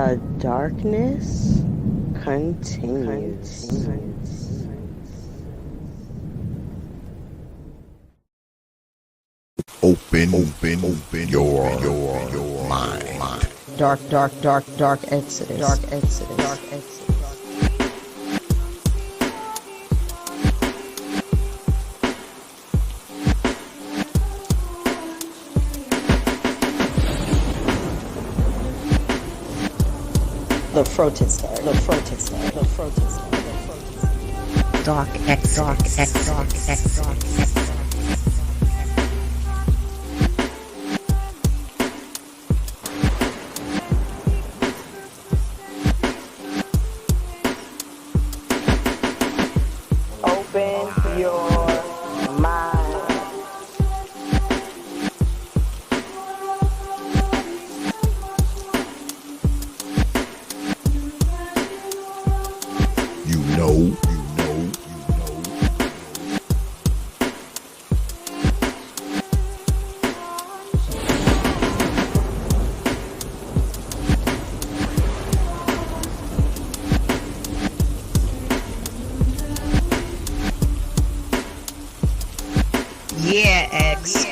The darkness continues. Open your mind. Dark Exodus. Dark Exodus. The protest. Dark Exodus. Open your mind. You know. Yeah, X.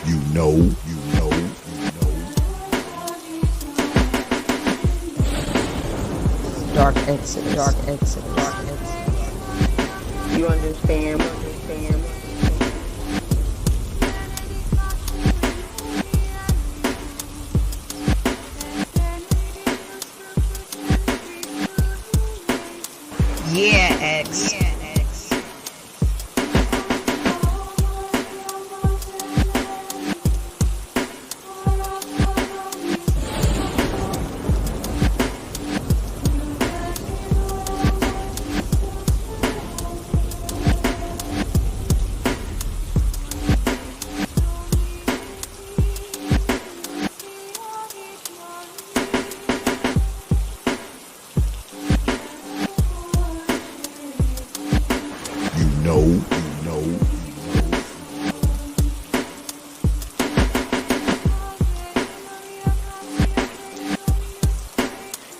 You know. Dark Exodus. You understand? Yeah, X. You know.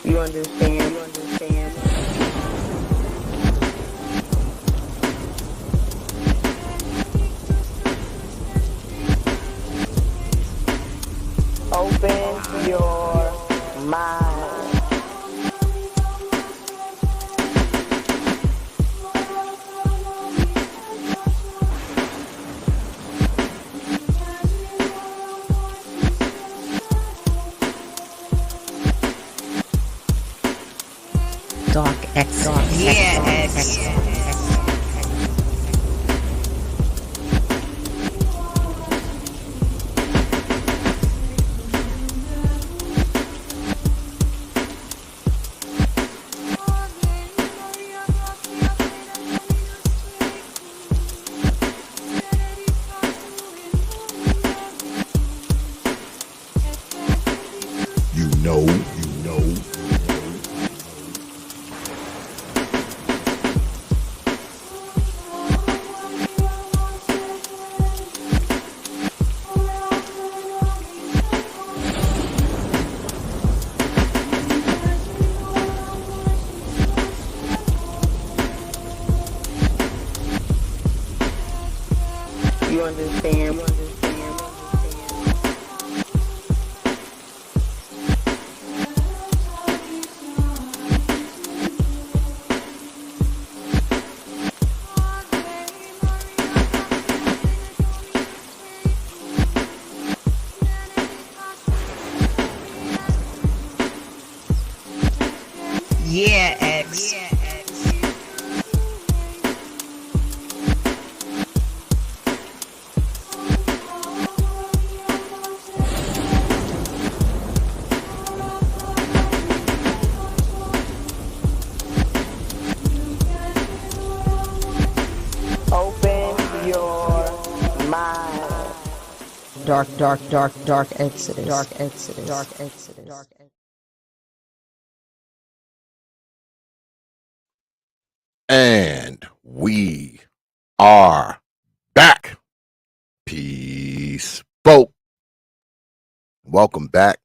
You understand? Open your mind. Dark Exodus. Yeah, X. You know. You understand? Yeah, X. dark exodus. And we are back. Peace. Folk. Welcome back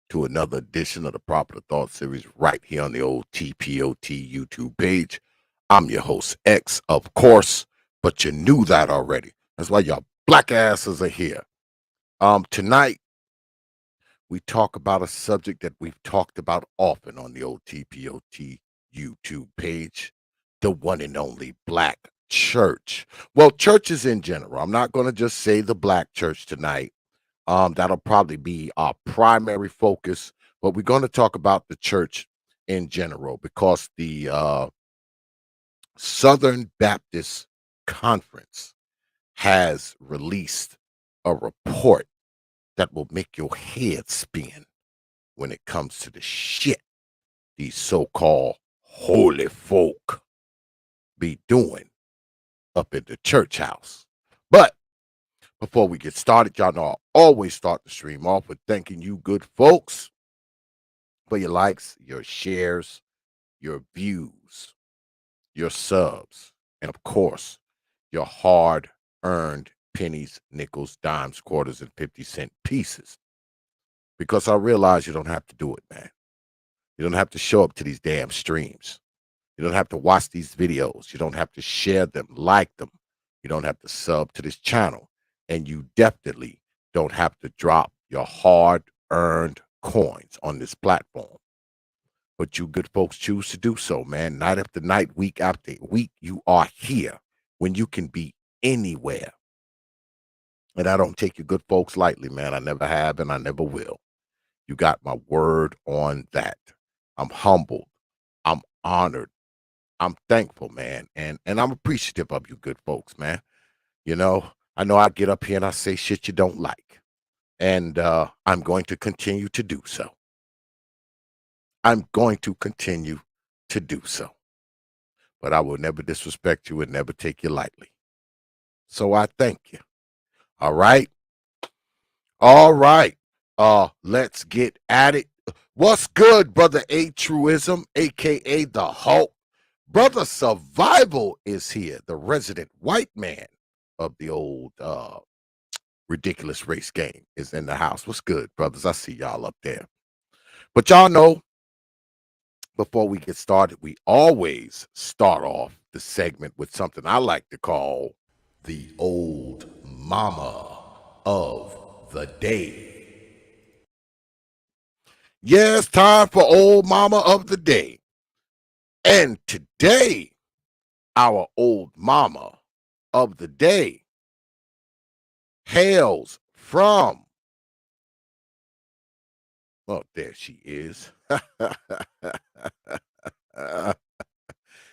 to another edition of the Proper Thought Series right here on the old T.P.O.T YouTube page. I'm your host, X, of course, but you knew that already. That's why y'all black asses are here. Tonight, we talk about a subject that we've talked about often on the old T.P.O.T YouTube page, the one and only black church. Well, churches in general. I'm not going to just say the black church tonight. That'll probably be our primary focus, but we're going to talk about the church in general because the Southern Baptist Conference has released a report that will make your head spin when it comes to the shit these so-called holy folk be doing up in the church house. But before we get started, y'all know I always start the stream off with thanking you good folks for your likes, your shares, your views, your subs, and of course, your hard-earned pennies, nickels, dimes, quarters, and 50-cent pieces. Because I realize you don't have to do it, man. You don't have to show up to these damn streams. You don't have to watch these videos. You don't have to share them, like them. You don't have to sub to this channel. And you definitely don't have to drop your hard-earned coins on this platform. But you good folks choose to do so, man. Night after night, week after week, you are here when you can be anywhere. And I don't take you good folks lightly, man. I never have and I never will. You got my word on that. I'm humbled. I'm honored. I'm thankful, man. And I'm appreciative of you good folks, man. You know I get up here and I say shit you don't like. And I'm going to continue to do so. I'm going to continue to do so. But I will never disrespect you and never take you lightly. So I thank you. All right. All right. Let's get at it. What's good, brother A Truism, aka the Hulk? Brother Survival is here, the resident white man of the old ridiculous race game is in the house. What's good, brothers? I see y'all up there. But y'all know, before we get started, we always start off the segment with something I like to call the old mama of the day. Yes, time for old mama of the day. And today, our old mama of the day hails from, well, there she is.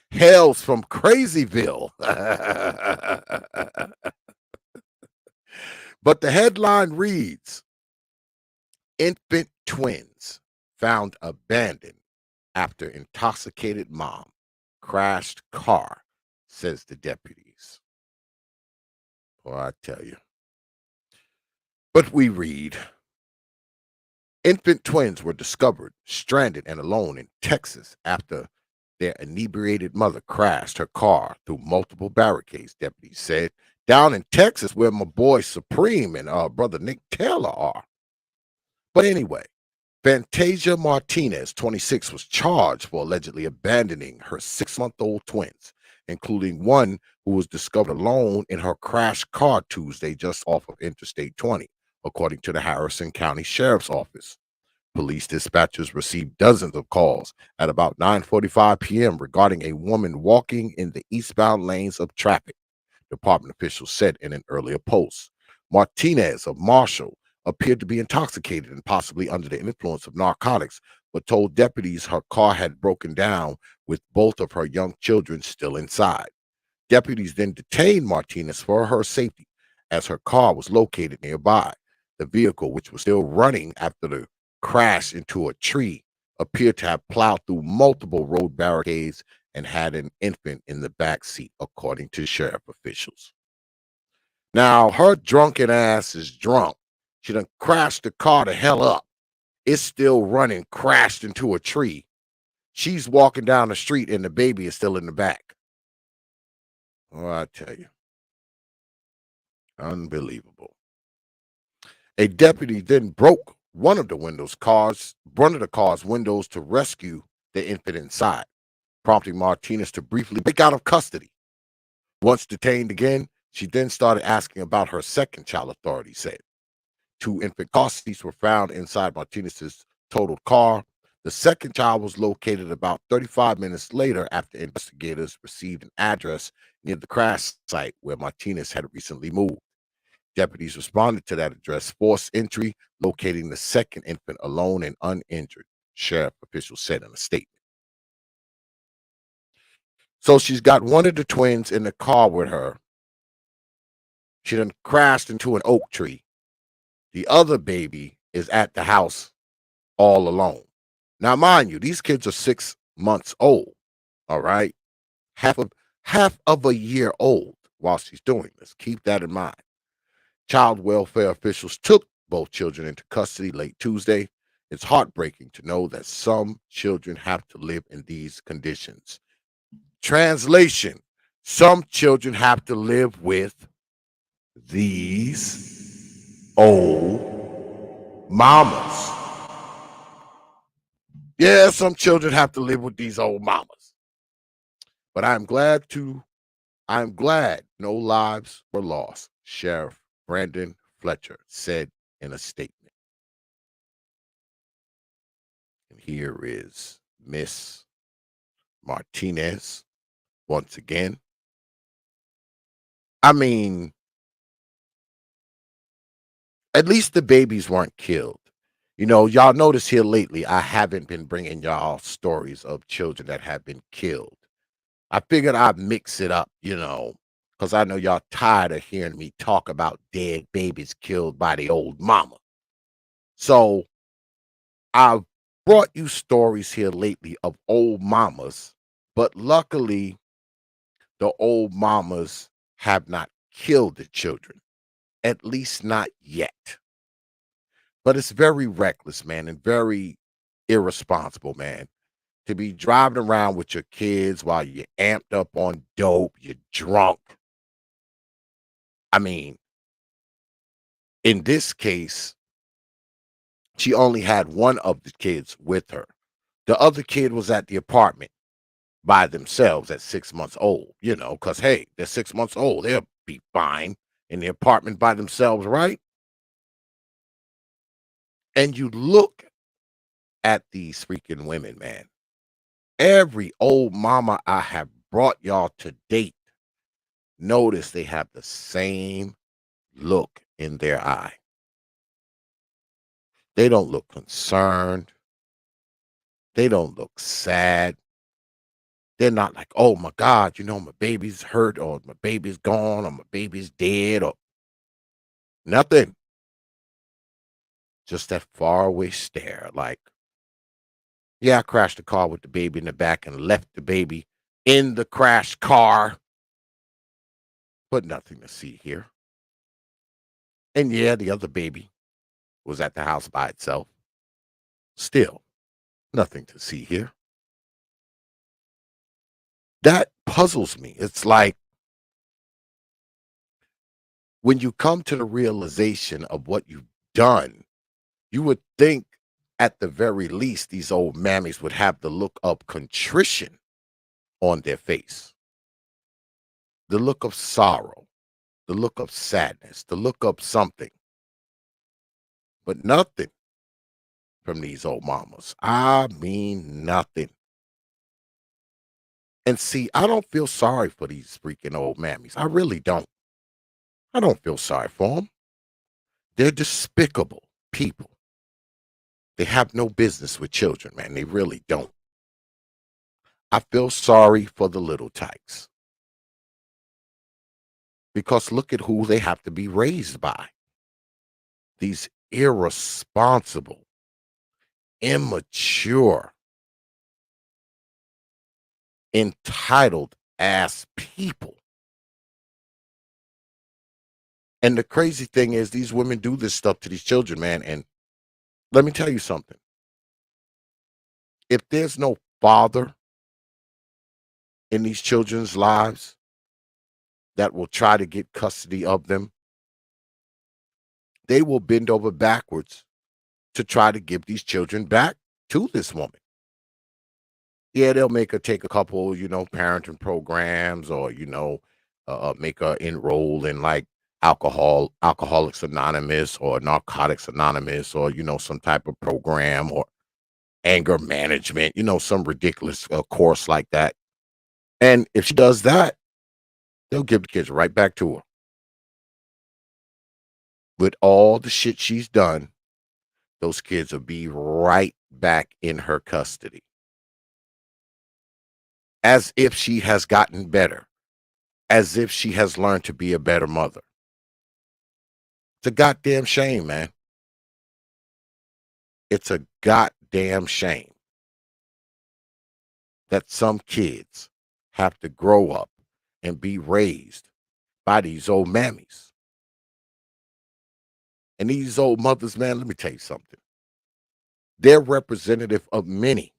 Hails from Crazyville. But the headline reads, infant twins found abandoned after intoxicated mom crashed car, says the deputies. Well, I tell you. But we read, infant twins were discovered stranded and alone in Texas after their inebriated mother crashed her car through multiple barricades, deputies said. Down in Texas, where my boy Supreme and brother Nick Taylor are. But anyway, Fantasia Martinez, 26, was charged for allegedly abandoning her 6-month-old twins, including one who was discovered alone in her crashed car Tuesday just off of Interstate 20, according to the Harrison County Sheriff's Office. Police dispatchers received dozens of calls at about 9:45 p.m. regarding a woman walking in the eastbound lanes of traffic, department officials said in an earlier post. Martinez of Marshall appeared to be intoxicated and possibly under the influence of narcotics, but told deputies her car had broken down with both of her young children still inside. Deputies then detained Martinez for her safety as her car was located nearby. The vehicle, which was still running after the crash into a tree, appeared to have plowed through multiple road barricades and had an infant in the back seat, according to sheriff officials. Now, her drunken ass is drunk She done crashed the car the hell up. It's still running, crashed into a tree. She's walking down the street and the baby is still in the back. Oh, I tell you. Unbelievable. A deputy then broke one of the car's windows to rescue the infant inside, prompting Martinez to briefly break out of custody. Once detained again, she then started asking about her second child, authorities said. 2 infant car seats were found inside Martinez's totaled car. The second child was located about 35 minutes later after investigators received an address near the crash site where Martinez had recently moved. Deputies responded to that address, forced entry, locating the second infant alone and uninjured, sheriff officials said in a statement. So she's got one of the twins in the car with her. She done crashed into an oak tree. The other baby is at the house all alone. Now, mind you, these kids are 6 months old, all right? Half of a year old while she's doing this. Keep that in mind. Child welfare officials took both children into custody late Tuesday. It's heartbreaking to know that some children have to live in these conditions. Translation: some children have to live with these old mamas. Yeah, some children have to live with these old mamas. But I'm glad no lives were lost, Sheriff Brandon Fletcher said in a statement. And here is Miss Martinez once again. I mean, at least the babies weren't killed. You know, y'all notice here lately, I haven't been bringing y'all stories of children that have been killed. I figured I'd mix it up, because I know y'all tired of hearing me talk about dead babies killed by the old mama. So I've brought you stories here lately of old mamas, but luckily the old mamas have not killed the children, at least not yet. But it's very reckless, man, and very irresponsible, man, to be driving around with your kids while you're amped up on dope, you're drunk. I mean, in this case, she only had one of the kids with her. The other kid was at the apartment by themselves at 6 months old, because, hey, they're 6 months old. They'll be fine in the apartment by themselves, right? And you look at these freaking women, man. Every old mama I have brought y'all to date, notice they have the same look in their eye. They don't look concerned. They don't look sad. They're not like, oh my God, my baby's hurt or my baby's gone or my baby's dead or nothing. Just that faraway stare like, yeah, I crashed the car with the baby in the back and left the baby in the crashed car, but nothing to see here. And yeah, the other baby was at the house by itself. Still, nothing to see here. That puzzles me. It's like when you come to the realization of what you've done, you would think at the very least these old mammies would have the look of contrition on their face, the look of sorrow, the look of sadness, the look of something. But nothing from these old mamas. I mean, nothing. And see, I don't feel sorry for these freaking old mammies. I really don't. I don't feel sorry for them. They're despicable people. They have no business with children, man. They really don't. I feel sorry for the little tykes. Because look at who they have to be raised by. These irresponsible, immature, entitled ass people. And the crazy thing is, these women do this stuff to these children, man. And let me tell you something. If there's no father in these children's lives that will try to get custody of them, they will bend over backwards to try to give these children back to this woman. Yeah, they'll make her take a couple, parenting programs, or, make her enroll in like Alcoholics Anonymous or Narcotics Anonymous, or, some type of program, or anger management, some ridiculous course like that. And if she does that, they'll give the kids right back to her. With all the shit she's done, those kids will be right back in her custody. As if she has gotten better. As if she has learned to be a better mother. It's a goddamn shame, man. It's a goddamn shame that some kids have to grow up and be raised by these old mammies. And these old mothers, man, let me tell you something. They're representative of many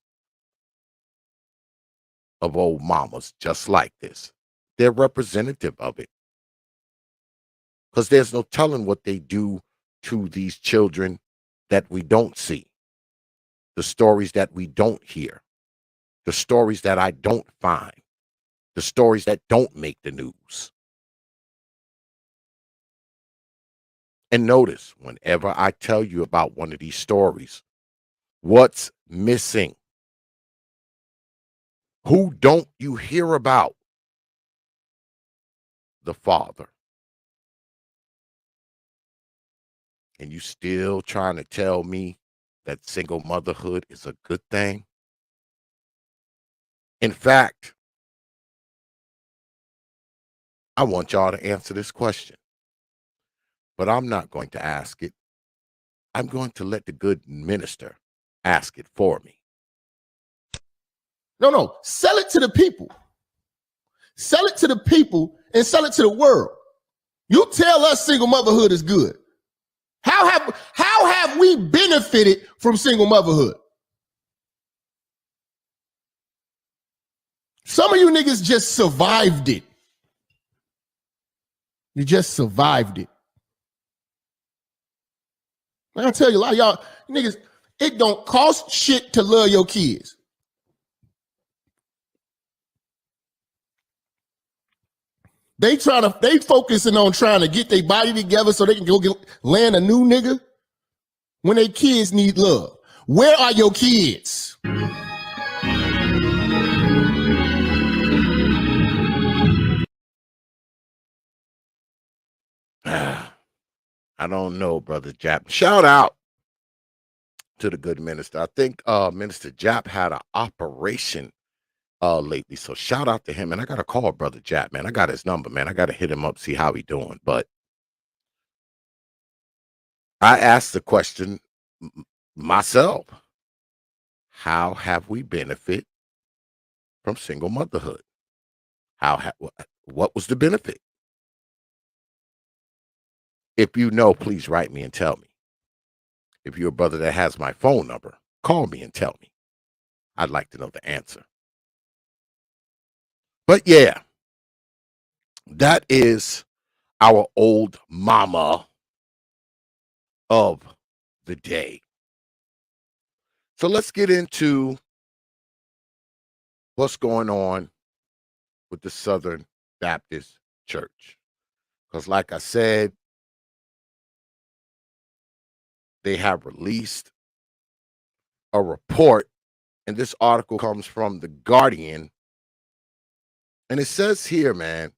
of old mamas just like this. They're representative of it. Because there's no telling what they do to these children that we don't see. The stories that we don't hear. The stories that I don't find. The stories that don't make the news. And notice, whenever I tell you about one of these stories, what's missing? Who don't you hear about? The father. And you still trying to tell me that single motherhood is a good thing? In fact, I want y'all to answer this question. But I'm not going to ask it. I'm going to let the good minister ask it for me. No. Sell it to the people. Sell it to the people and sell it to the world. You tell us single motherhood is good. How have we benefited from single motherhood? Some of you niggas just survived it. You just survived it. I'll tell you a lot of y'all niggas, it don't cost shit to love your kids. They focusing on trying to get their body together so they can go land a new nigga when their kids need love. Where are your kids? I don't know, Brother Jap. Shout out to the good minister. I think Minister Jap had an operation lately, so shout out to him. And I got to call Brother Jap, man. I got his number, man. I got to hit him up, see how he doing. But I asked the question myself. How have we benefit from single motherhood? What was the benefit? If you know, please write me and tell me. If you're a brother that has my phone number, call me and tell me. I'd like to know the answer. But yeah, that is our old mama of the day. So let's get into what's going on with the Southern Baptist Church. Because like I said, they have released a report, and this article comes from The Guardian. And it says here, man,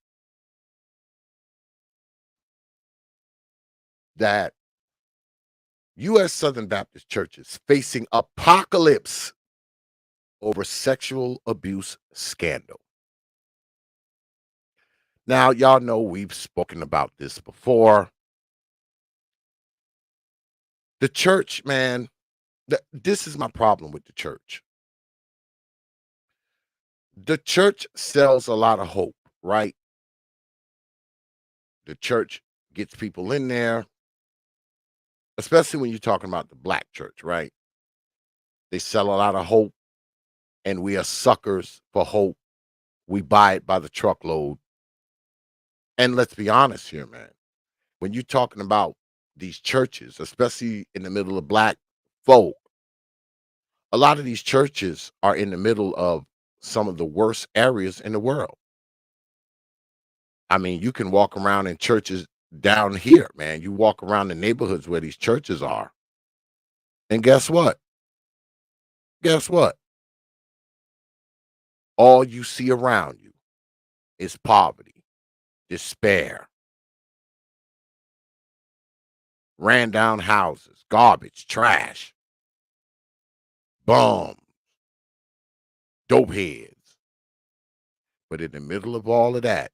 that U.S. Southern Baptist churches facing apocalypse over sexual abuse scandal. Now, y'all know we've spoken about this before. The church, man, this is my problem with the church. The church sells a lot of hope, right? The church gets people in there, especially when you're talking about the black church, right? They sell a lot of hope, and we are suckers for hope. We buy it by the truckload. And let's be honest here, man. When you're talking about these churches, especially in the middle of black folk, a lot of these churches are in the middle of some of the worst areas in the world. I mean, you can walk around in churches down here, man. You walk around the neighborhoods where these churches are. And guess what? Guess what? All you see around you is poverty, despair, ran down houses, garbage, trash, bums, dope heads. But in the middle of all of that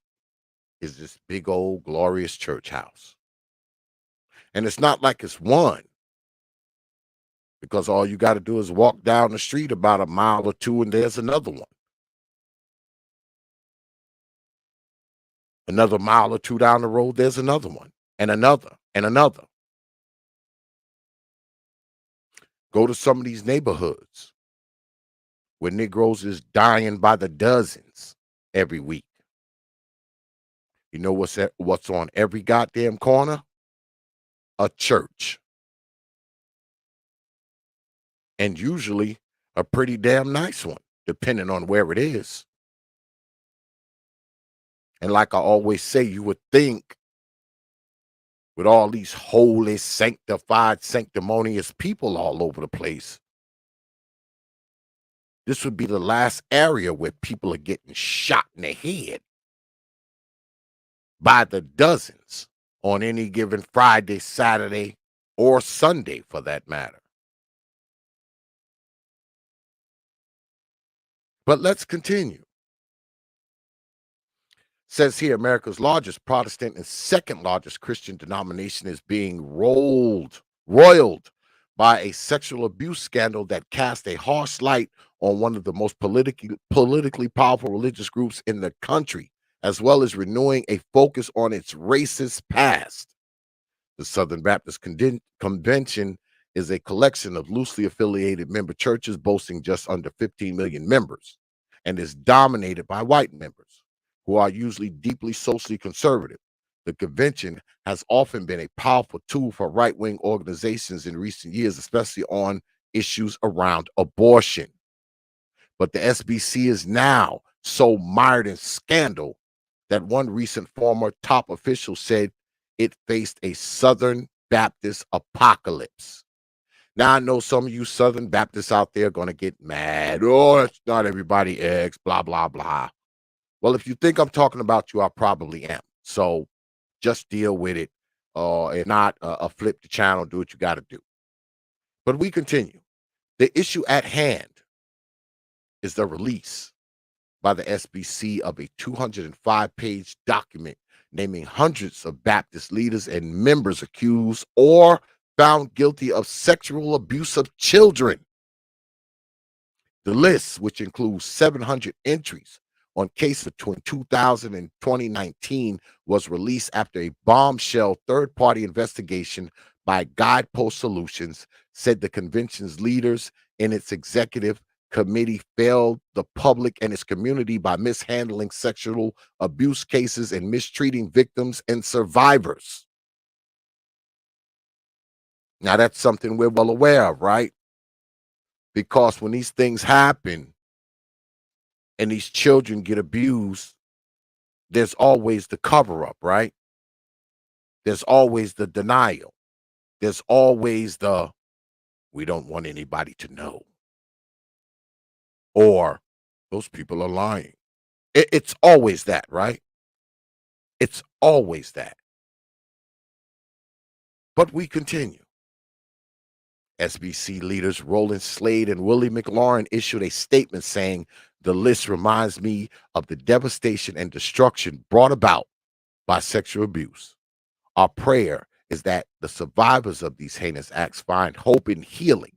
is this big old glorious church house. And it's not like it's one, because all you got to do is walk down the street about a mile or two and there's another one. Another mile or two down the road, there's another one, and another, and another. Go to some of these neighborhoods where Negroes is dying by the dozens every week. You know what's on every goddamn corner? A church. And usually a pretty damn nice one, depending on where it is. And like I always say, you would think with all these holy, sanctified, sanctimonious people all over the place, this would be the last area where people are getting shot in the head by the dozens on any given Friday, Saturday, or Sunday for that matter. But let's continue. Says here, America's largest Protestant and second largest Christian denomination is being roiled by a sexual abuse scandal that cast a harsh light on one of the most politically powerful religious groups in the country, as well as renewing a focus on its racist past. The Southern Baptist Convention is a collection of loosely affiliated member churches boasting just under 15 million members and is dominated by white members, who are usually deeply socially conservative. The convention has often been a powerful tool for right-wing organizations in recent years, especially on issues around abortion. But the SBC is now so mired in scandal that one recent former top official said it faced a Southern Baptist apocalypse. Now, I know some of you Southern Baptists out there are going to get mad. Oh, it's not everybody X, blah, blah, blah. Well, if you think I'm talking about you, I probably am. So just deal with it. If not, flip the channel, do what you got to do. But we continue. The issue at hand is the release by the SBC of a 205-page document naming hundreds of Baptist leaders and members accused or found guilty of sexual abuse of children. The list, which includes 700 entries on cases between 2000 and 2019, was released after a bombshell third-party investigation by Guidepost Solutions said the convention's leaders and its executive committee failed the public and its community by mishandling sexual abuse cases and mistreating victims and survivors. Now, that's something we're well aware of, right? Because when these things happen and these children get abused, there's always the cover-up, right? There's always the denial. There's always the, we don't want anybody to know. Or, those people are lying. It's always that, right? It's always that. But we continue. SBC leaders Roland Slade and Willie McLaurin issued a statement saying, the list reminds me of the devastation and destruction brought about by sexual abuse. Our prayer is that the survivors of these heinous acts find hope and healing,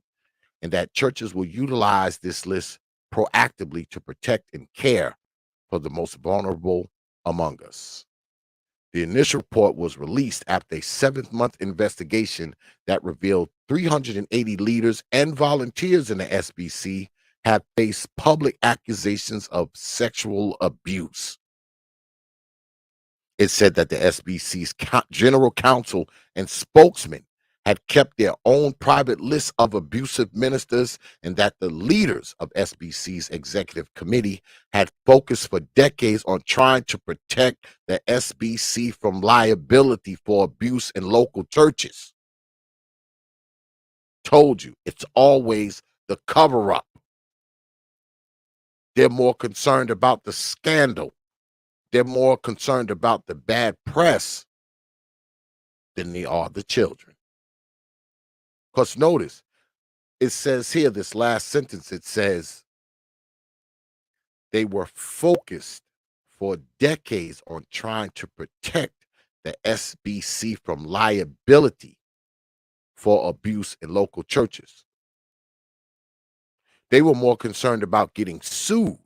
and that churches will utilize this list proactively to protect and care for the most vulnerable among us. The initial report was released after a 7-month investigation that revealed 380 leaders and volunteers in the SBC have faced public accusations of sexual abuse. It said that the SBC's general counsel and spokesman had kept their own private list of abusive ministers, and that the leaders of SBC's executive committee had focused for decades on trying to protect the SBC from liability for abuse in local churches. Told you, it's always the cover-up. They're more concerned about the scandal. They're more concerned about the bad press than they are the children. Because notice, it says here, this last sentence, it says they were focused for decades on trying to protect the SBC from liability for abuse in local churches. They were more concerned about getting sued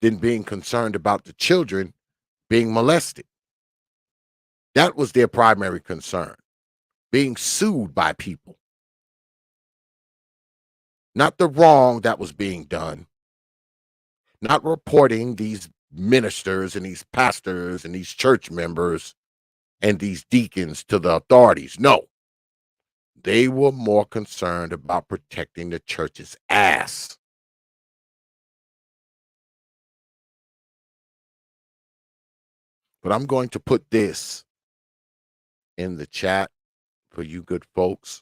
than being concerned about the children being molested. That was their primary concern, being sued by people. Not the wrong that was being done, not reporting these ministers and these pastors and these church members and these deacons to the authorities. No, they were more concerned about protecting the church's ass. But I'm going to put this in the chat for you good folks,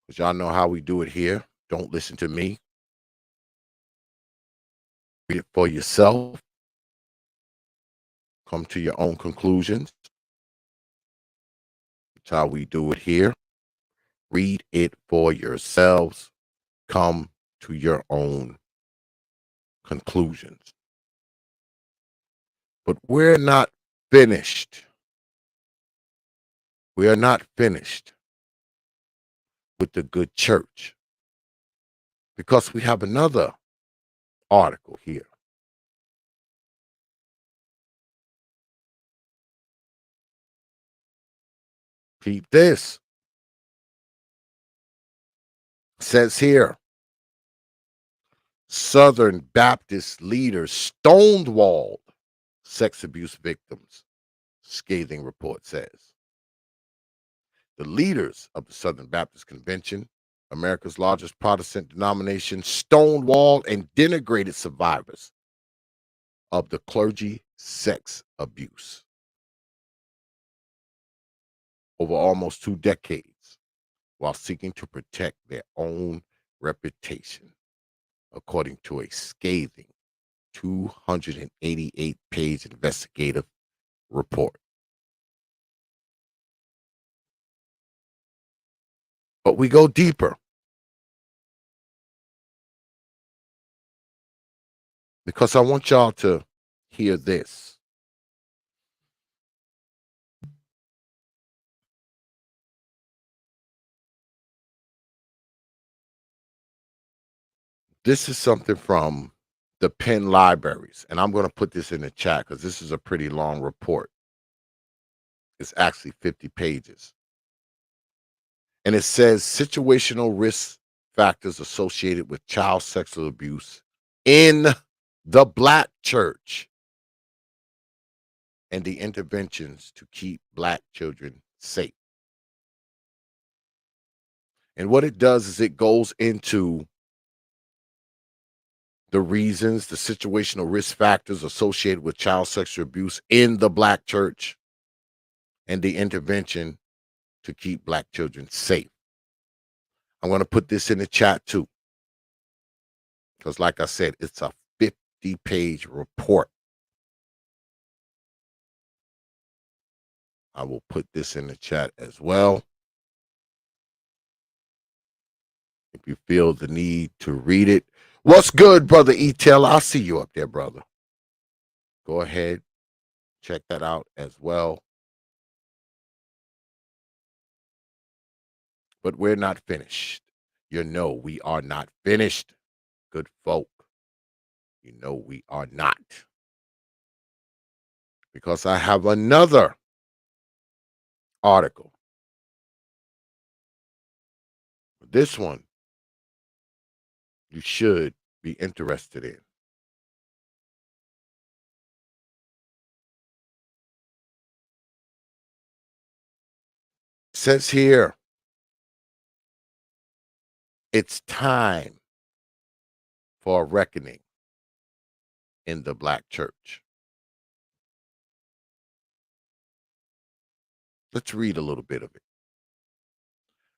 because y'all know how we do it here. Don't listen to me. Read it for yourself. Come to your own conclusions. That's how we do it here. Read it for yourselves. Come to your own conclusions. But we're not finished. We are not finished with the good church, because we have another article here. Keep this. It says here, Southern Baptist leaders stonewalled sex abuse victims, scathing report says. The leaders of the Southern Baptist Convention, America's largest Protestant denomination, stonewalled and denigrated survivors of the clergy sex abuse over almost 2 decades, while seeking to protect their own reputation, according to a scathing 288-page investigative report. But we go deeper, because I want y'all to hear this. This is something from the Penn Libraries, and I'm going to put this in the chat because this is a pretty long report. It's actually 50 pages. And it says situational risk factors associated with child sexual abuse in the Black church and the interventions to keep Black children safe. And what it does is it goes into the reasons, the situational risk factors associated with child sexual abuse in the Black church and the intervention to keep Black children safe. I'm going to put this in the chat too, because like I said, it's a 50-page report. I will put this in the chat as well. If you feel the need to read it. What's good, Brother E-Tail? I'll see you up there, brother. Go ahead. Check that out as well. But we're not finished. You know we are not finished, good folk. You know we are not. because I have another article. This one you should be interested in. It says here, it's time for a reckoning in the Black church. Let's read a little bit of it.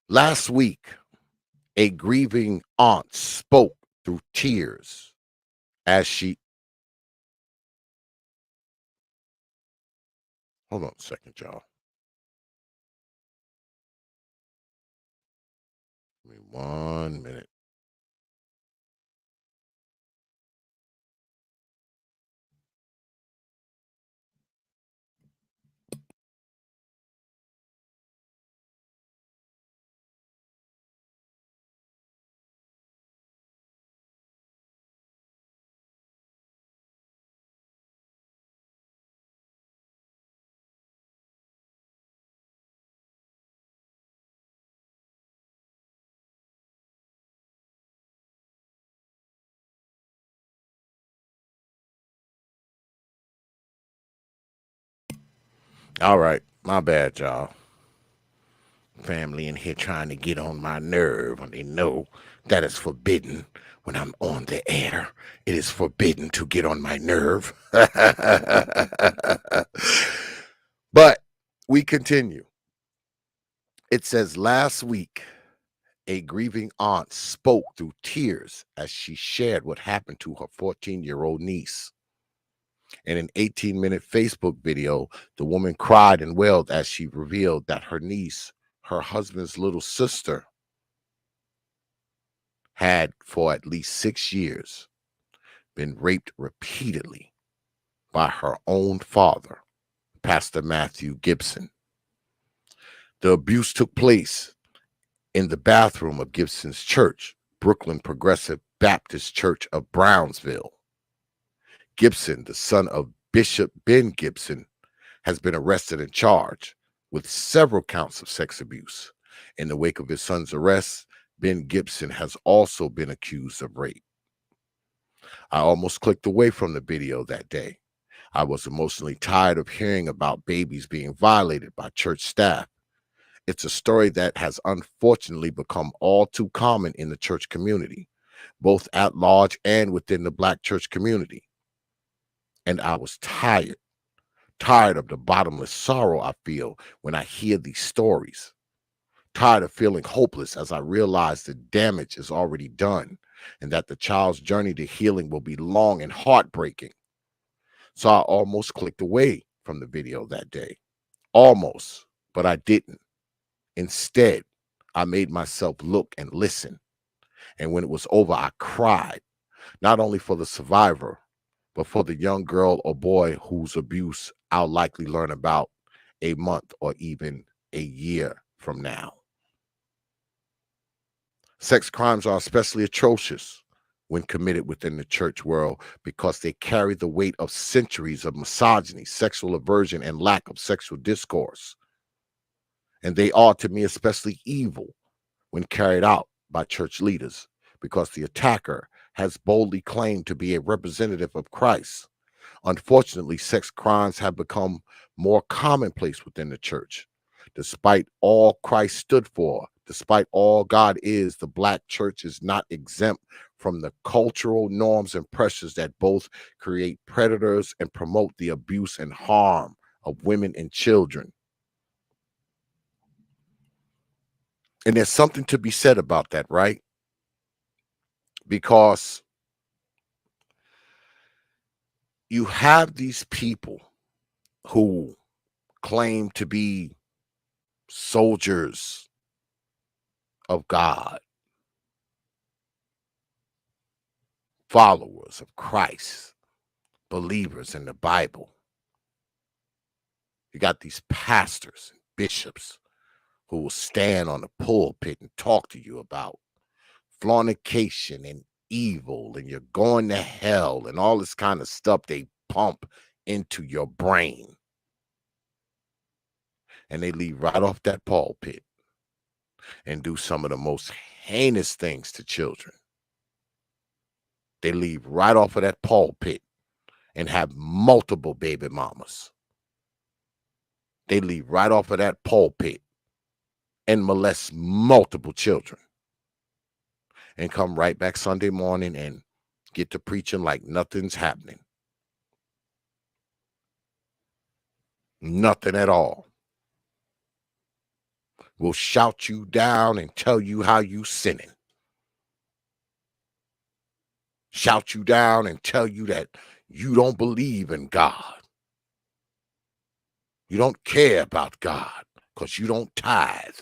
Last week, a grieving aunt spoke through tears as she. Hold on a second, y'all. Give me 1 minute. All right, my bad, y'all. Family in here trying to get on my nerve when they know that is forbidden when I'm on the air. It is forbidden to get on my nerve. But we continue. It says last week, a grieving aunt spoke through tears as she shared what happened to her 14-year-old niece. In an 18-minute Facebook video, the woman cried and wailed as she revealed that her niece, her husband's little sister, had for at least 6 years been raped repeatedly by her own father, Pastor Matthew Gibson. The abuse took place in the bathroom of Gibson's church, Brooklyn Progressive Baptist Church of Brownsville. Gibson, the son of Bishop Ben Gibson, has been arrested and charged with several counts of sex abuse. In the wake of his son's arrest, Ben Gibson has also been accused of rape. I almost clicked away from the video that day. I was emotionally tired of hearing about babies being violated by church staff. It's a story that has unfortunately become all too common in the church community, both at large and within the Black church community. And I was tired of the bottomless sorrow I feel when I hear these stories. Tired of feeling hopeless as I realize the damage is already done and that the child's journey to healing will be long and heartbreaking. So I almost clicked away from the video that day. Almost, but I didn't. Instead, I made myself look and listen. And when it was over, I cried, not only for the survivor, but for the young girl or boy whose abuse I'll likely learn about a month or even a year from now. Sex crimes are especially atrocious when committed within the church world because they carry the weight of centuries of misogyny, sexual aversion, and lack of sexual discourse. And they are, to me, especially evil when carried out by church leaders because the attacker has boldly claimed to be a representative of Christ. Unfortunately, sex crimes have become more commonplace within the church. Despite all Christ stood for, despite all God is, the Black church is not exempt from the cultural norms and pressures that both create predators and promote the abuse and harm of women and children. And there's something to be said about that, right? Because you have these people who claim to be soldiers of God, followers of Christ, believers in the Bible. You got these pastors and bishops who will stand on the pulpit and talk to you about fornication and evil and you're going to hell and all this kind of stuff they pump into your brain. And they leave right off that pulpit and do some of the most heinous things to children. They leave right off of that pulpit and have multiple baby mamas. They leave right off of that pulpit and molest multiple children and come right back Sunday morning and get to preaching like nothing's happening. Nothing at all. Will shout you down and tell you how you sinning. Shout you down and tell you that you don't believe in God. You don't care about God because you don't tithe.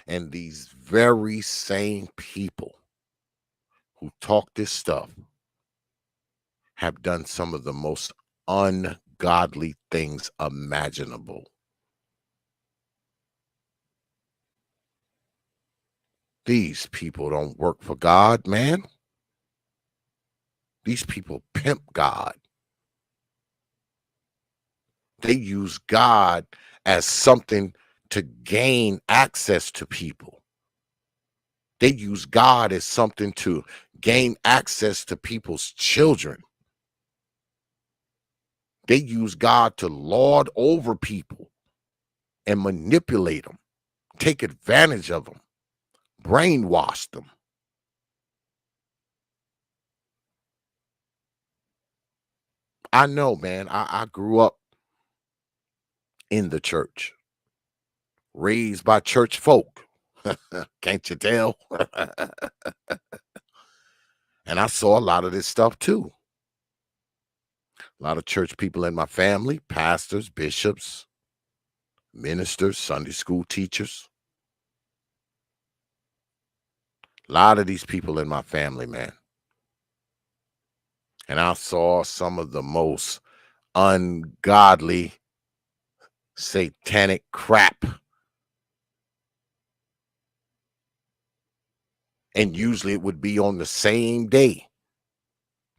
And these very same people who talk this stuff have done some of the most ungodly things imaginable. These people don't work for God, man. These people pimp God. They use God as something to gain access to people. They use God as something to gain access to people's children. They use God to lord over people and manipulate them, take advantage of them, brainwash them. I know, man. I grew up in the church, raised by church folk. Can't you tell? And I saw a lot of this stuff too. A lot of church people in my family, pastors, bishops, ministers, Sunday school teachers. A lot of these people in my family, man. And I saw some of the most ungodly, satanic crap. And usually it would be on the same day.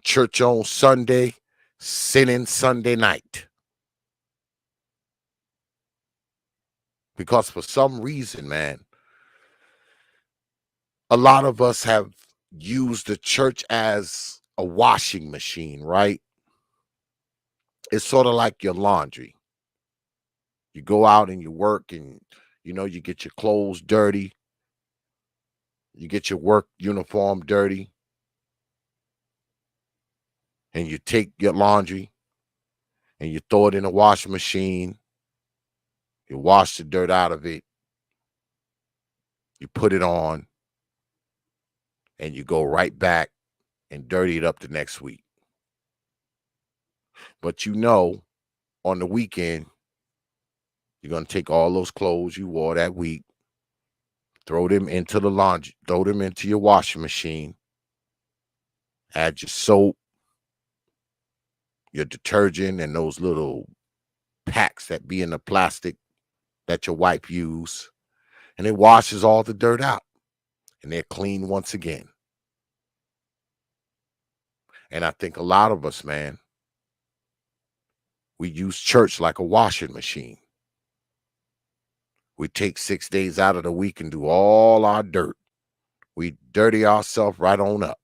Church on Sunday, sinning Sunday night. Because for some reason, man, a lot of us have used the church as a washing machine, right? It's sort of like your laundry. You go out and you work and, you get your clothes dirty. You get your work uniform dirty. And you take your laundry and you throw it in a washing machine. You wash the dirt out of it. You put it on. And you go right back and dirty it up the next week. But on the weekend, you're going to take all those clothes you wore that week, throw them into the laundry, throw them into your washing machine, add your soap, your detergent, and those little packs that be in the plastic that your wife use, and it washes all the dirt out, and they're clean once again. And I think a lot of us, man, we use church like a washing machine. We take 6 days out of the week and do all our dirt. We dirty ourselves right on up.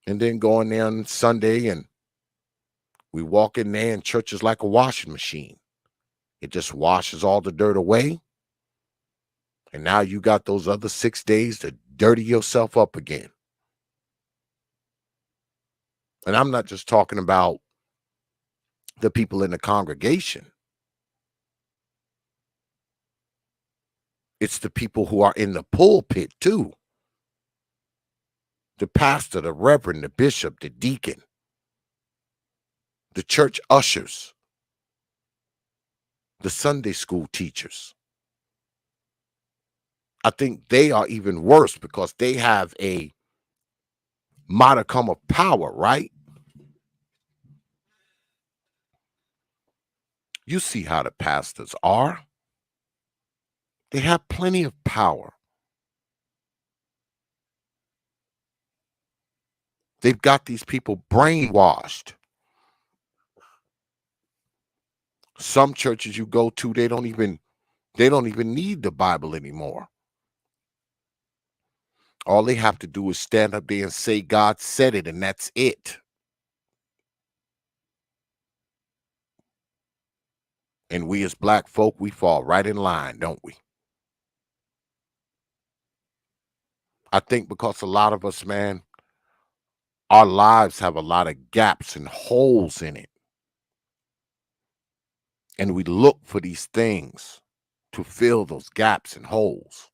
And then go in there on Sunday and we walk in there and church is like a washing machine. It just washes all the dirt away. And now you got those other 6 days to dirty yourself up again. And I'm not just talking about the people in the congregation. It's the people who are in the pulpit too. The pastor, the reverend, the bishop, the deacon, the church ushers, the Sunday school teachers. I think they are even worse because they have a modicum of power, right? You see how the pastors are. They have plenty of power. They've got these people brainwashed. Some churches you go to, they don't even need the Bible anymore. All they have to do is stand up there and say God said it, and that's it. And we as black folk, we fall right in line, don't we? I think because a lot of us, man, our lives have a lot of gaps and holes in it. And we look for these things to fill those gaps and holes.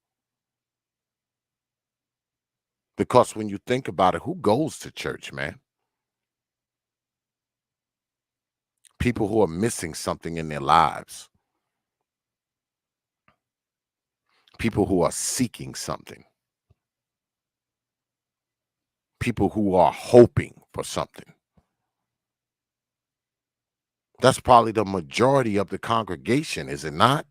Because when you think about it, who goes to church, man? People who are missing something in their lives. People who are seeking something. People who are hoping for something. That's probably the majority of the congregation, is it not?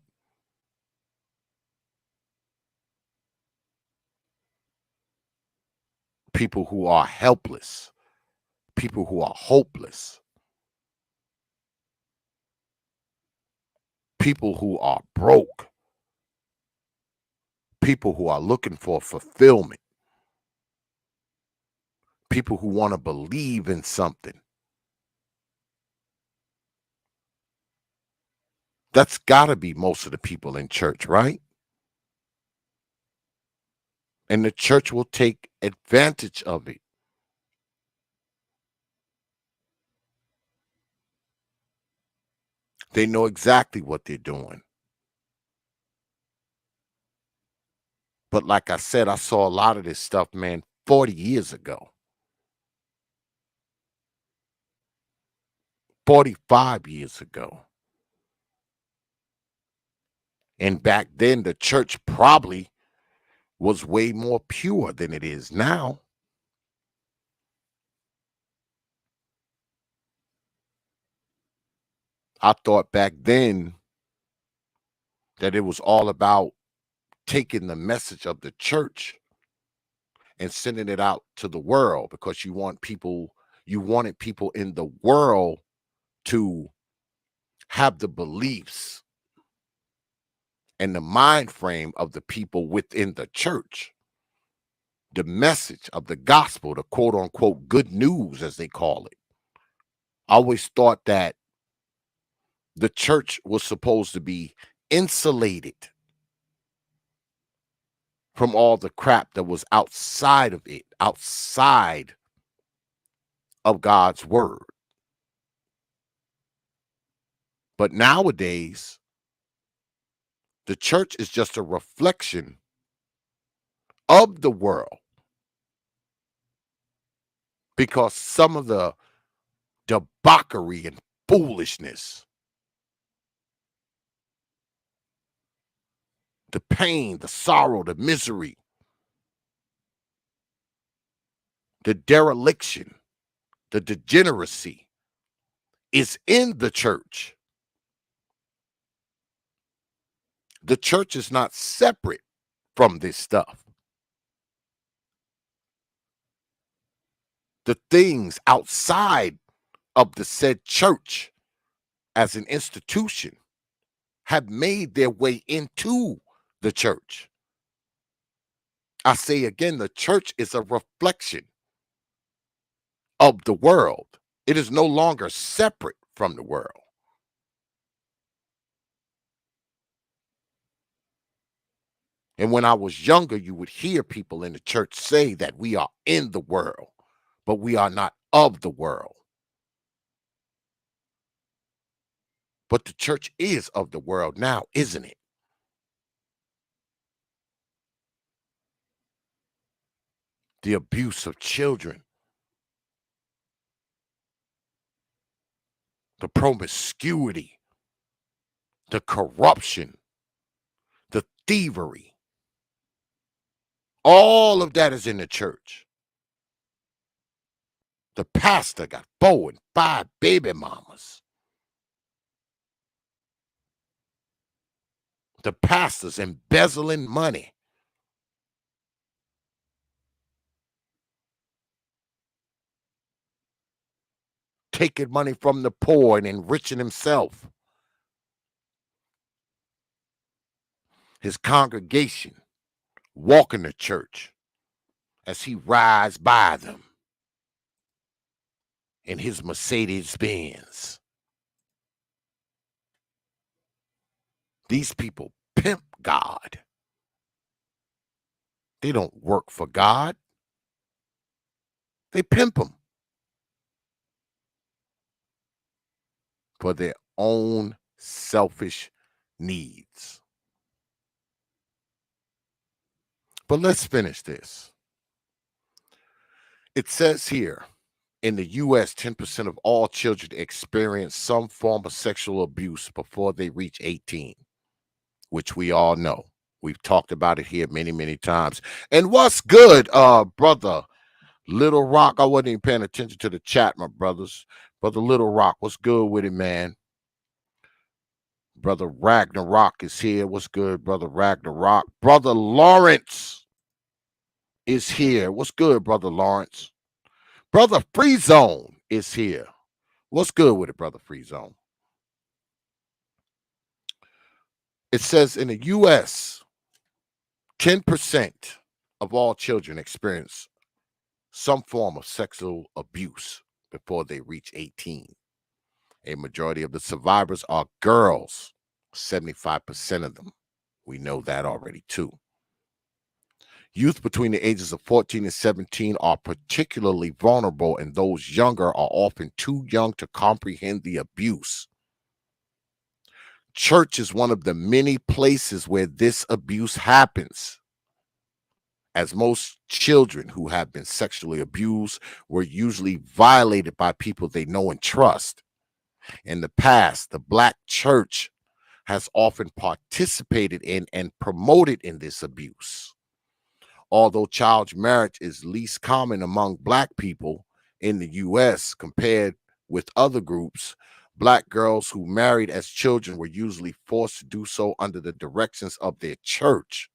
People who are helpless. People who are hopeless. People who are broke. People who are looking for fulfillment. People who want to believe in something. That's got to be most of the people in church, right? And the church will take advantage of it. They know exactly what they're doing. But like I said, I saw a lot of this stuff, man, 40 years ago. 45 years ago. And back then, the church probably was way more pure than it is now. I thought back then that it was all about taking the message of the church and sending it out to the world, because you wanted people in the world to have the beliefs and the mind frame of the people within the church. The message of the gospel, the quote unquote good news, as they call it. I always thought that the church was supposed to be insulated from all the crap that was outside of it, outside of God's word. But nowadays, the church is just a reflection of the world, because some of the debauchery and foolishness, the pain, the sorrow, the misery, the dereliction, the degeneracy is in the church. The church is not separate from this stuff. The things outside of the said church as an institution have made their way into the church. I say again, the church is a reflection of the world. It is no longer separate from the world. And when I was younger, you would hear people in the church say that we are in the world, but we are not of the world. But the church is of the world now, isn't it? The abuse of children, the promiscuity, the corruption, the thievery, all of that is in the church. The pastor got 4 and 5 baby mamas. The pastor's embezzling money. taking money from the poor and enriching himself. His congregation walking to church as he rides by them in his Mercedes Benz. These people pimp God. They don't work for God. They pimp him for their own selfish needs. But let's finish this. It says here, in the U.S., 10% of all children experience some form of sexual abuse before they reach 18, which we all know. We've talked about it here many, many times. And what's good, brother Little Rock? I wasn't even paying attention to the chat, my brothers. Brother Little Rock, what's good with it, man? Brother Ragnarok is here. What's good, brother Ragnarok? Brother Lawrence is here. What's good, brother Lawrence? Brother Free Zone is here. What's good with it, brother Free Zone? It says in the U.S., 10% of all children experience some form of sexual abuse before they reach 18. A majority of the survivors are girls, 75% of them. We know that already, too. Youth between the ages of 14 and 17 are particularly vulnerable, and those younger are often too young to comprehend the abuse. Church is one of the many places where this abuse happens, as most children who have been sexually abused were usually violated by people they know and trust. In the past, the Black church has often participated in and promoted in this abuse. Although child marriage is least common among Black people in the U.S. compared with other groups, Black girls who married as children were usually forced to do so under the directions of their church.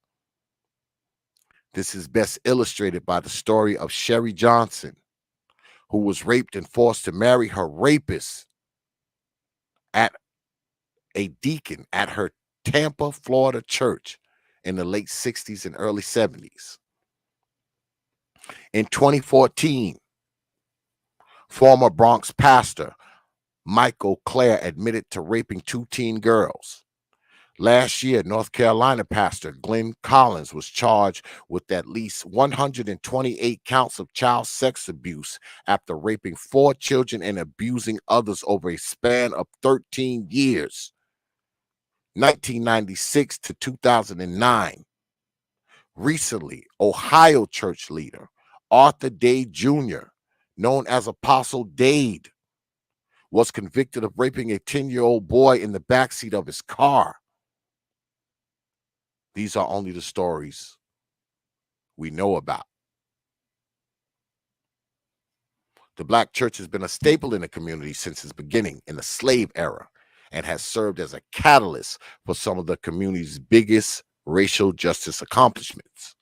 This is best illustrated by the story of Sherry Johnson, who was raped and forced to marry her rapist at a deacon at her Tampa, Florida church in the late 60s and early 70s. In 2014, former Bronx pastor Michael Clare admitted to raping 2 teen girls. Last year, North Carolina pastor Glenn Collins was charged with at least 128 counts of child sex abuse after raping 4 children and abusing others over a span of 13 years, 1996 to 2009. Recently, Ohio church leader Arthur Dade Jr., known as Apostle Dade, was convicted of raping a 10-year-old boy in the backseat of his car. These are only the stories we know about. The Black church has been a staple in the community since its beginning in the slave era and has served as a catalyst for some of the community's biggest racial justice accomplishments.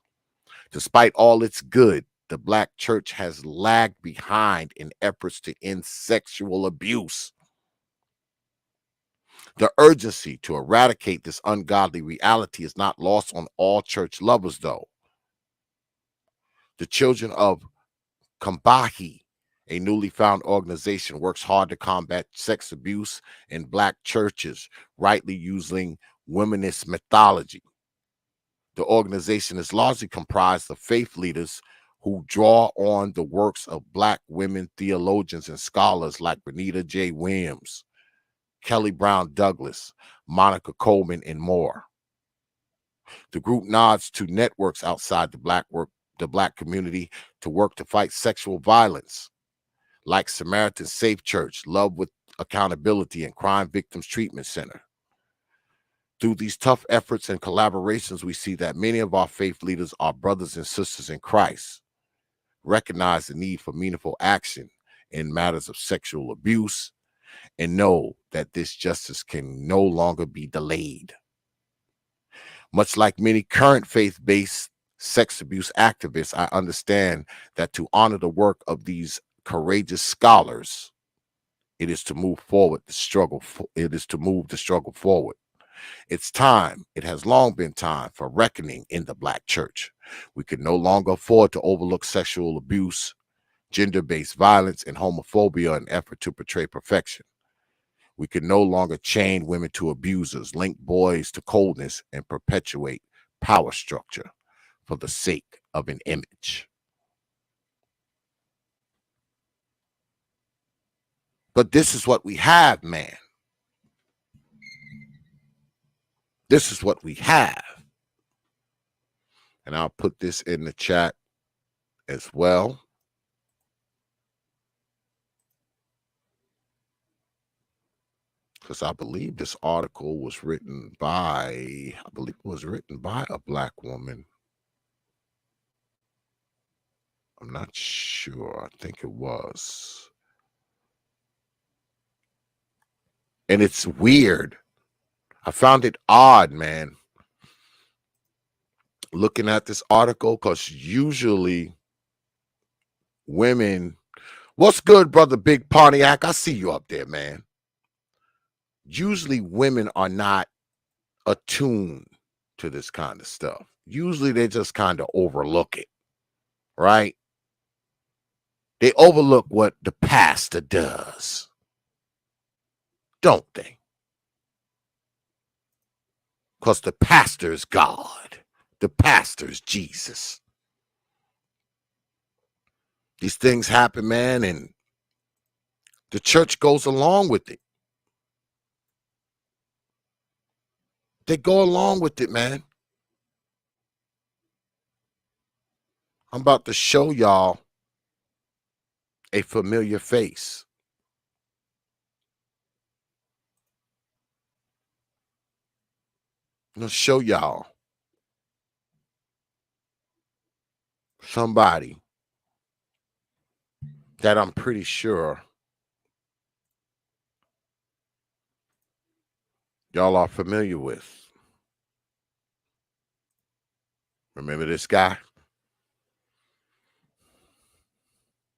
Despite all its good, the Black church has lagged behind in efforts to end sexual abuse. The urgency to eradicate this ungodly reality is not lost on all church lovers, though. The Children of Kambahi, a newly found organization, works hard to combat sex abuse in Black churches, rightly using womanist mythology. The organization is largely comprised of faith leaders who draw on the works of Black women theologians and scholars like Renita J. Williams, Kelly Brown Douglas, Monica Coleman, and more. The group nods to networks outside the Black community to work to fight sexual violence, like Samaritan Safe Church, Love with Accountability, and Crime Victims Treatment Center. Through these tough efforts and collaborations, we see that many of our faith leaders are brothers and sisters in Christ, recognize the need for meaningful action in matters of sexual abuse, and know that this justice can no longer be delayed. Much like many current faith-based sex abuse activists, I understand that to honor the work of these courageous scholars It is to move forward the struggle. It is to move the struggle forward. It's time. It has long been time for reckoning in the Black church. We can no longer afford to overlook sexual abuse, gender-based violence, and homophobia in an effort to portray perfection. We can no longer chain women to abusers, link boys to coldness, and perpetuate power structure for the sake of an image. But this is what we have, man. This is what we have. And I'll put this in the chat as well. Because I believe this article was written by, a Black woman. I'm not sure. I think it was. And it's weird. I found it odd, man, looking at this article, because usually women, what's good, brother Big Pontiac? I see you up there, man. Usually women are not attuned to this kind of stuff. Usually they just kind of overlook it, right? They overlook what the pastor does, don't they? Because the pastor is God. The pastor is Jesus. These things happen, man, and the church goes along with it. They go along with it, man. I'm about to show y'all a familiar face. I'm going to show y'all somebody that I'm pretty sure y'all are familiar with. Remember this guy?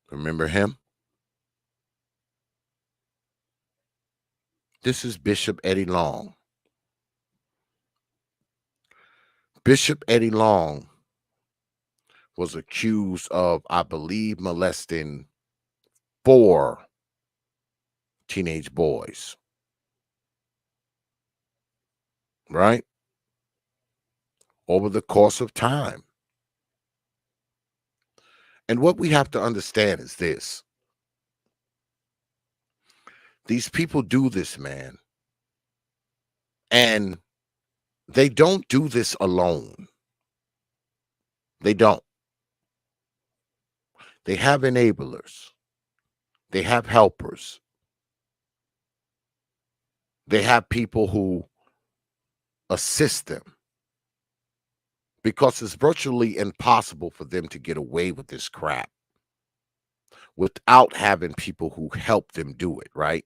Remember him? This is Bishop Eddie Long. Bishop Eddie Long was accused of, I believe, molesting 4 teenage boys. Right? Over the course of time. And what we have to understand is this. These people do this, man. And they don't do this alone. They don't. They have enablers. They have helpers. They have people who assist them. Because it's virtually impossible for them to get away with this crap without having people who help them do it, right?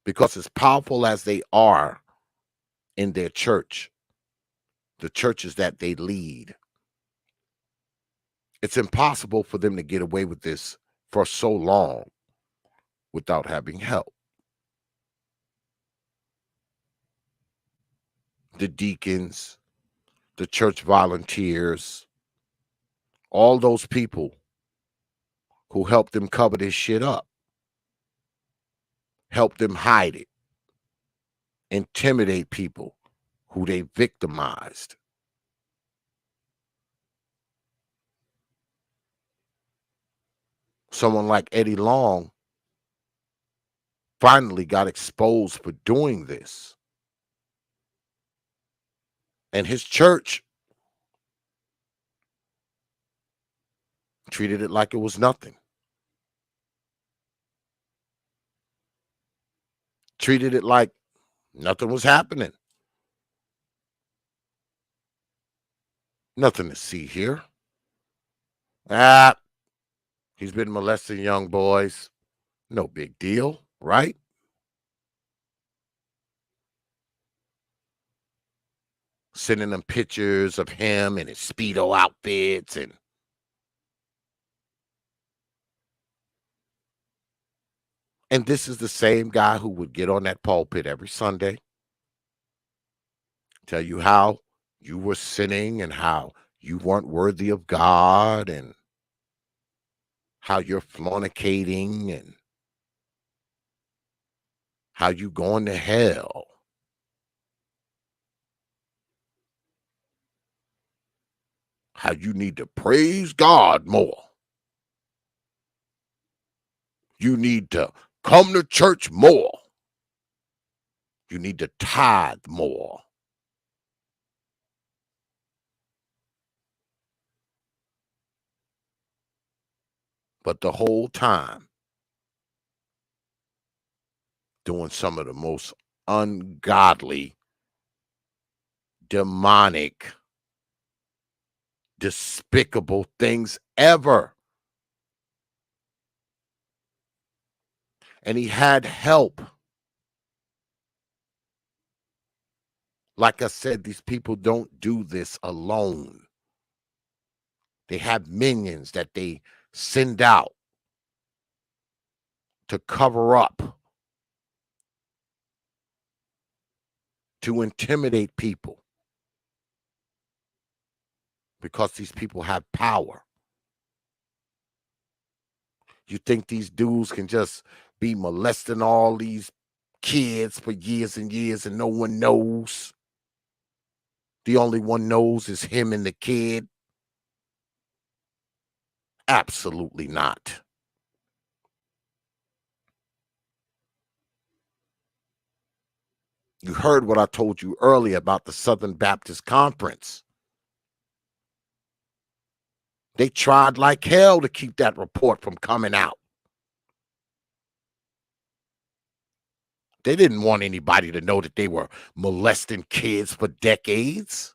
Because as powerful as they are in their church, the churches that they lead, it's impossible for them to get away with this for so long without having help. The deacons, the church volunteers, all those people who help them cover this shit up, help them hide it, intimidate people who they victimized. Someone like Eddie Long finally got exposed for doing this. And his church treated it like it was nothing. Treated it like nothing was happening. Nothing to see here. He's been molesting young boys. No big deal, right? Sending them pictures of him in his Speedo outfits and And this is the same guy who would get on that pulpit every Sunday, tell you how you were sinning and how you weren't worthy of God and how you're fornicating and how you going to hell. How you need to praise God more. You need to come to church more. You need to tithe more. But the whole time, doing some of the most ungodly, demonic, despicable things ever. And he had help. Like I said, these people don't do this alone. They have minions that they send out to cover up, to intimidate people, because these people have power. You think these dudes can just be molesting all these kids for years and years and no one knows? The only one knows is him and the kid? Absolutely not. You heard what I told you earlier about the Southern Baptist Conference. They tried like hell to keep that report from coming out. They didn't want anybody to know that they were molesting kids for decades.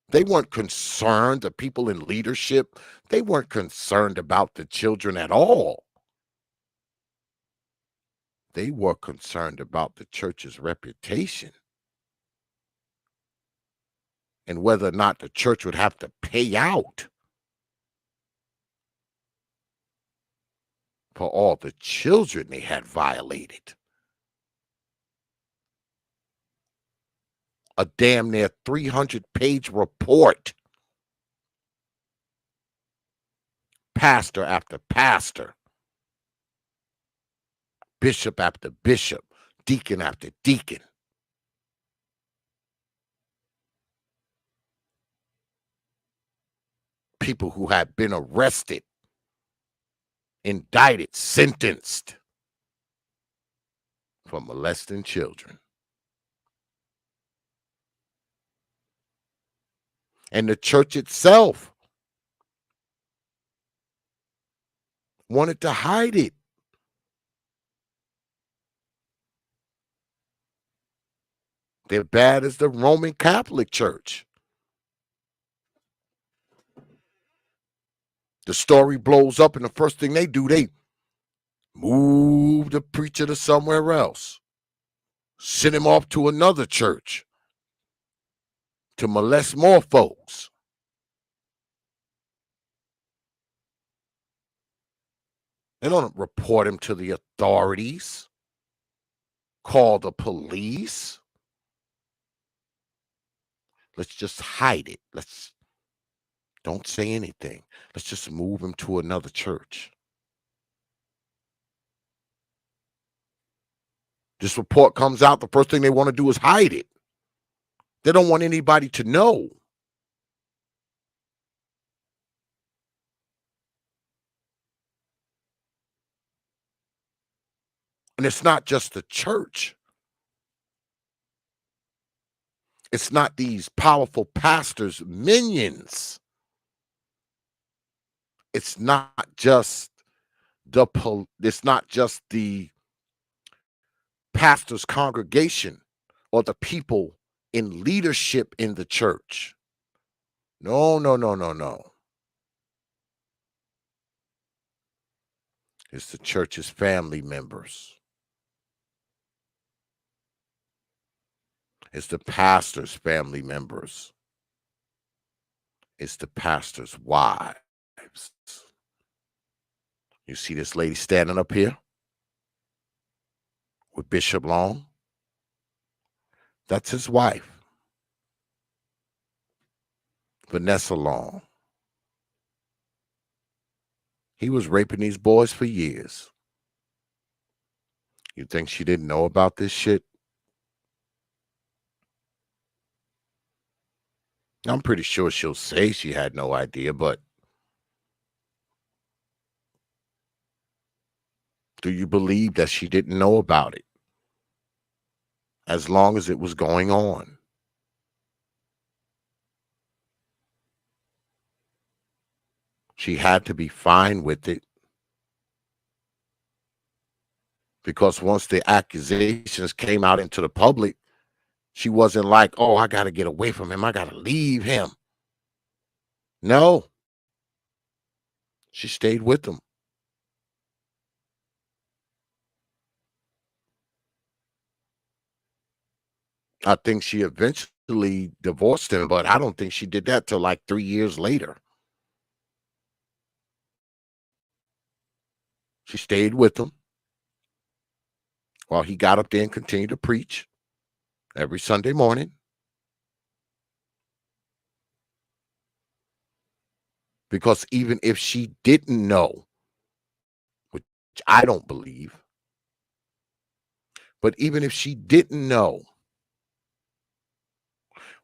They weren't concerned, the people in leadership, they weren't concerned about the children at all. They were concerned about the church's reputation and whether or not the church would have to pay out for all the children they had violated. A damn near 300-page report. Pastor after pastor, bishop after bishop, deacon after deacon. People who had been arrested, indicted, sentenced for molesting children. And the church itself wanted to hide it. They're bad as the Roman Catholic Church. The story blows up, and the first thing they do, they move the preacher to somewhere else, send him off to another church to molest more folks. They don't report him to the authorities, call the police. Let's just hide it. Don't say anything. Let's just move him to another church. This report comes out, the first thing they want to do is hide it. They don't want anybody to know. And it's not just the church. It's not these powerful pastors' minions. It's not just the pastor's congregation or the people in leadership in the church. No. It's the church's family members. It's the pastor's family members. It's the pastor's wives. You see this lady standing up here with Bishop Long? That's his wife, Vanessa Long. He was raping these boys for years. You think she didn't know about this shit? I'm pretty sure she'll say she had no idea, but do you believe that she didn't know about it as long as it was going on? She had to be fine with it because once the accusations came out into the public, she wasn't like, oh, I got to get away from him. I got to leave him. No, she stayed with him. I think she eventually divorced him, but I don't think she did that till like 3 years later. She stayed with him while he got up there and continued to preach every Sunday morning. Because even if she didn't know, which I don't believe, but even if she didn't know,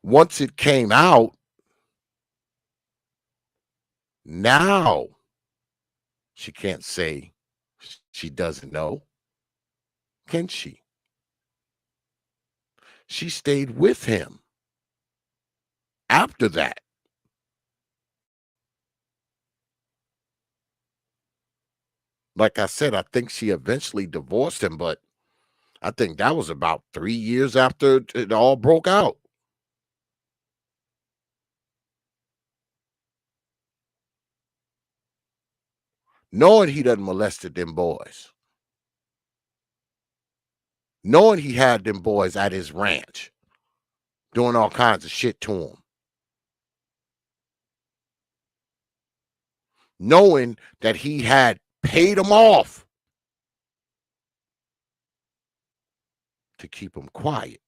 once it came out, now she can't say she doesn't know, can she? She stayed with him after that. Like I said, I think she eventually divorced him, but I think that was about 3 years after it all broke out. Knowing he done molested them boys. Knowing he had them boys at his ranch. Doing all kinds of shit to him. Knowing that he had paid them off to keep them quiet.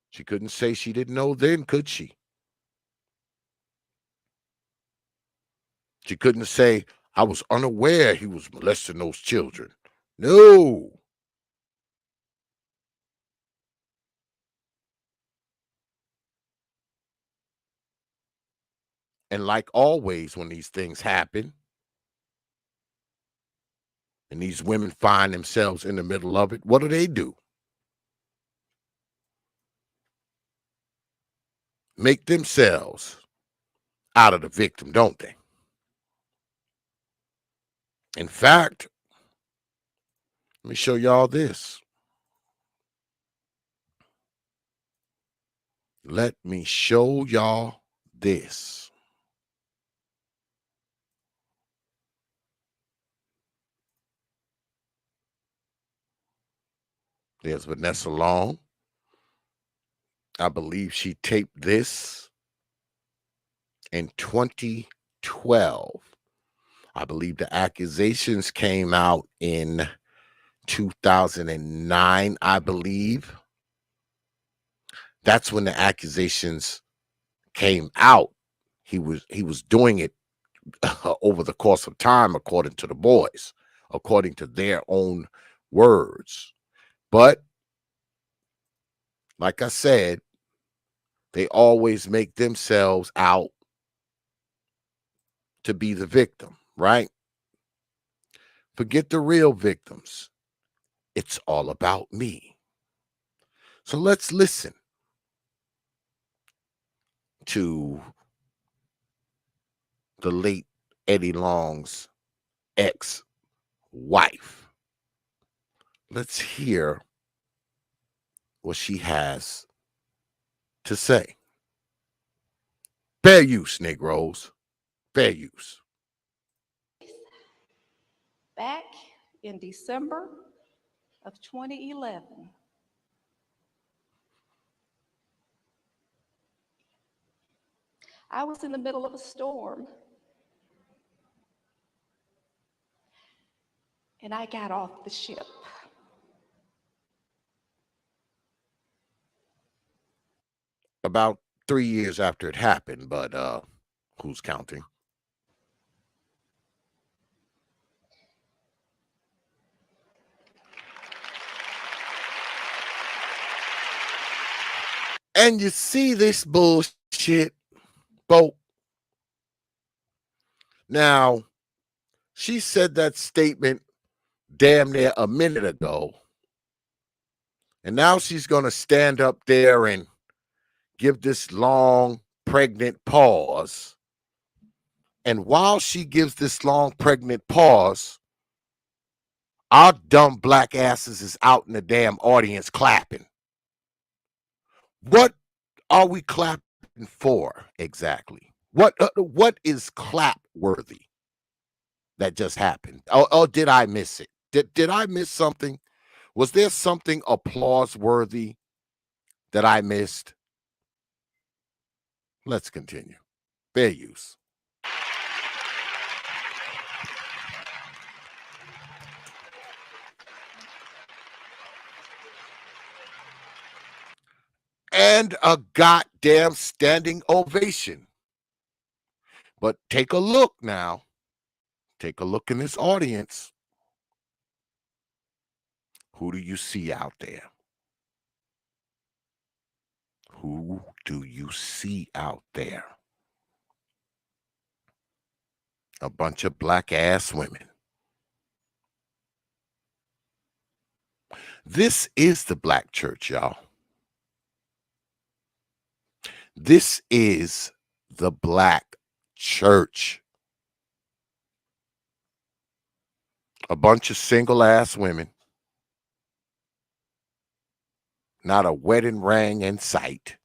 She couldn't say she didn't know then, could she? She couldn't say, I was unaware he was molesting those children. No. And like always, when these things happen, and these women find themselves in the middle of it, what do? Make themselves out of the victim, don't they? In fact, let me show y'all this. Let me show y'all this. There's Vanessa Long. I believe she taped this in 2012. I believe the accusations came out in 2009, I believe. That's when the accusations came out. He was doing it over the course of time, according to the boys, according to their own words. But like I said, they always make themselves out to be the victim, right? Forget the real victims. It's all about me. So let's listen to the late Eddie Long's ex-wife. Let's hear what she has to say. Fair use, Negroes. Fair use. Back in December of 2011, I was in the middle of a storm and I got off the ship. About 3 years after it happened, but who's counting? And you see this bullshit, Bo. Now, she said that statement damn near a minute ago. And now she's going to stand up there and give this long, pregnant pause. And while she gives this long, pregnant pause, our dumb black asses is out in the damn audience clapping. What are we clapping for exactly? What is clap worthy that just happened? Or did I miss it? Did I miss something? Was there something applause worthy that I missed? Let's continue. Fair use. And a goddamn standing ovation. But take a look now. Take a look in this audience. Who do you see out there? Who do you see out there? A bunch of black ass women. This is the black church, y'all. This is the black church. A bunch of single ass women. Not a wedding ring in sight.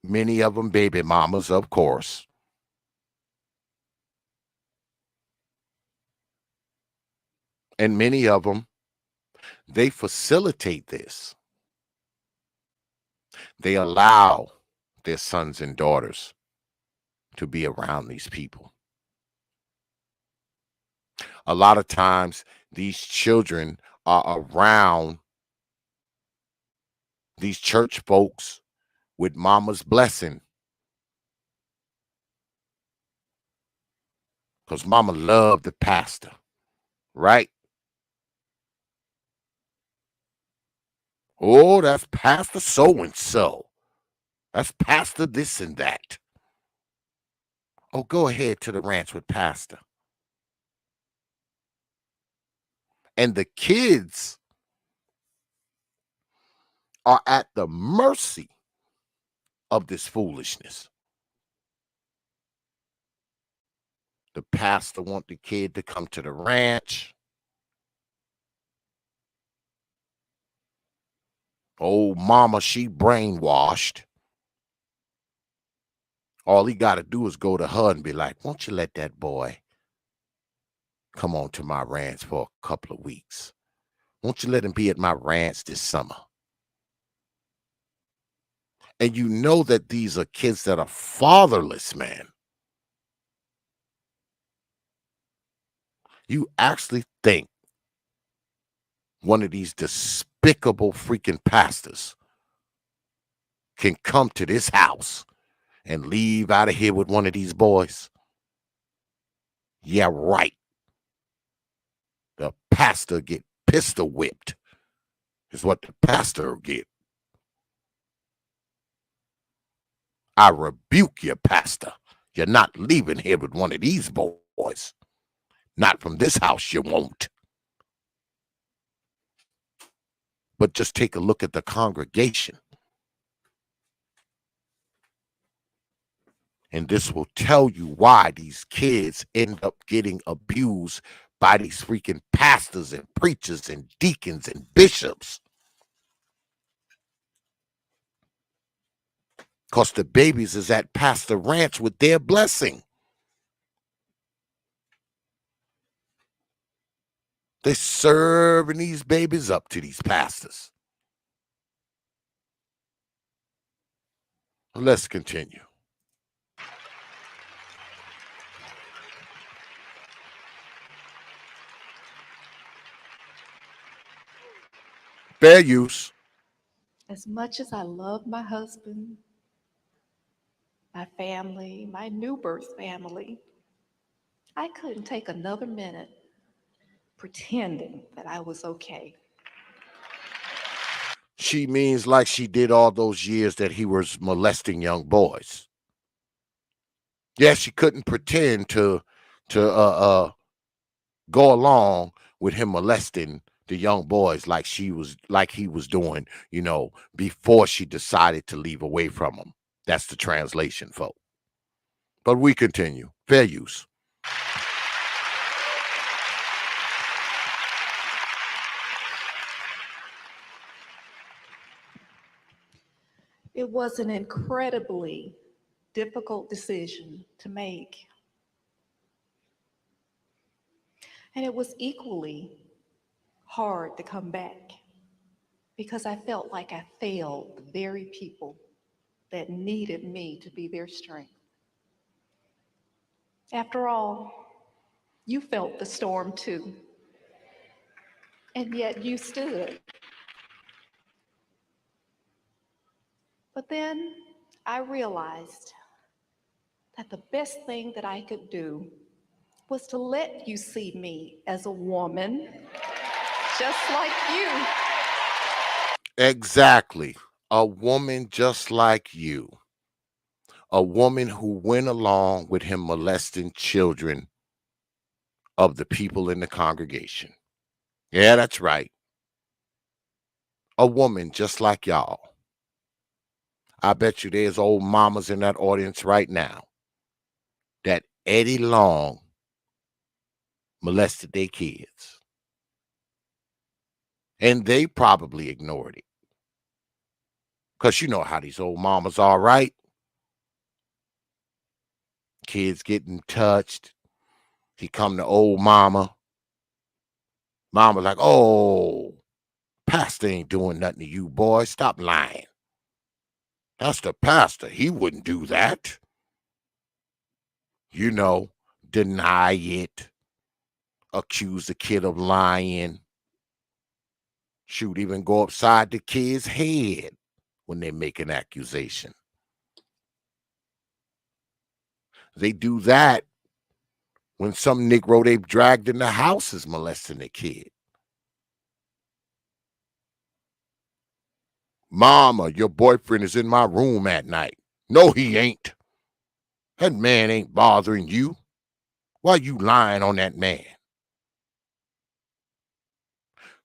Many of them baby mamas, of course. And many of them, they facilitate this. They allow their sons and daughters to be around these people. A lot of times, these children are around these church folks with mama's blessing. Because mama loved the pastor, right? Oh, that's Pastor so-and-so. That's Pastor this and that. Oh, go ahead to the ranch with Pastor. And the kids are at the mercy of this foolishness. The pastor want the kid to come to the ranch. Oh, mama, she brainwashed. All he got to do is go to her and be like, won't you let that boy come on to my ranch for a couple of weeks? Won't you let him be at my ranch this summer? And you know that these are kids that are fatherless, man. You actually think one of these despicable freaking pastors can come to this house and leave out of here with one of these boys? Yeah, right. The pastor get pistol whipped is what the pastor get. I rebuke you, pastor. You're not leaving here with one of these boys. Not from this house, you won't. But just take a look at the congregation. And this will tell you why these kids end up getting abused by these freaking pastors and preachers and deacons and bishops. Because the babies is at Pastor Ranch with their blessing. They're serving these babies up to these pastors. Let's continue. Fair use. As much as I love my husband, my family, my new birth family, I couldn't take another minute pretending that I was okay. She means like she did all those years that he was molesting young boys. Yeah, she couldn't pretend to go along with him molesting the young boys like he was doing, before she decided to leave away from him. That's the translation, folks. But we continue. Fair use. It was an incredibly difficult decision to make. And it was equally hard to come back because I felt like I failed the very people that needed me to be their strength. After all, you felt the storm too, and yet you stood. But then I realized that the best thing that I could do was to let you see me as a woman, just like you. Exactly. A woman just like you. A woman who went along with him molesting children of the people in the congregation. Yeah, that's right. A woman just like y'all. I bet you there's old mamas in that audience right now that Eddie Long molested their kids. And they probably ignored it. Because you know how these old mamas are, right? Kids getting touched. He come to old mama. Mama like, oh, pastor ain't doing nothing to you, boy. Stop lying. That's the pastor. He wouldn't do that. Deny it. Accuse the kid of lying. Shoot, even go upside the kid's head when they make an accusation. They do that when some Negro they dragged in the house is molesting a kid. Mama, your boyfriend is in my room at night. No, he ain't. That man ain't bothering you. Why you lying on that man?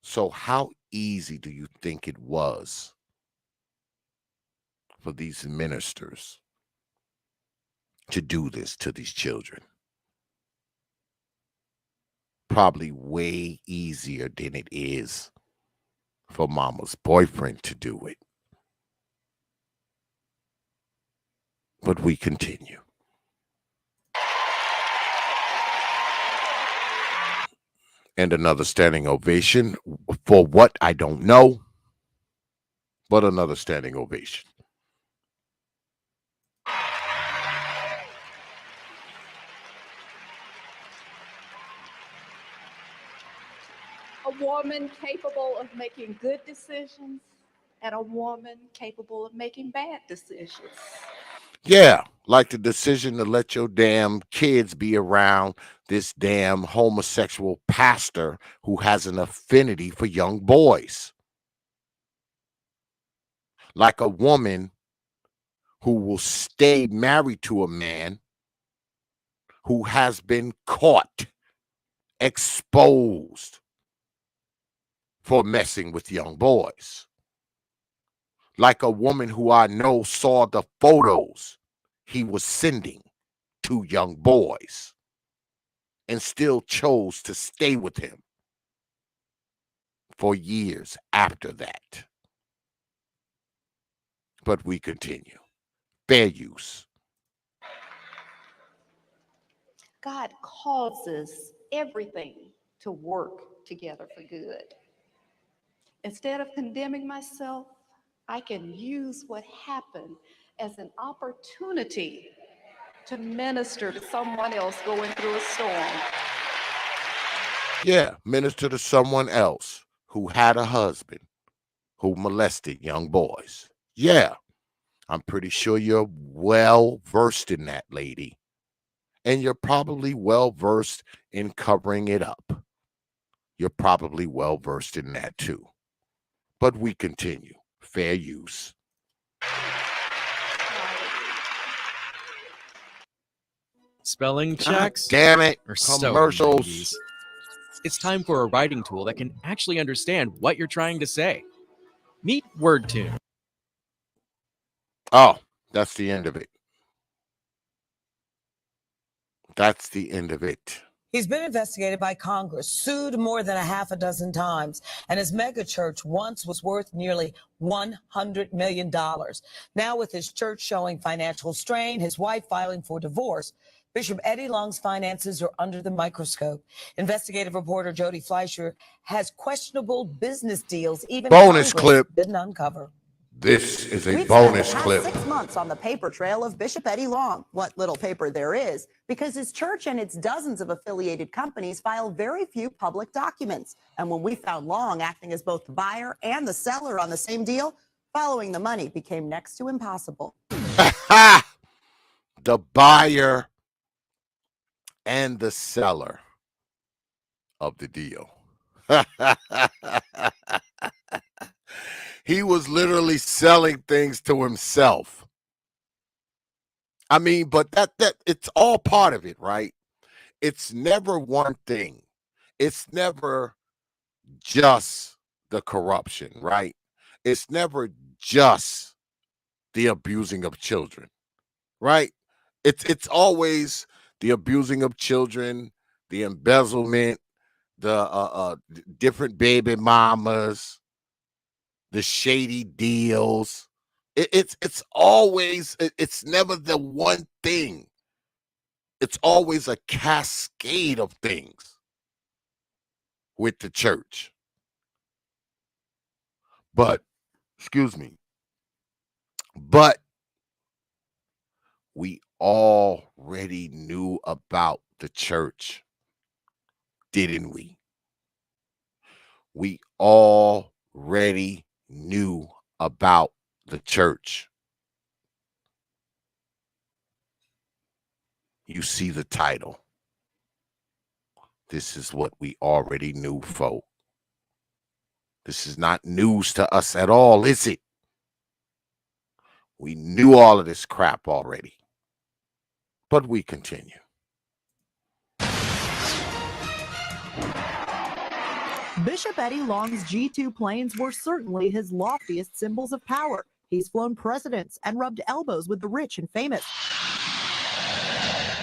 So how easy do you think it was for these ministers to do this to these children? Probably way easier than it is for mama's boyfriend to do it. But we continue. And another standing ovation for what I don't know, but another standing ovation. A woman capable of making good decisions and a woman capable of making bad decisions. Yeah, like the decision to let your damn kids be around this damn homosexual pastor who has an affinity for young boys. Like a woman who will stay married to a man who has been caught, exposed for messing with young boys. Like a woman who I know saw the photos he was sending to young boys and still chose to stay with him for years after that. But we continue. Fair use. God causes everything to work together for good. Instead of condemning myself, I can use what happened as an opportunity to minister to someone else going through a storm. Yeah, minister to someone else who had a husband who molested young boys. Yeah, I'm pretty sure you're well versed in that, lady. And you're probably well versed in covering it up. You're probably well versed in that too. But we continue. Fair use. Spelling God checks damn it. are so Commercials. 90s. It's time for a writing tool that can actually understand what you're trying to say. Meet WordTune. Oh, that's the end of it. That's the end of it. He's been investigated by Congress, sued more than a half a dozen times, and his megachurch once was worth nearly $100 million. Now, with his church showing financial strain, his wife filing for divorce, Bishop Eddie Long's finances are under the microscope. Investigative reporter Jody Fleischer has questionable business deals even Bonus Congress clip. didn't uncover. This is a We've bonus spent the clip. past 6 months on the paper trail of Bishop Eddie Long, what little paper there is, because his church and its dozens of affiliated companies file very few public documents. And when we found Long acting as both the buyer and the seller on the same deal, following the money became next to impossible. The buyer and the seller of the deal. He was literally selling things to himself. I mean, but that it's all part of it, right? It's never one thing. It's never just the corruption, right? It's never just the abusing of children, right? It's always the abusing of children, the embezzlement, the different baby mamas, the shady deals. It's always, it's never the one thing. It's always a cascade of things with the church. But, excuse me, but we already knew about the church, didn't we? We already knew about the church. You see the title. This is what we already knew, folk. This is not news to us at all, is it? We knew all of this crap already. But we continue. Bishop Eddie Long's G2 planes were certainly his loftiest symbols of power. He's flown presidents and rubbed elbows with the rich and famous.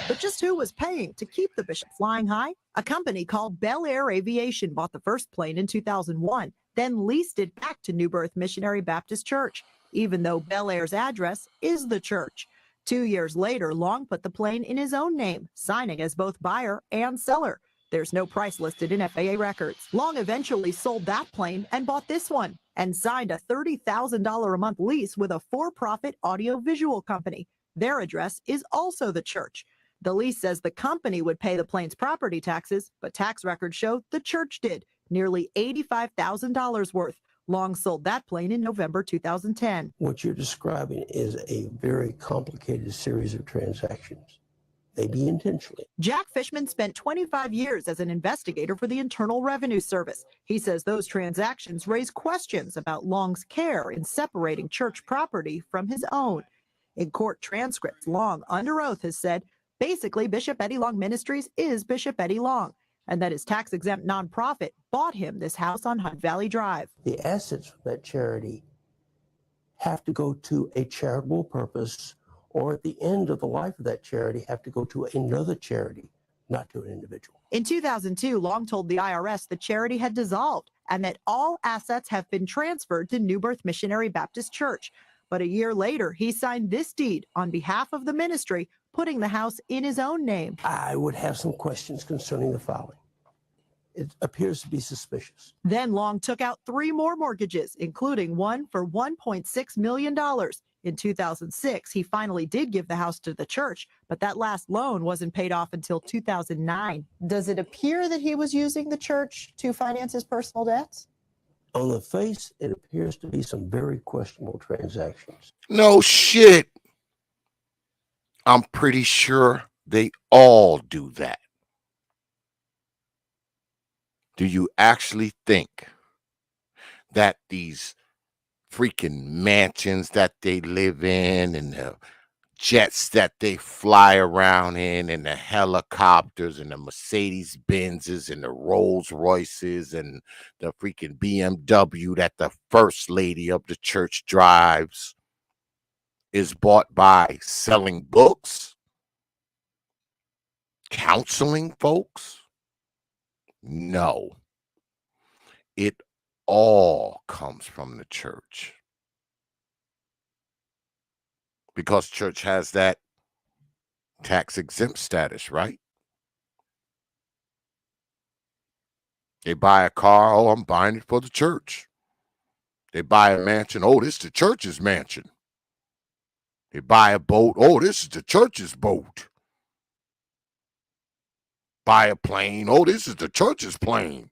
But just who was paying to keep the bishop flying high? A company called Bel Air Aviation bought the first plane in 2001, then leased it back to New Birth Missionary Baptist Church, even though Bel Air's address is the church. 2 years later, Long put the plane in his own name, signing as both buyer and seller. There's no price listed in FAA records. Long eventually sold that plane and bought this one and signed a $30,000 a month lease with a for-profit audio-visual company. Their address is also the church. The lease says the company would pay the plane's property taxes, but tax records show the church did, nearly $85,000 worth. Long sold that plane in November 2010. What you're describing is a very complicated series of transactions, maybe intentionally. Jack Fishman spent 25 years as an investigator for the Internal Revenue Service. He says those transactions raise questions about Long's care in separating church property from his own. In court transcripts, Long, under oath, has said, basically, Bishop Eddie Long Ministries is Bishop Eddie Long, and that his tax-exempt nonprofit bought him this house on Hunt Valley Drive. The assets from that charity have to go to a charitable purpose, or at the end of the life of that charity have to go to another charity, not to an individual. In 2002, Long told the IRS the charity had dissolved and that all assets have been transferred to New Birth Missionary Baptist Church. But a year later, he signed this deed on behalf of the ministry, putting the house in his own name. I would have some questions concerning the filing. It appears to be suspicious. Then Long took out 3 more mortgages, including one for $1.6 million. In 2006, he finally did give the house to the church, but that last loan wasn't paid off until 2009. Does it appear that he was using the church to finance his personal debts? On the face, it appears to be some very questionable transactions. No shit. I'm pretty sure they all do that. Do you actually think that these freaking mansions that they live in and the jets that they fly around in and the helicopters and the Mercedes Benzes and the Rolls Royces and the freaking BMW that the first lady of the church drives is bought by selling books, counseling folks? No, it all comes from the church, because church has that tax exempt status, right? They buy a car, oh, I'm buying it for the church. They buy a mansion, oh, this is the church's mansion. They buy a boat, oh, this is the church's boat. Buy a plane, oh, this is the church's plane.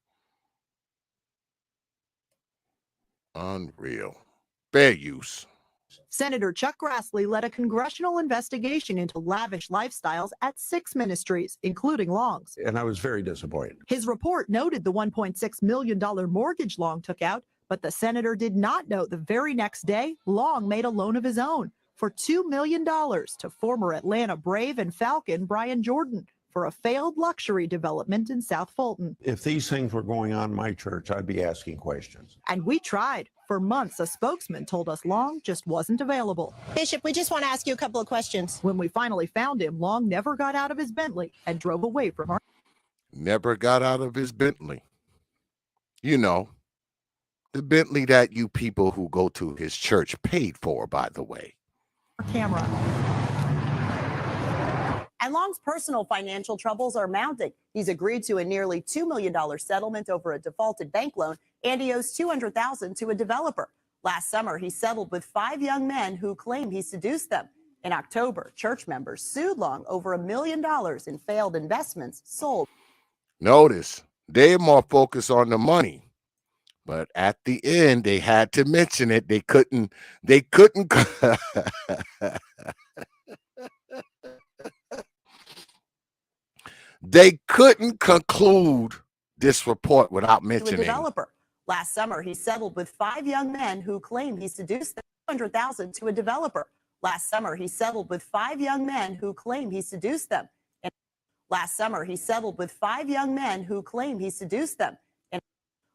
Unreal. Fair use. Senator Chuck Grassley led a congressional investigation into lavish lifestyles at 6 ministries, including Long's. And I was very disappointed. His report noted the $1.6 million mortgage Long took out, but the senator did not note the very next day Long made a loan of his own for $2 million to former Atlanta Brave and Falcon Brian Jordan for a failed luxury development in South Fulton. If these things were going on in my church, I'd be asking questions. And we tried. For months, a spokesman told us Long just wasn't available. Bishop, we just want to ask you a couple of questions. When we finally found him, Long never got out of his Bentley and drove away from our... Never got out of his Bentley. You know, the Bentley that you people who go to his church paid for, by the way. camera. And Long's personal financial troubles are mounting. He's agreed to a nearly $2 million settlement over a defaulted bank loan, and he owes $200,000 to a developer. Last summer, he settled with 5 young men who claim he seduced them. In October, church members sued Long over $1 million in failed investments sold. Notice, they're more focused on the money. But at the end, they had to mention it. They couldn't they couldn't conclude this report without mentioning to a developer. Last summer, he settled with 5 young men who claim he seduced them. $200,000 to a developer. Last summer, he settled with 5 young men who claim he seduced them. And last summer, he settled with 5 young men who claim he seduced them. And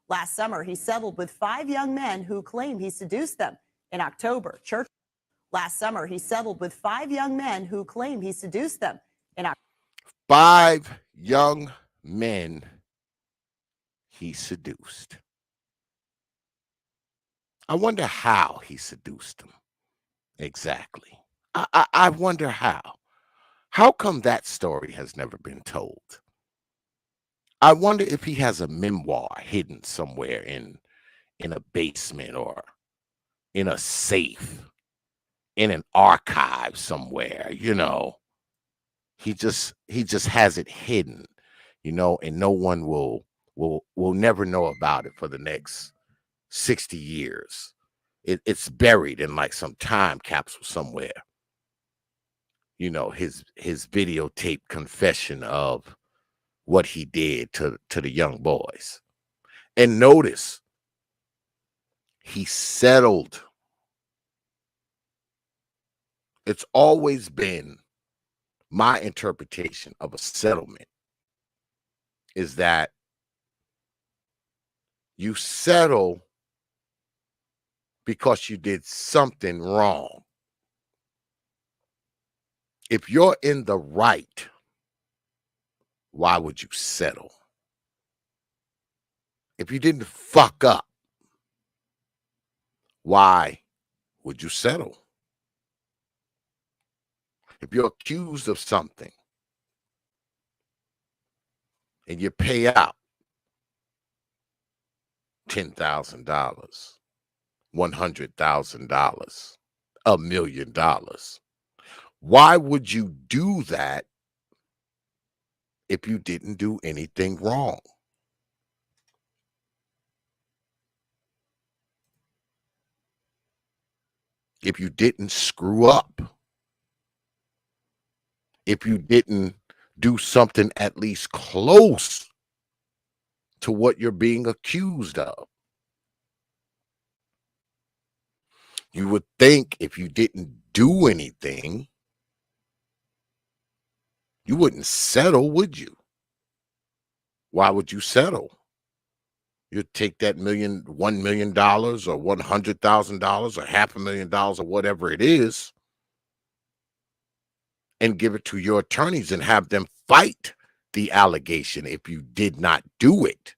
last summer, he settled with 5 young men who claim he seduced them. In October, church. Last summer, he settled with 5 young men who claim he seduced them. In 5 young men he seduced. I wonder how he seduced them. Exactly. I wonder how. How come that story has never been told? I wonder if he has a memoir hidden somewhere in a basement or in a safe, in an archive somewhere, you know. He just has it hidden, you know, and no one will never know about it for the next 60 years. It's buried in like some time capsule somewhere. You know, his videotape confession of what he did to the young boys. And notice, he settled. It's always been my interpretation of a settlement is that you settle because you did something wrong. If you're in the right, why would you settle? If you didn't fuck up, why would you settle? If you're accused of something and you pay out $10,000, $100,000, $1 million, why would you do that if you didn't do anything wrong? if you didn't screw up, if you didn't do something at least close to what you're being accused of. You would think if you didn't do anything, you wouldn't settle, would you? Why would you settle? You'd take that $1 million or $100,000 or $500,000 or whatever it is and give it to your attorneys and have them fight the allegation if you did not do it.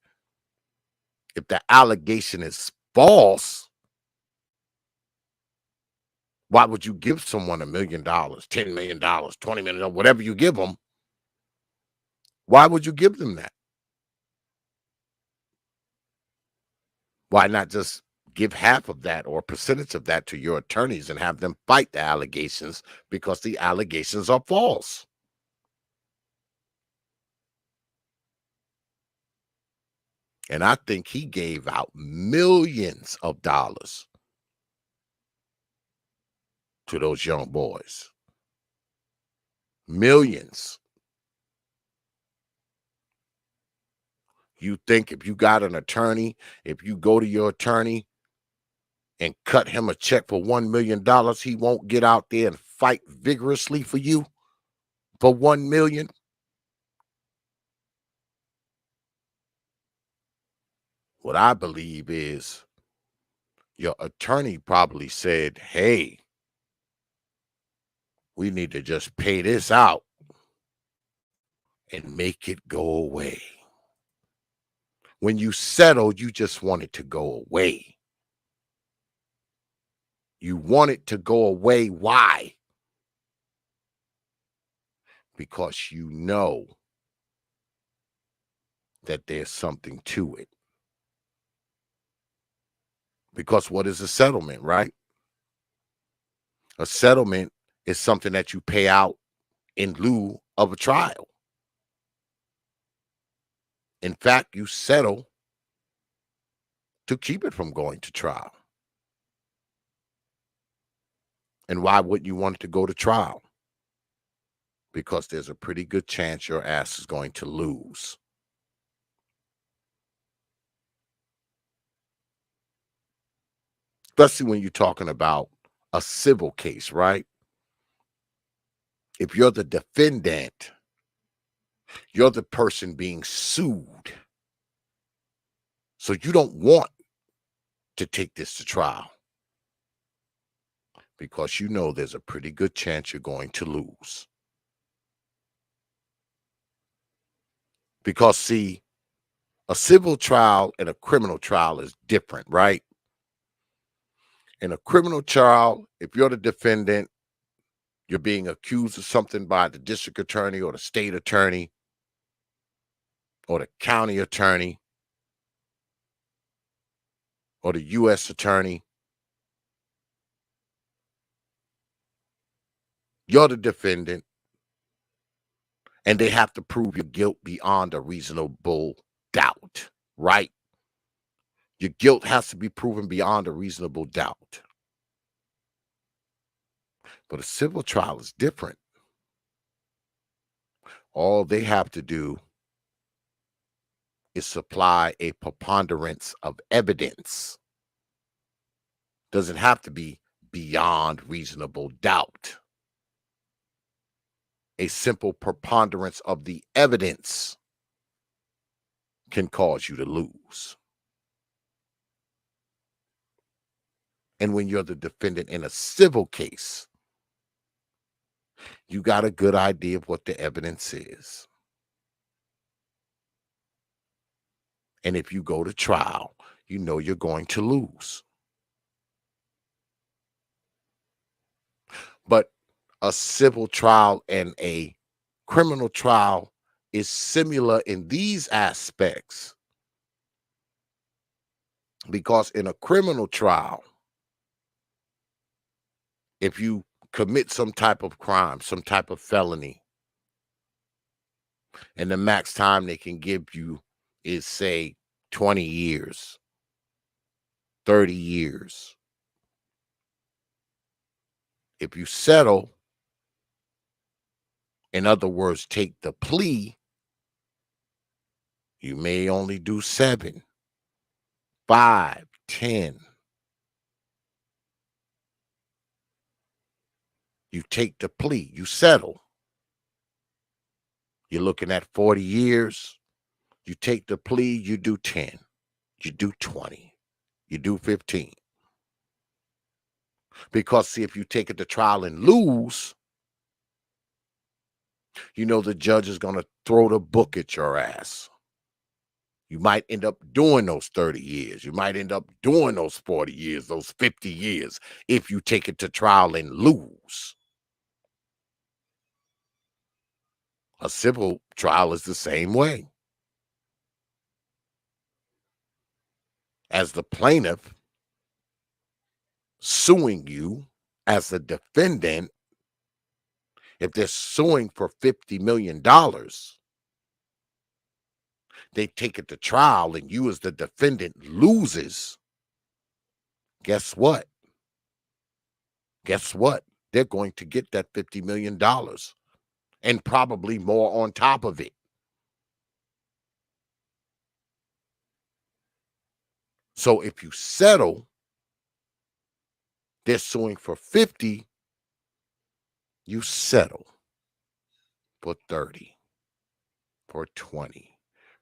If the allegation is false, why would you give someone $1 million, $10 million, $20 million, whatever you give them? Why would you give them that? Why not just give half of that or a percentage of that to your attorneys and have them fight the allegations because the allegations are false? And I think he gave out millions of dollars to those young boys. Millions. You think if you got an attorney, if you go to your attorney and cut him a check for $1 million, he won't get out there and fight vigorously for you for $1 million? What I believe is your attorney probably said, hey, we need to just pay this out and make it go away. When you settle, you just want it to go away. You want it to go away. Why? Because you know that there's something to it. Because what is a settlement, right? A settlement is something that you pay out in lieu of a trial. In fact, you settle to keep it from going to trial. And why wouldn't you want it to go to trial? Because there's a pretty good chance your ass is going to lose. Especially when you're talking about a civil case, right? If you're the defendant, you're the person being sued. So you don't want to take this to trial because you know there's a pretty good chance you're going to lose. Because, see, a civil trial and a criminal trial is different, right? In a criminal trial, if you're the defendant, you're being accused of something by the district attorney or the state attorney or the county attorney or the U.S. attorney. You're the defendant, and they have to prove your guilt beyond a reasonable doubt, right? Your guilt has to be proven beyond a reasonable doubt. But a civil trial is different. All they have to do is supply a preponderance of evidence. Doesn't have to be beyond reasonable doubt. A simple preponderance of the evidence can cause you to lose. And when you're the defendant in a civil case, you got a good idea of what the evidence is. And if you go to trial, you know you're going to lose. But a civil trial and a criminal trial is similar in these aspects. Because in a criminal trial, if you commit some type of crime, some type of felony, and the max time they can give you is, say, 20 years, 30 years. if you settle, in other words, take the plea, you may only do 7, 5, 10. You take the plea, you settle. You're looking at 40 years. You take the plea, you do 10. You do 20. You do 15. Because, see, if you take it to trial and lose, you know the judge is going to throw the book at your ass. You might end up doing those 30 years. You might end up doing those 40 years, those 50 years, if you take it to trial and lose. A civil trial is the same way. As the plaintiff suing you as a defendant, if they're suing for $50 million, they take it to trial and you as the defendant loses. Guess what? Guess what? They're going to get that $50 million and probably more on top of it. So if you settle, they're suing for 50, you settle for 30, for 20,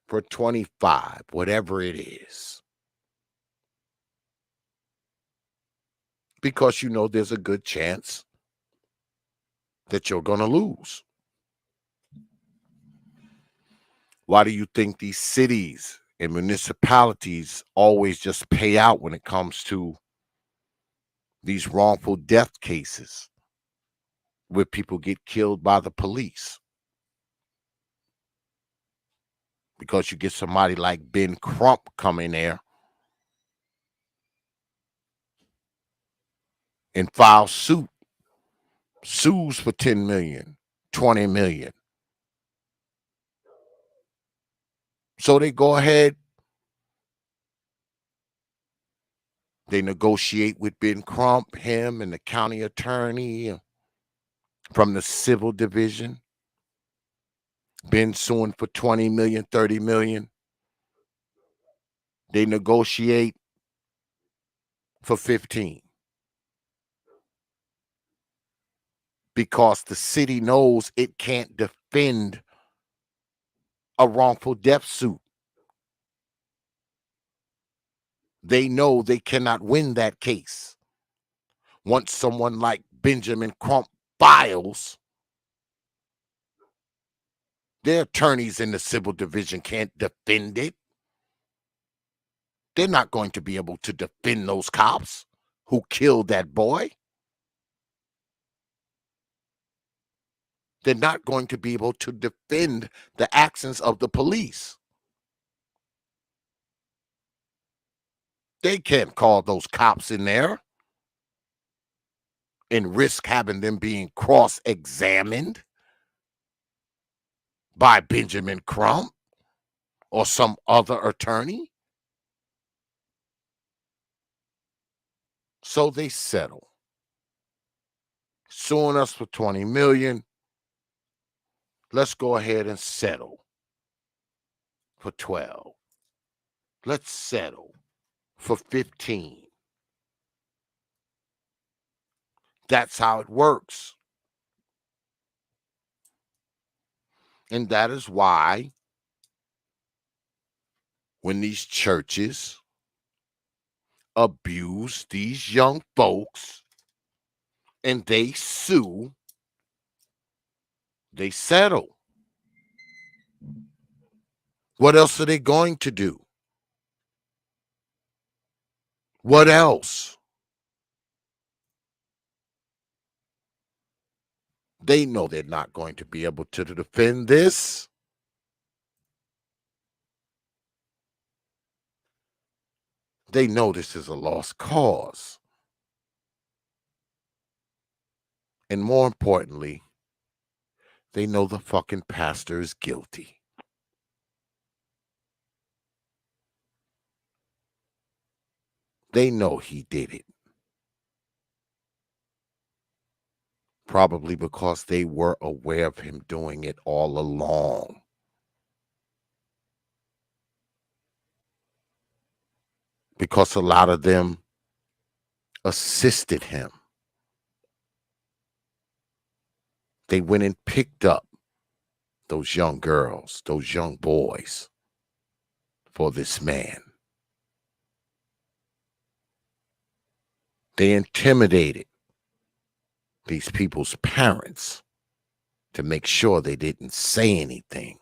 for 25, whatever it is. Because you know there's a good chance that you're going to lose. Why do you think these cities and municipalities always just pay out when it comes to these wrongful death cases where people get killed by the police? Because you get somebody like Ben Crump come in there and file sues for 10 million, 20 million. So they go ahead, they negotiate with Ben Crump, him and the county attorney from the civil division. Ben suing for 20 million, 30 million. They negotiate for 15. Because the city knows it can't defend a wrongful death suit. They know they cannot win that case. Once someone like Benjamin Crump files, their attorneys in the civil division can't defend it. They're not going to be able to defend those cops who killed that boy. They're not going to be able to defend the actions of the police. They can't call those cops in there and risk having them being cross-examined by Benjamin Crump or some other attorney. So they settle. Suing us for 20 million. Let's go ahead and settle for 12. Let's settle for 15. That's how it works. And that is why when these churches abuse these young folks and they sue, they settle. What else are they going to do? What else? They know they're not going to be able to defend this. They know this is a lost cause. And more importantly, they know the fucking pastor is guilty. They know he did it. Probably because they were aware of him doing it all along. Because a lot of them assisted him. They went and picked up those young girls, those young boys for this man. They intimidated these people's parents to make sure they didn't say anything.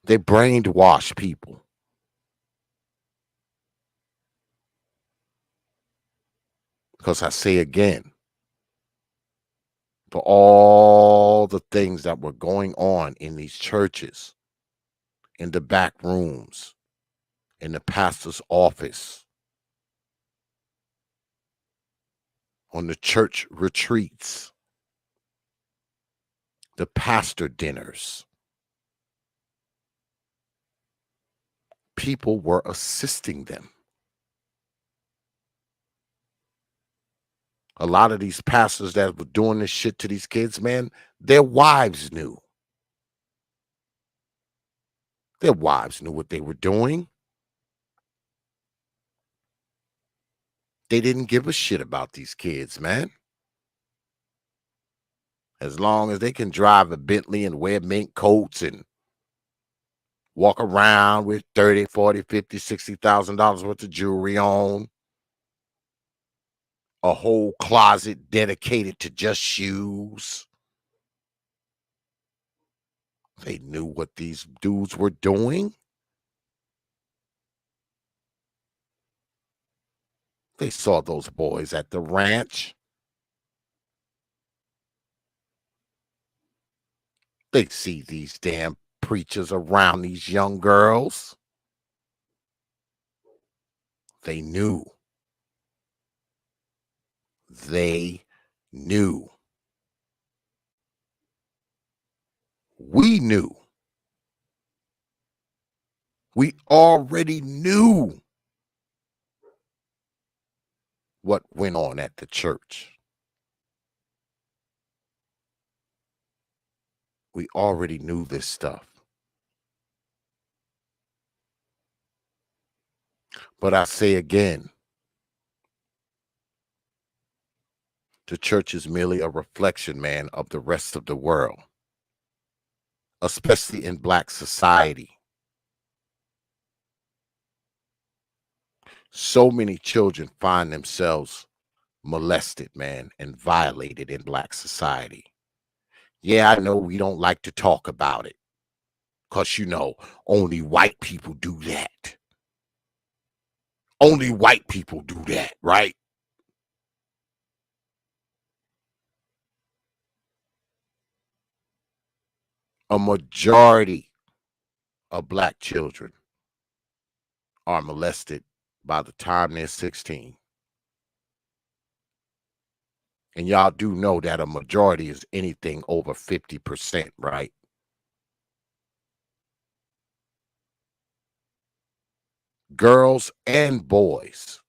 They brainwashed people. Because I say again, for all the things that were going on in these churches, in the back rooms, in the pastor's office, on the church retreats, the pastor dinners, people were assisting them. A lot of these pastors that were doing this shit to these kids, man, their wives knew. Their wives knew what they were doing. They didn't give a shit about these kids, man. As long as they can drive a Bentley and wear mink coats and walk around with 30, 40, 50, $60,000 worth of jewelry on, a whole closet dedicated to just shoes. They knew what these dudes were doing. They saw those boys at the ranch. They see these damn preachers around these young girls. They knew. They knew. We knew. We already knew what went on at the church. We already knew this stuff. But I say again, the church is merely a reflection, man, of the rest of the world, especially in Black society. So many children find themselves molested, man, and violated in Black society. Yeah, I know we don't like to talk about it because, you know, only white people do that. Only white people do that, right? A majority of Black children are molested by the time they're 16. And y'all do know that a majority is anything over 50%, right? Girls and boys.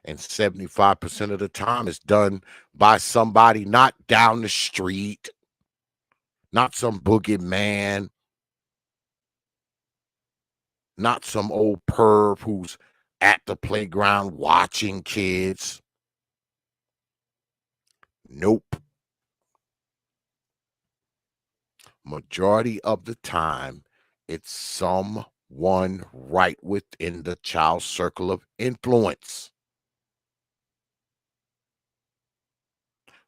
And 75% of the time is done by somebody not down the street, not some boogeyman, not some old perv who's at the playground watching kids. Nope. Majority of the time, it's someone right within the child's circle of influence.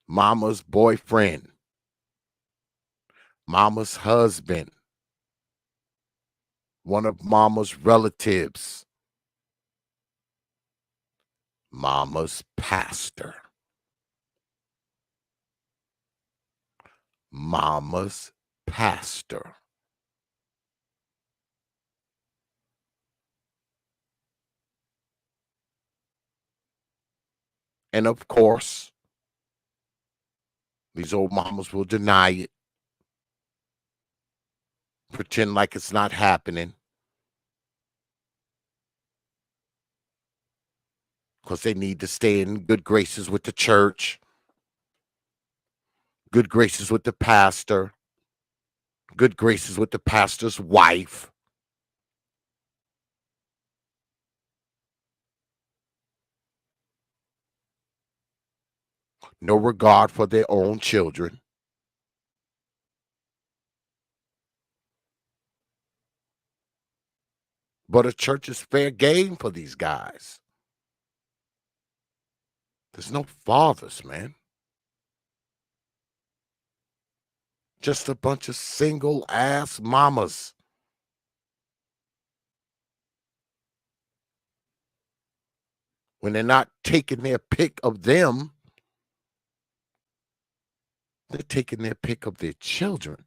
Mama's boyfriend, mama's husband, one of mama's relatives, mama's pastor, mama's pastor. And of course, these old mamas will deny it, pretend like it's not happening. because they need to stay in good graces with the church, good graces with the pastor, good graces with the pastor's wife. No regard for their own children. But a church is fair game for these guys. There's no fathers, man. Just a bunch of single ass mamas. When they're not taking their pick of them, they're taking their pick of their children.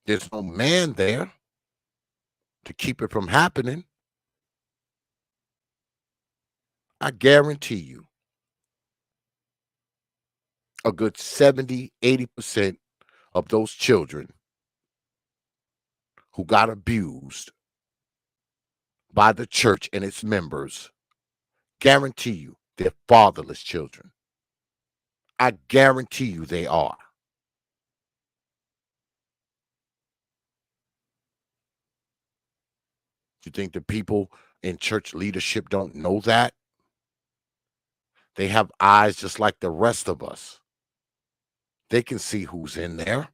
There's no man there to keep it from happening. I guarantee you a good 70, 80% of those children who got abused by the church and its members, guarantee you they're fatherless children. I guarantee you they are. You think the people in church leadership don't know that? They have eyes just like the rest of us. They can see who's in there.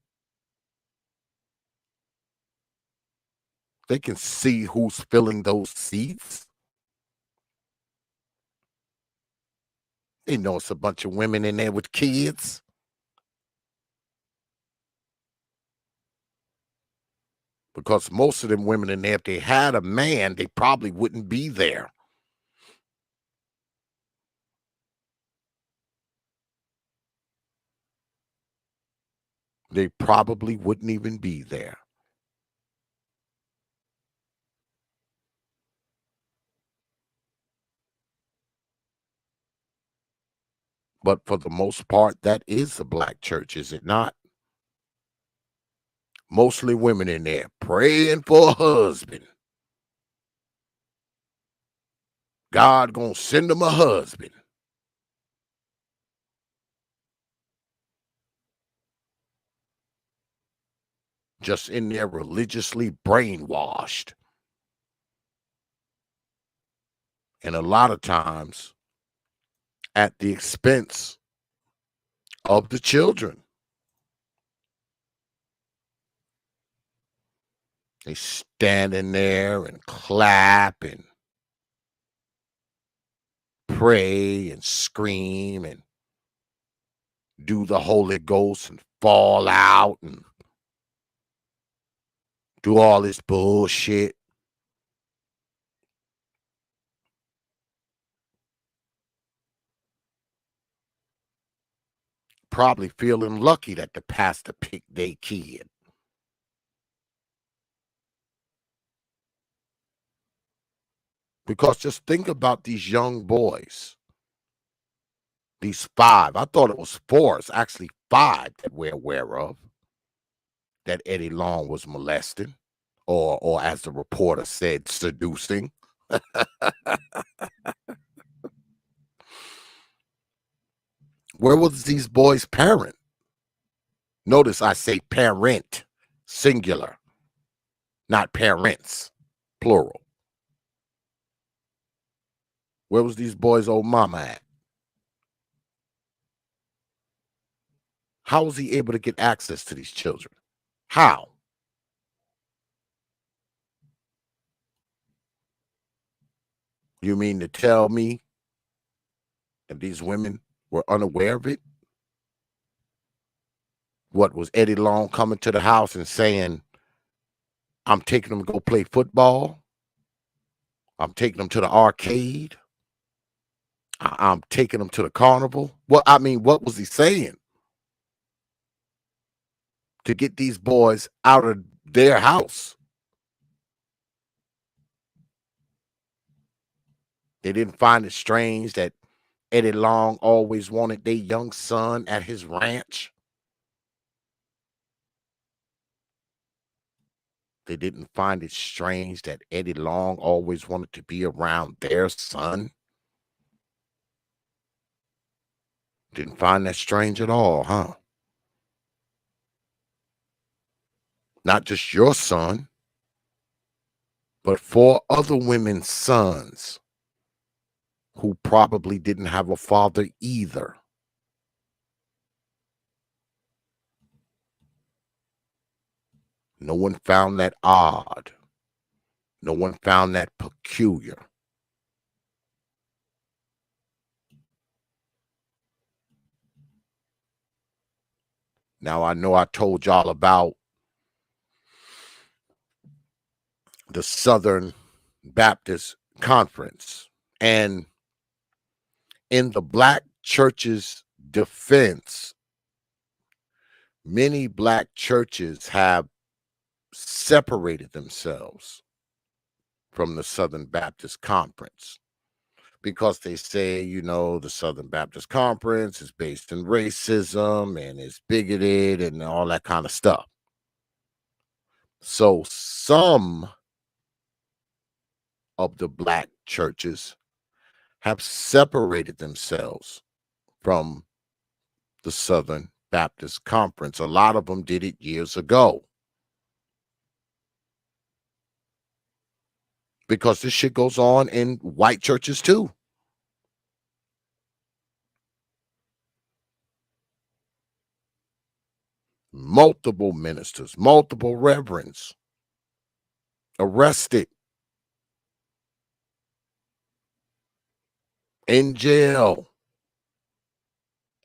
They can see who's filling those seats. They know it's a bunch of women in there with kids. Because most of them women in there, if they had a man, they probably wouldn't be there. They probably wouldn't even be there. But for the most part, that is the black church, is it not? Mostly women in there praying for a husband. God gonna send them a husband. Just in there religiously brainwashed. And a lot of times at the expense of the children. They stand in there and clap and pray and scream and do the Holy Ghost and fall out and do all this bullshit. Probably feeling lucky that the pastor picked their kid. Because just think about these young boys. These 5. I thought it was 4. It's actually 5 that we're aware of that Eddie Long was molesting, or as the reporter said, seducing. Where was these boys' parent? Notice I say parent, singular, not parents, plural. Where was these boys' old mama at? How was he able to get access to these children? How? You mean to tell me that these women were unaware of it? What, was Eddie Long coming to the house and saying, I'm taking them to go play football? I'm taking them to the arcade? I'm taking them to the carnival? Well, I mean, what was he saying to get these boys out of their house? They didn't find it strange that Eddie Long always wanted their young son at his ranch. They didn't find it strange that Eddie Long always wanted to be around their son. Didn't find that strange at all, huh? Not just your son, but 4 other women's sons who probably didn't have a father either. No one found that odd. No one found that peculiar. Now, I know I told y'all about the Southern Baptist Conference, and in the black church's defense, many black churches have separated themselves from the Southern Baptist Conference because they say, you know, the Southern Baptist Conference is based in racism and is bigoted and all that kind of stuff. So some of the black churches have separated themselves from the Southern Baptist Conference. A lot of them did it years ago. Because this shit goes on in white churches too. Multiple ministers, multiple reverends arrested, in jail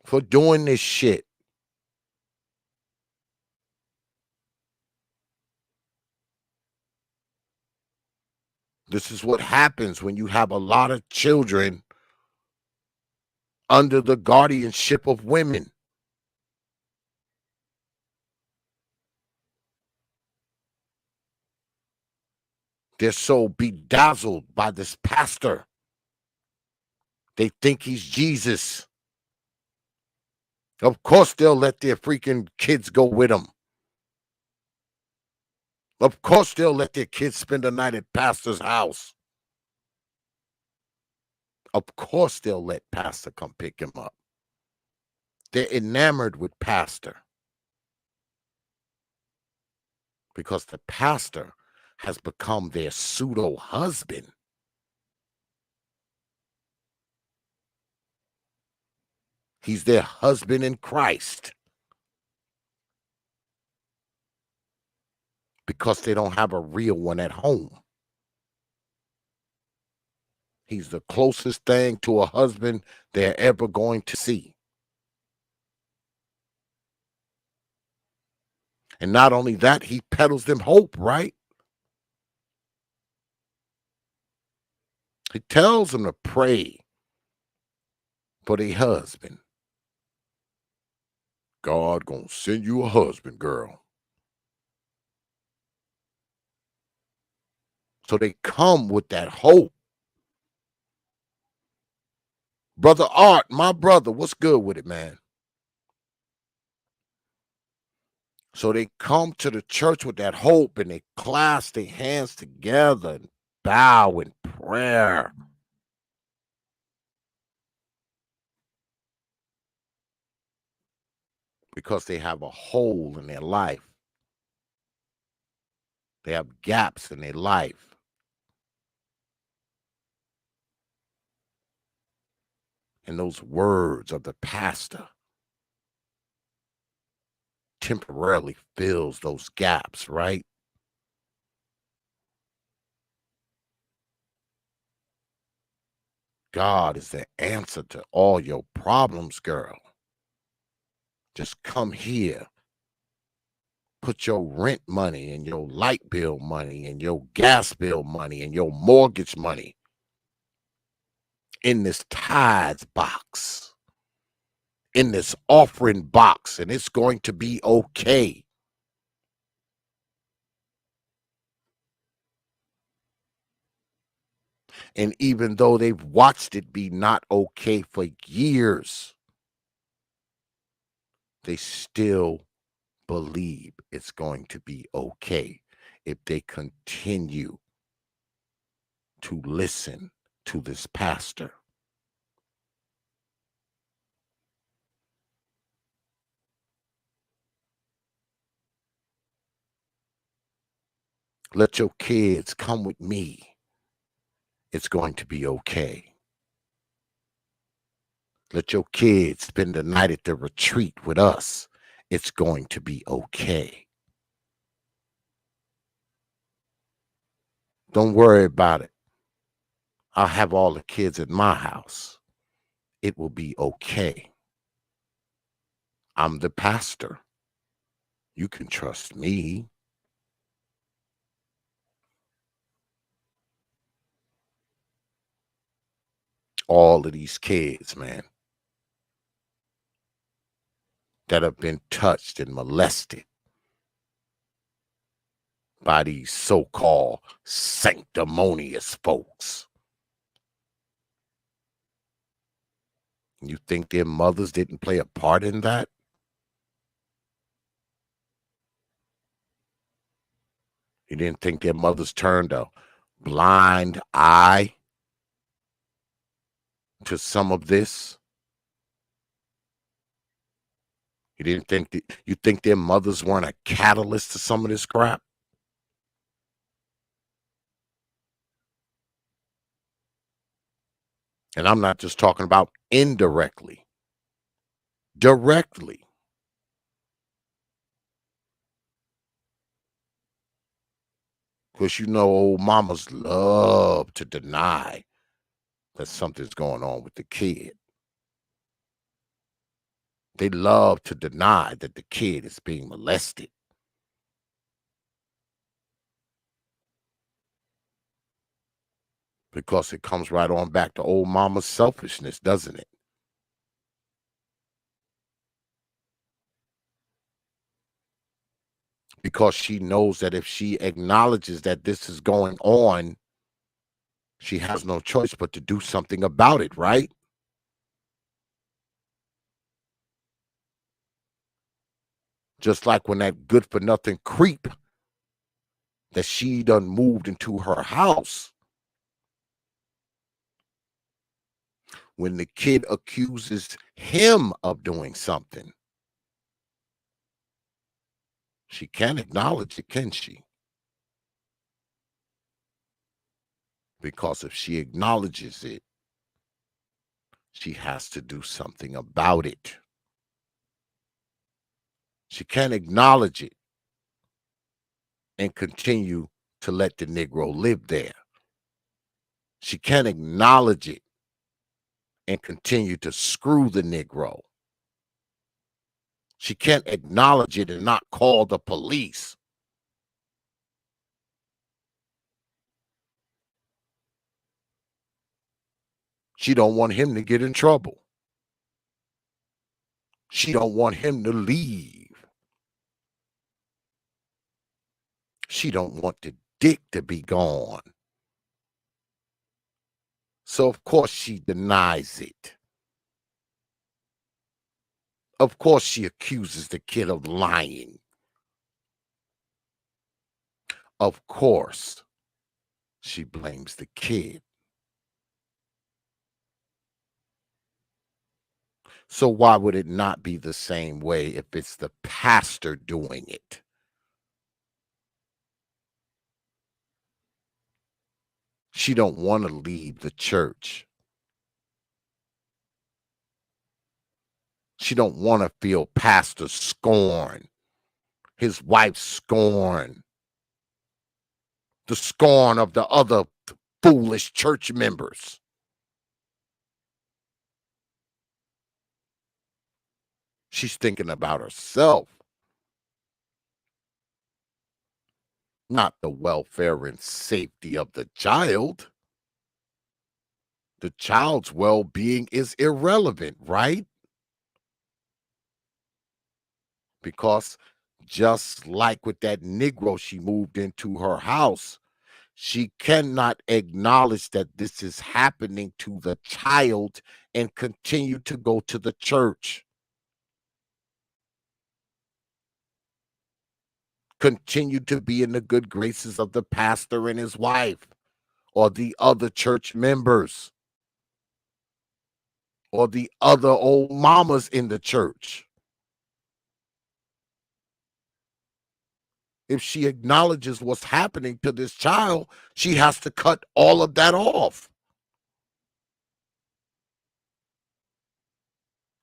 for doing this shit. This is what happens when you have a lot of children under the guardianship of women. They're so bedazzled by this pastor. They think he's Jesus. Of course they'll let their freaking kids go with them. Of course they'll let their kids spend the night at pastor's house. Of course they'll let pastor come pick him up. They're enamored with pastor because the pastor has become their pseudo husband. He's their husband in Christ because they don't have a real one at home. He's the closest thing to a husband they're ever going to see. And not only that, he peddles them hope, right? He tells them to pray for their husband. God gonna send you a husband, girl. So they come with that hope. Brother Art, my brother, what's good with it, man? So they come to the church with that hope and they clasp their hands together and bow in prayer. Because they have a hole in their life. They have gaps in their life. And those words of the pastor temporarily fills those gaps, right? God is the answer to all your problems, girl. Just come here. Put your rent money and your light bill money and your gas bill money and your mortgage money in this tithes box, in this offering box, and it's going to be okay. And even though they've watched it be not okay for years, they still believe it's going to be okay. if they continue to listen to this pastor. Let your kids come with me. It's going to be okay. Let your kids spend the night at the retreat with us. It's going to be okay. Don't worry about it. I'll have all the kids at my house. It will be okay. I'm the pastor. You can trust me. All of these kids, man, that have been touched and molested by these so-called sanctimonious folks. You think their mothers didn't play a part in that? You didn't think their mothers turned a blind eye to some of this? You didn't think that, you think their mothers weren't a catalyst to some of this crap? And I'm not just talking about indirectly, directly. Because you know old mamas love to deny that something's going on with the kid. They love to deny that the kid is being molested. Because it comes right on back to old mama's selfishness, doesn't it? Because she knows that if she acknowledges that this is going on, she has no choice but to do something about it, right? Just like when that good-for-nothing creep that she done moved into her house, when the kid accuses him of doing something, she can't acknowledge it, can she? Because if she acknowledges it, she has to do something about it. She can't acknowledge it and continue to let the Negro live there. She can't acknowledge it and continue to screw the Negro. She can't acknowledge it and not call the police. She don't want him to get in trouble. She don't want him to leave. She don't want the dick to be gone. So of course she denies it. Of course she accuses the kid of lying. Of course she blames the kid. So why would it not be the same way if it's the pastor doing it? She don't want to leave the church. She don't want to feel pastor scorn, his wife's scorn, the scorn of the other foolish church members. She's thinking about herself, not the welfare and safety of the child. The child's well-being is irrelevant, right? Because just like with that Negro she moved into her house, she cannot acknowledge that this is happening to the child and continue to go to the church. continue to be in the good graces of the pastor and his wife, or the other church members, or the other old mamas in the church. If she acknowledges what's happening to this child, she has to cut all of that off.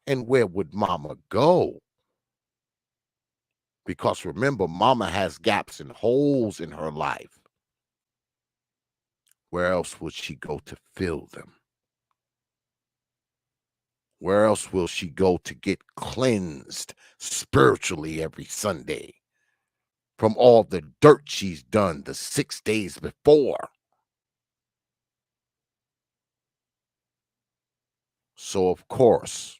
And where would mama go? Because remember, mama has gaps and holes in her life. Where else would she go to fill them? Where else will she go to get cleansed spiritually every Sunday from all the dirt she's done the 6 days before? So, of course,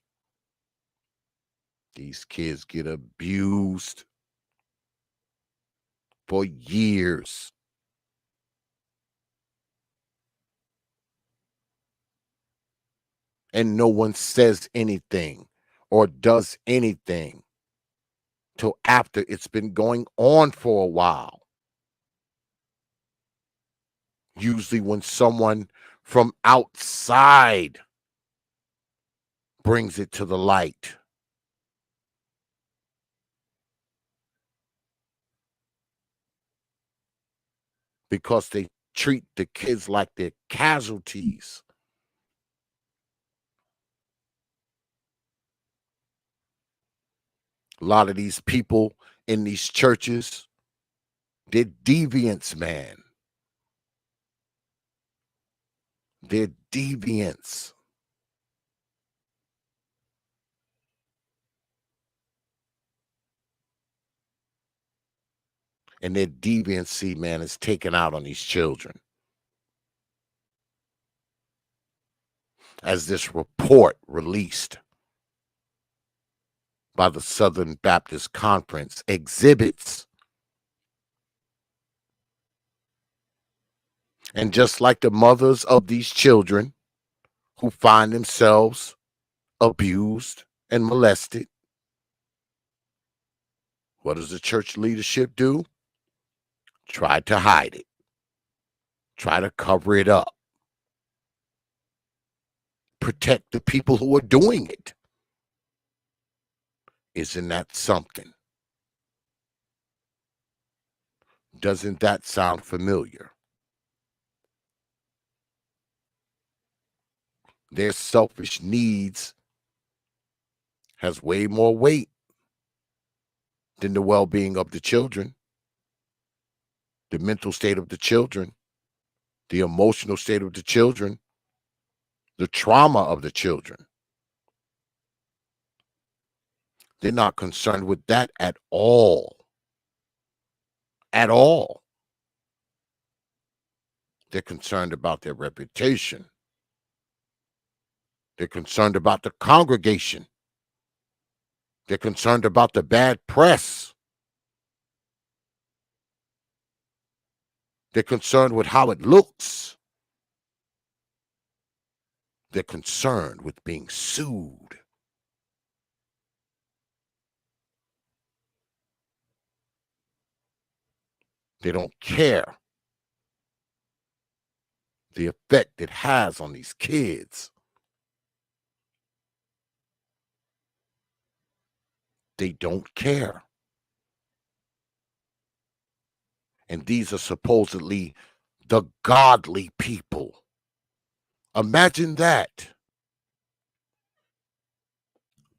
these kids get abused for years. And no one says anything or does anything till after it's been going on for a while. Usually when someone from outside brings it to the light. Because they treat the kids like they're casualties. A lot of these people in these churches, they're deviants, man. They're deviants. And their deviancy, man, is taken out on these children. As this report released by the Southern Baptist Conference exhibits. And just like the mothers of these children who find themselves abused and molested, what does the church leadership do? Try to hide it. Try to cover it up. Protect the people who are doing it. Isn't that something? Doesn't that sound familiar? Their selfish needs has way more weight than the well-being of the children, the mental state of the children, the emotional state of the children, the trauma of the children. They're not concerned with that at all. At all. They're concerned about their reputation. They're concerned about the congregation. They're concerned about the bad press. They're concerned with how it looks. They're concerned with being sued. They don't care the effect it has on these kids. They don't care. And these are supposedly the godly people. Imagine that.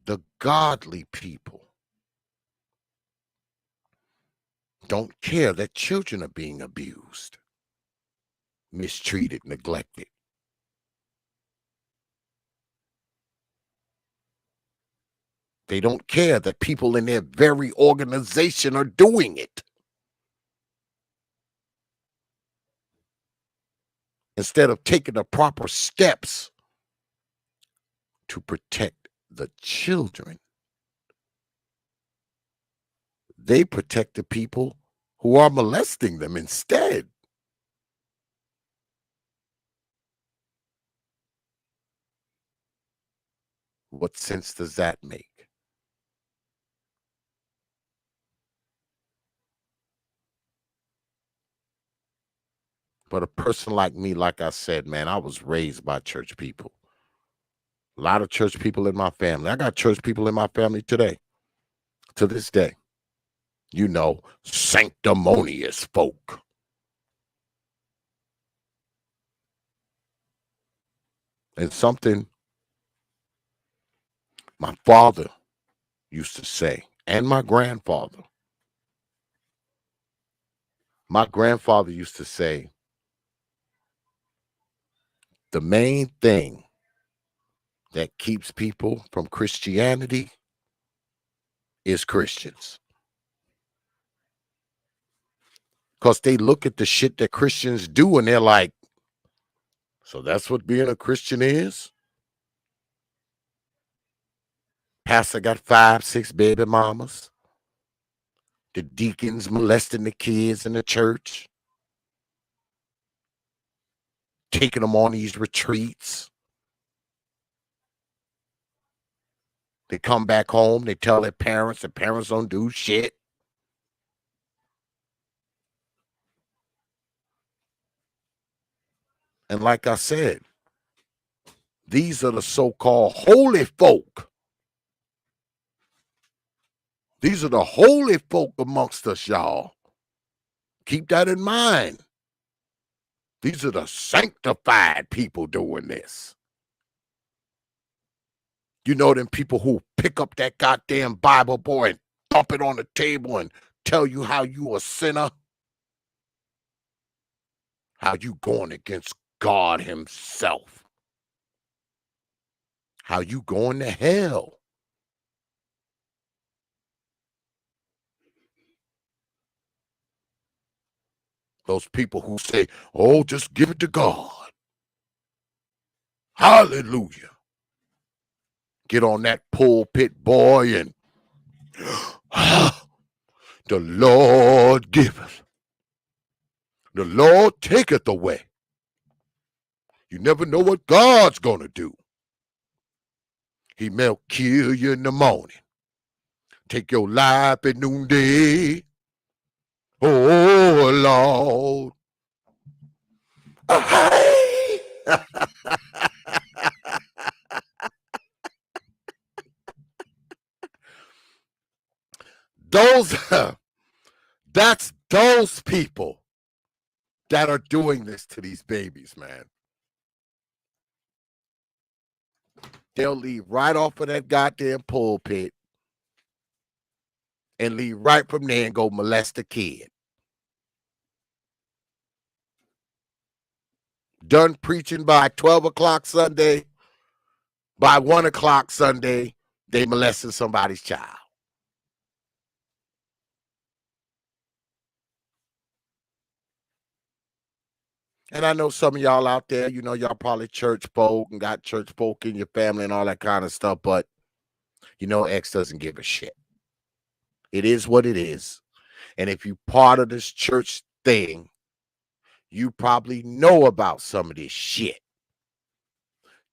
The godly people don't care that children are being abused, mistreated, neglected. They don't care that people in their very organization are doing it. Instead of taking the proper steps to protect the children, they protect the people who are molesting them instead. What sense does that make? But a person like me, like I said, man, I was raised by church people. A lot of church people in my family. I got church people in my family today, to this day. You know, sanctimonious folk. And something my father used to say, and my grandfather. My grandfather used to say, the main thing that keeps people from Christianity is Christians. Because they look at the shit that Christians do and they're like, so that's what being a Christian is? Pastor got 5, 6 baby mamas. The deacons molesting the kids in the church. Taking them on these retreats. They come back home, they tell their parents don't do shit. And like I said, these are the so-called holy folk. These are the holy folk amongst us, y'all. Keep that in mind. These are the sanctified people doing this. You know them people who pick up that goddamn Bible, boy, and dump it on the table and tell you how you a sinner? How you going against God himself? How you going to hell? Those people who say, oh, just give it to God. Hallelujah. Get on that pulpit, boy, and the Lord giveth. The Lord taketh away. You never know what God's going to do. He may kill you in the morning. Take your life at noonday. Oh, Lord. That's those people that are doing this to these babies, man. They'll leave right off of that goddamn pulpit and leave right from there and go molest a kid. Done preaching by 12 o'clock Sunday. By 1 o'clock Sunday, they molested somebody's child. And I know some of y'all out there, you know, y'all probably church folk and got church folk in your family and all that kind of stuff, but you know, X doesn't give a shit. It is what it is. And if you part of this church thing, you probably know about some of this shit.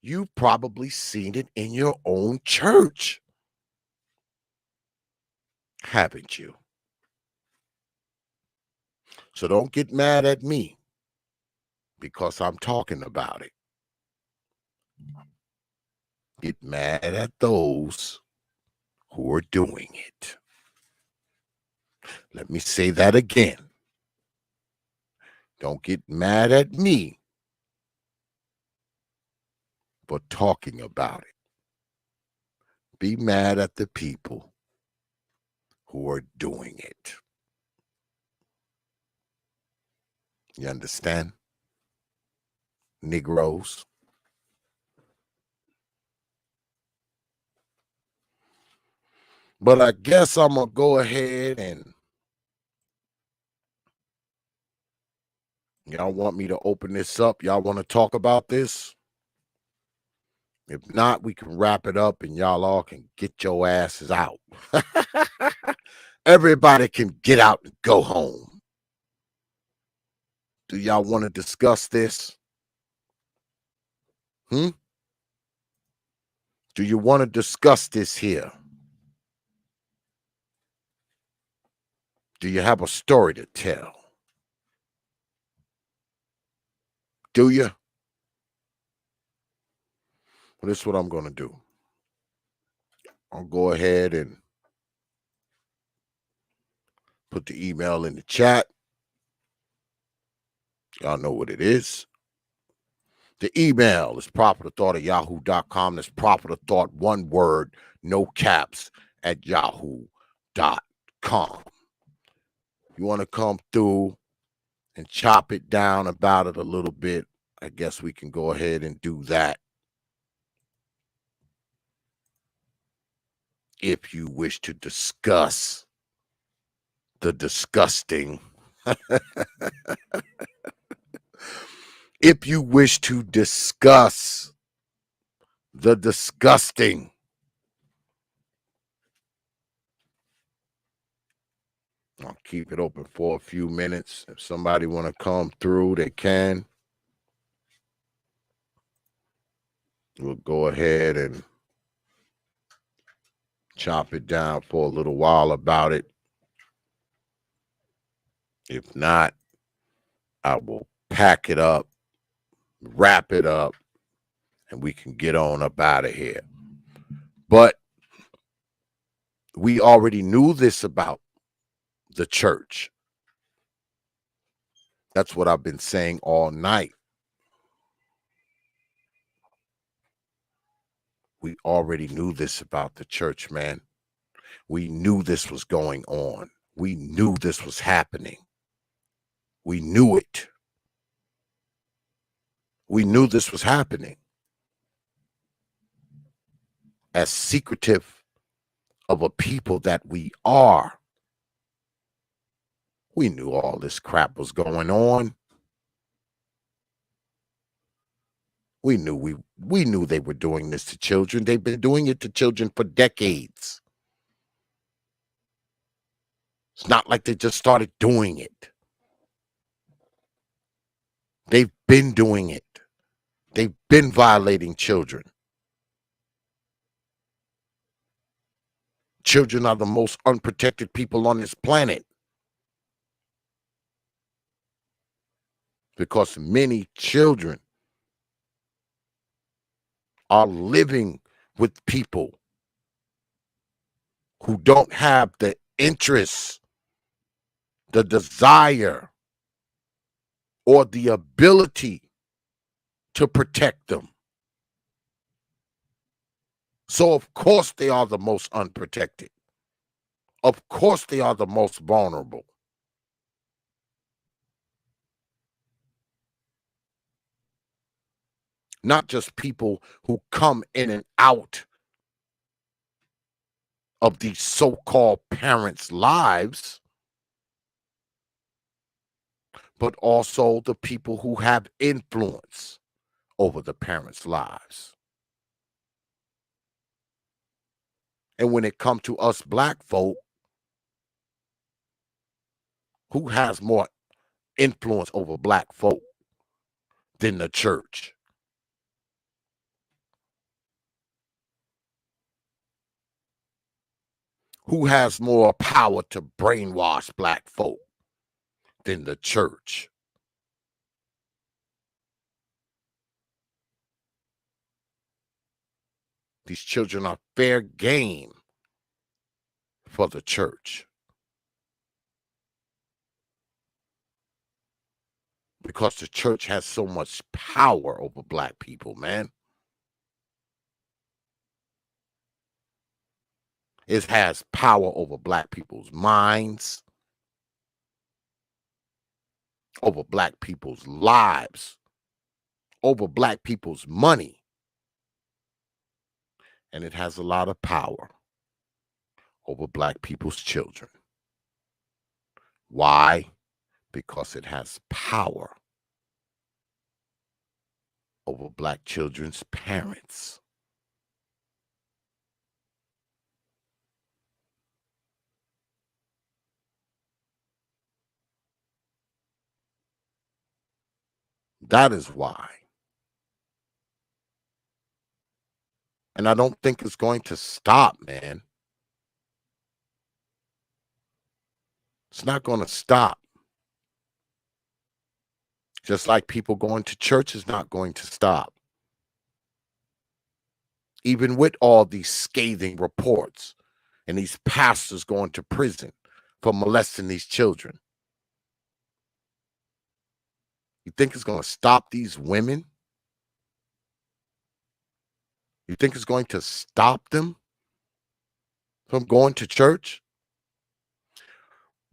You've probably seen it in your own church, haven't you? So don't get mad at me because I'm talking about it. Get mad at those who are doing it. Let me say that again. Don't get mad at me for talking about it. Be mad at the people who are doing it. You understand? Negroes. But I guess I'm going to go ahead and y'all want me to open this up? Y'all want to talk about this? If not, we can wrap it up and y'all all can get your asses out. Everybody can get out and go home. Do y'all want to discuss this? Do you want to discuss this here? Do you have a story to tell? Do you? Well, this is what I'm going to do. I'll go ahead and put the email in the chat. Y'all know what it is. The email is properthought@yahoo.com. That's properthought, one word, no caps, at yahoo.com. You want to come through and chop it down about it a little bit, I guess we can go ahead and do that. If you wish to discuss the disgusting, if you wish to discuss the disgusting, I'll keep it open for a few minutes. If somebody want to come through, they can. We'll go ahead and chop it down for a little while about it. If not, I will pack it up, wrap it up, and we can get on up out of here. But we already knew this about the church. That's what I've been saying all night. We already knew this about the church, man. We knew this was going on. We knew this was happening. We knew it. We knew this was happening. As secretive of a people that we are, we knew all this crap was going on. We knew they were doing this to children. They've been doing it to children for decades. It's not like they just started doing it. They've been doing it. They've been violating children. Children are the most unprotected people on this planet. Because many children are living with people who don't have the interest, the desire, or the ability to protect them. So of course they are the most unprotected. Of course they are the most vulnerable. Not just people who come in and out of these so-called parents' lives, but also the people who have influence over the parents' lives. And when it comes to us black folk, who has more influence over black folk than the church? Who has more power to brainwash black folk than the church? These children are fair game for the church. Because the church has so much power over black people, man. It has power over black people's minds, over black people's lives, over black people's money. And it has a lot of power over black people's children. Why? Because it has power over black children's parents. That is why. And I don't think it's going to stop, man. It's not going to stop. Just like people going to church is not going to stop. Even with all these scathing reports and these pastors going to prison for molesting these children. You think it's going to stop these women? You think it's going to stop them from going to church?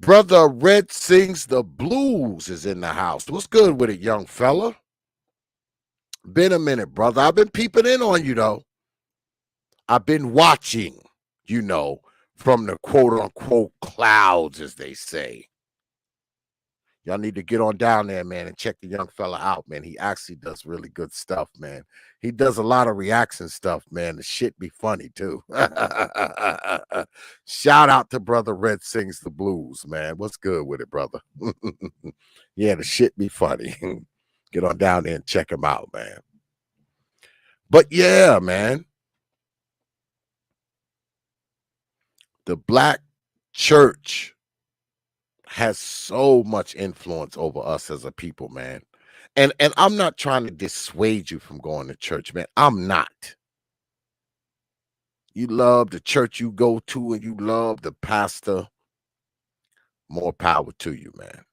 Brother Red Sings the Blues is in the house. What's good with it, young fella? Been a minute, brother. I've been peeping in on you, though. I've been watching, from the quote-unquote clouds, as they say. Y'all need to get on down there, man, and check the young fella out, man. He actually does really good stuff, man. He does a lot of reaction stuff, man. The shit be funny, too. Shout out to Brother Red Sings the Blues, man. What's good with it, brother? Yeah, the shit be funny. Get on down there and check him out, man. But yeah, man. The black church has so much influence over us as a people, man. And I'm not trying to dissuade you from going to church, man. I'm not. You love the church you go to and you love the pastor. More power to you, man.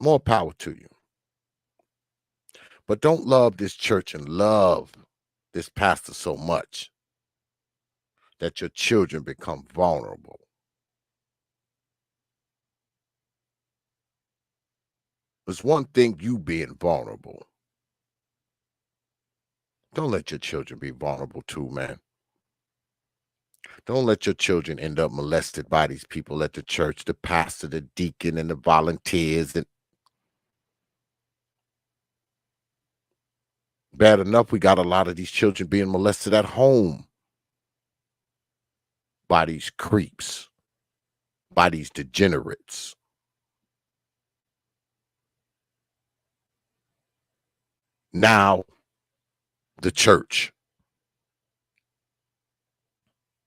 More power to you. But don't love this church and love this pastor so much that your children become vulnerable. There's one thing you being vulnerable. Don't let your children be vulnerable too, man. Don't let your children end up molested by these people at the church, the pastor, the deacon, and the volunteers. And bad enough, we got a lot of these children being molested at home by these creeps, by these degenerates. Now, the church.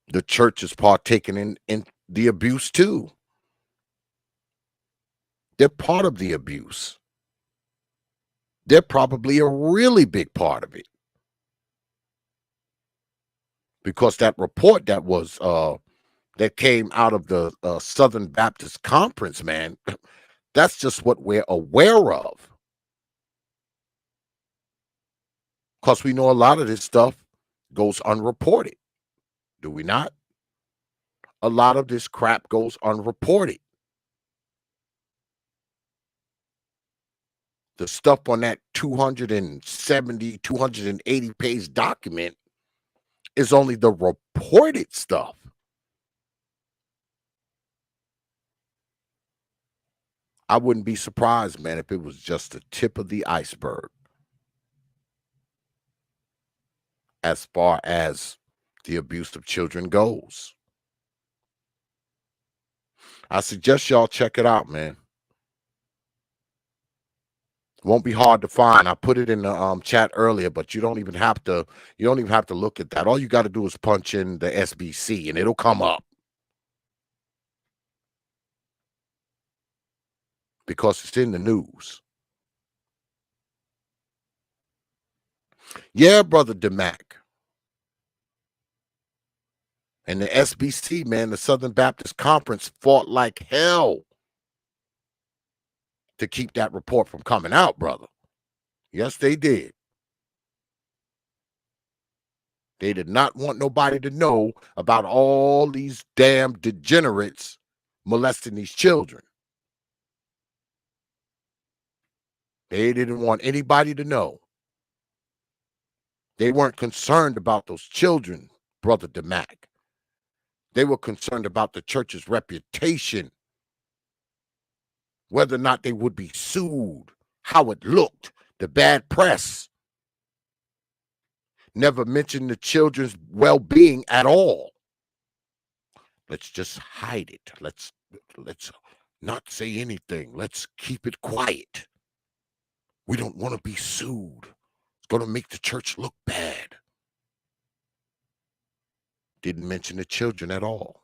The church is partaking in the abuse too. They're part of the abuse. They're probably a really big part of it. Because that report that was that came out of the Southern Baptist Conference, man, that's just what we're aware of. Because we know a lot of this stuff goes unreported. Do we not? A lot of this crap goes unreported. The stuff on that 270, 280 page document is only the reported stuff. I wouldn't be surprised, man, if it was just the tip of the iceberg as far as the abuse of children goes. I suggest y'all check it out, man. Won't be hard to find. I put it in the chat earlier, but you don't even have to look at that. All you got to do is punch in the SBC and it'll come up. Because it's in the news. Yeah, brother DeMac. And the SBC, man, the Southern Baptist Conference fought like hell to keep that report from coming out, brother. Yes, they did. They did not want nobody to know about all these damn degenerates molesting these children. They didn't want anybody to know. They weren't concerned about those children, brother DeMac. They were concerned about the church's reputation, whether or not they would be sued, how it looked, the bad press. Never mentioned the children's well-being at all. Let's just hide it. Let's not say anything. Let's keep it quiet. We don't want to be sued. It's going to make the church look bad. Didn't mention the children at all.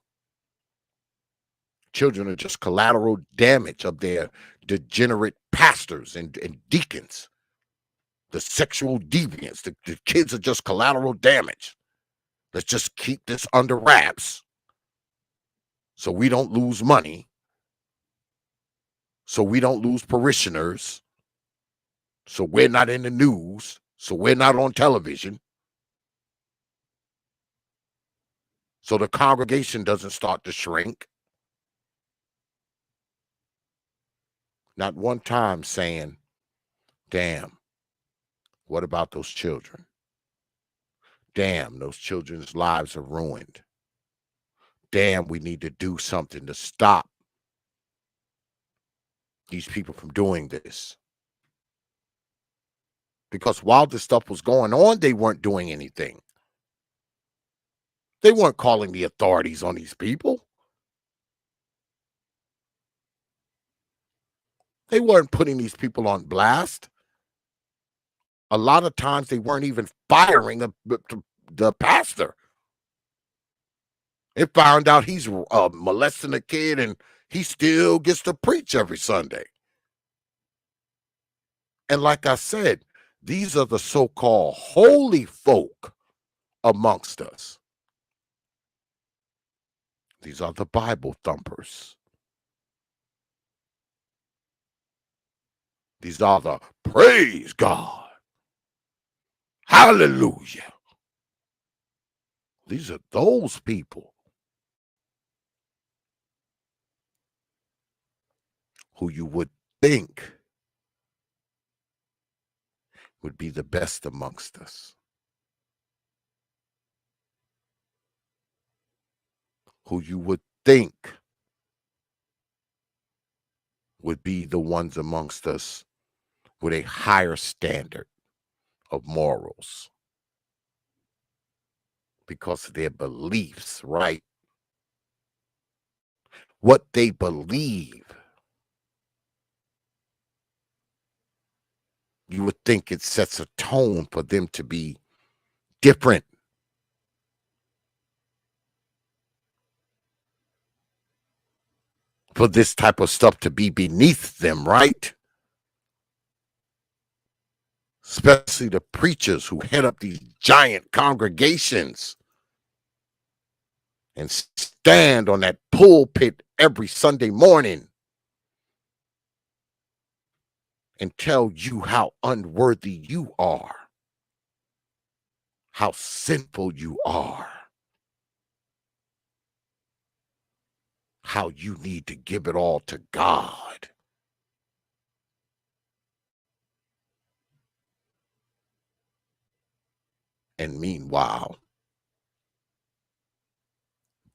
Children are just collateral damage of their degenerate pastors and deacons, the sexual deviants, the kids are just collateral damage. Let's just keep this under wraps so we don't lose money, so we don't lose parishioners, so we're not in the news, so we're not on television, so the congregation doesn't start to shrink. Not one time saying, damn, what about those children? Damn, those children's lives are ruined. Damn, we need to do something to stop these people from doing this. Because while this stuff was going on, they weren't doing anything. They weren't calling the authorities on these people. They weren't putting these people on blast. A lot of times they weren't even firing the pastor. They found out he's molesting a kid and he still gets to preach every Sunday. And like I said, these are the so-called holy folk amongst us. These are the Bible thumpers. These are the praise God. Hallelujah. These are those people who you would think would be the best amongst us. Who you would think would be the ones amongst us with a higher standard of morals because of their beliefs, right? What they believe. You would think it sets a tone for them to be different. For this type of stuff to be beneath them, right? Especially the preachers who head up these giant congregations and stand on that pulpit every Sunday morning and tell you how unworthy you are, how sinful you are, how you need to give it all to God. And meanwhile,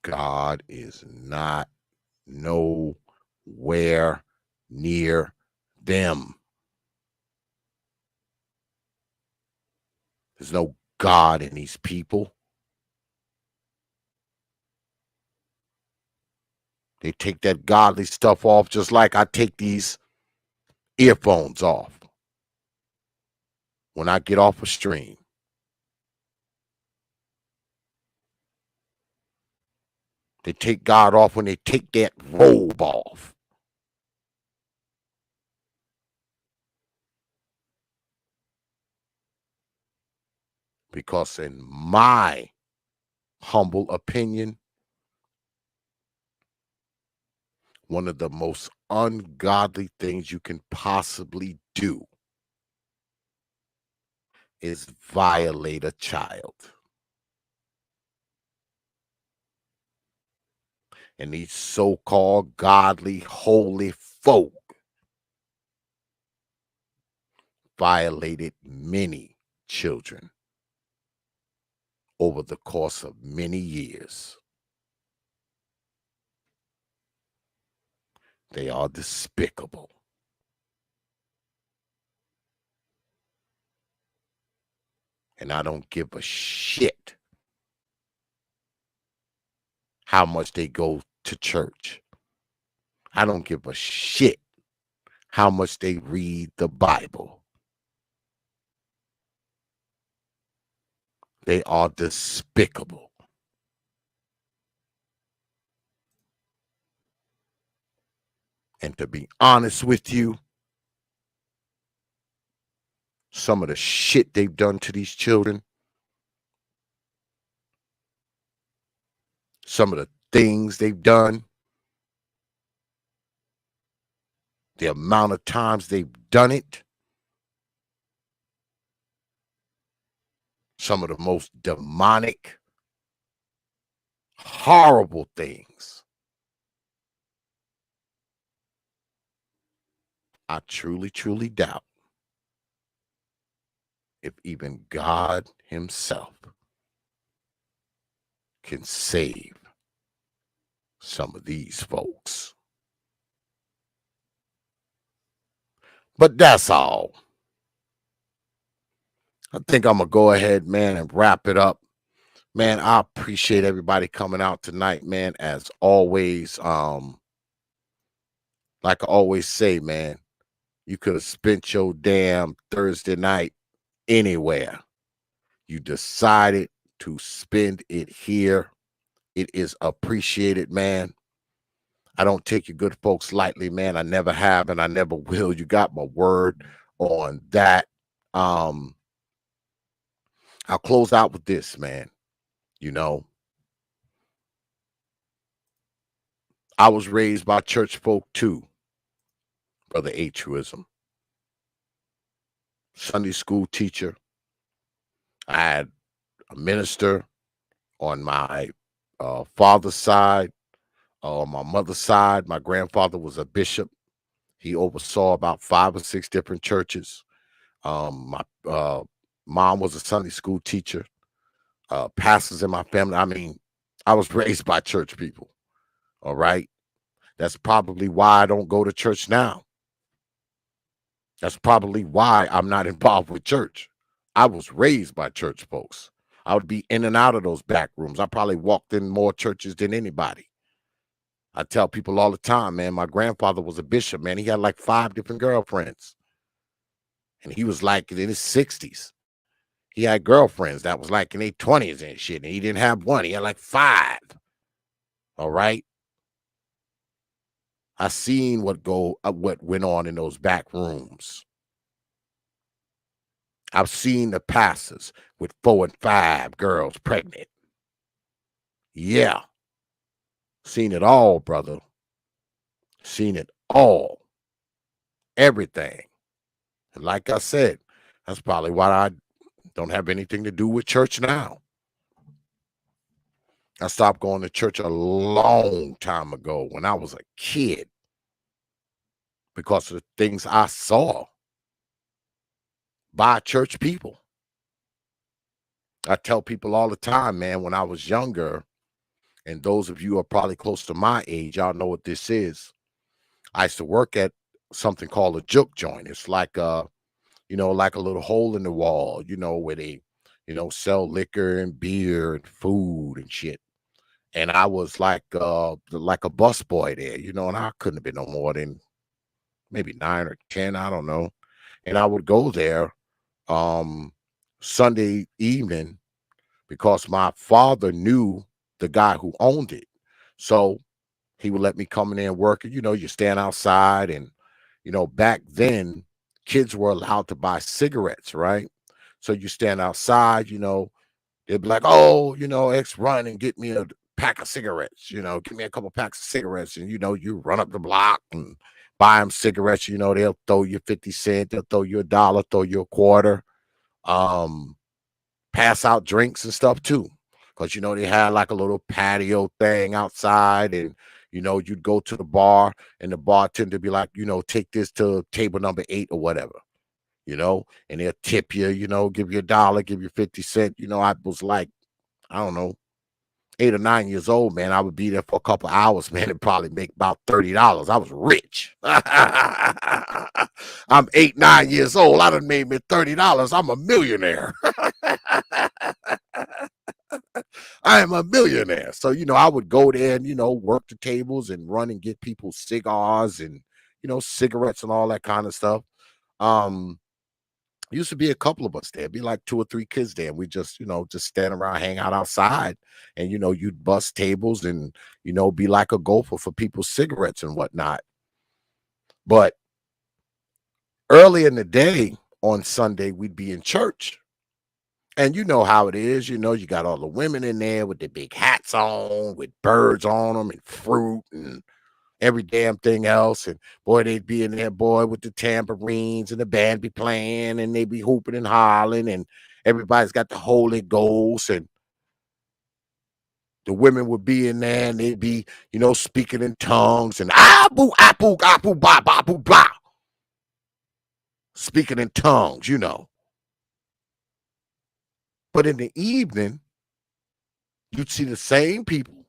God is not nowhere near them. There's no God in these people. They take that godly stuff off just like I take these earphones off when I get off a stream. They take God off when they take that robe off. Because in my humble opinion, one of the most ungodly things you can possibly do is violate a child. And these so-called godly, holy folk violated many children over the course of many years. They are despicable. And I don't give a shit how much they go to church. I don't give a shit how much they read the Bible. They are despicable. And to be honest with you, some of the shit they've done to these children, some of the things they've done, the amount of times they've done it, some of the most demonic, horrible things. I truly, truly doubt if even God himself can save some of these folks. But that's all. I think I'm going to go ahead, man, and wrap it up. Man, I appreciate everybody coming out tonight, man. As always, like I always say, man, you could have spent your damn Thursday night anywhere. You decided to spend it here. It is appreciated, man. I don't take you good folks lightly, man. I never have and I never will. You got my word on that. I'll close out with this, man. You know, I was raised by church folk too, Brother A. Truism. Sunday school teacher. I had a minister on my father's side. On my mother's side, my grandfather was a bishop. He oversaw about 5 or 6 different churches. My mom was a Sunday school teacher. Pastors in my family. I mean, I was raised by church people. All right. That's probably why I don't go to church now. That's probably why I'm not involved with church. I was raised by church folks. I would be in and out of those back rooms. I probably walked in more churches than anybody. I tell people all the time, man, my grandfather was a bishop, man. He had like 5 different girlfriends. And he was like in his 60s. He had girlfriends that was like in their 20s and shit. And he didn't have one. He had like 5. All right. I seen what went on in those back rooms. I've seen the pastors with 4 and 5 girls pregnant. Yeah. Seen it all, brother. Seen it all. Everything. And like I said, that's probably why I don't have anything to do with church now. I stopped going to church a long time ago when I was a kid because of the things I saw by church people. I tell people all the time, man, when I was younger, and those of you who are probably close to my age, y'all know what this is. I used to work at something called a juke joint. It's like like a little hole in the wall, where they, sell liquor and beer and food and shit. And I was like a busboy there, and I couldn't have been no more than maybe 9 or 10, I don't know. And I would go there Sunday evening because my father knew the guy who owned it. So he would let me come in there and work. You stand outside and, back then kids were allowed to buy cigarettes, right? So you stand outside, they'd be like, oh, X, run and get me a pack of cigarettes, give me a couple packs of cigarettes. And, you run up the block and buy them cigarettes. They'll throw you 50 cents, they'll throw you $1, throw you a quarter, pass out drinks and stuff too. Because, they had like a little patio thing outside and, you'd go to the bar and the bartender be like, take this to table number 8 or whatever, and they'll tip you, give you $1, give you 50 cents. I was like, I don't know, 8 or 9 years old, man. I would be there for a couple hours, man, and probably make about $30. I was rich. I'm 8, 9 years old. I done made me $30. I'm a millionaire. I am a millionaire. So, I would go there and, work the tables and run and get people cigars and, cigarettes and all that kind of stuff. Used to be a couple of us there. It'd be like 2 or 3 kids there. We just, just stand around, hang out outside and, you'd bust tables and, be like a gopher for people's cigarettes and whatnot. But early in the day on Sunday, we'd be in church. And you know how it is. You know, you got all the women in there with the big hats on, with birds on them and fruit and every damn thing else. And boy, they'd be in there, boy, with the tambourines and the band be playing and they'd be hooping and hollering and everybody's got the Holy Ghost and the women would be in there and they'd be, you know, speaking in tongues and boo, ba, ba, boo, blah. Speaking in tongues, you know. But in the evening, you'd see the same people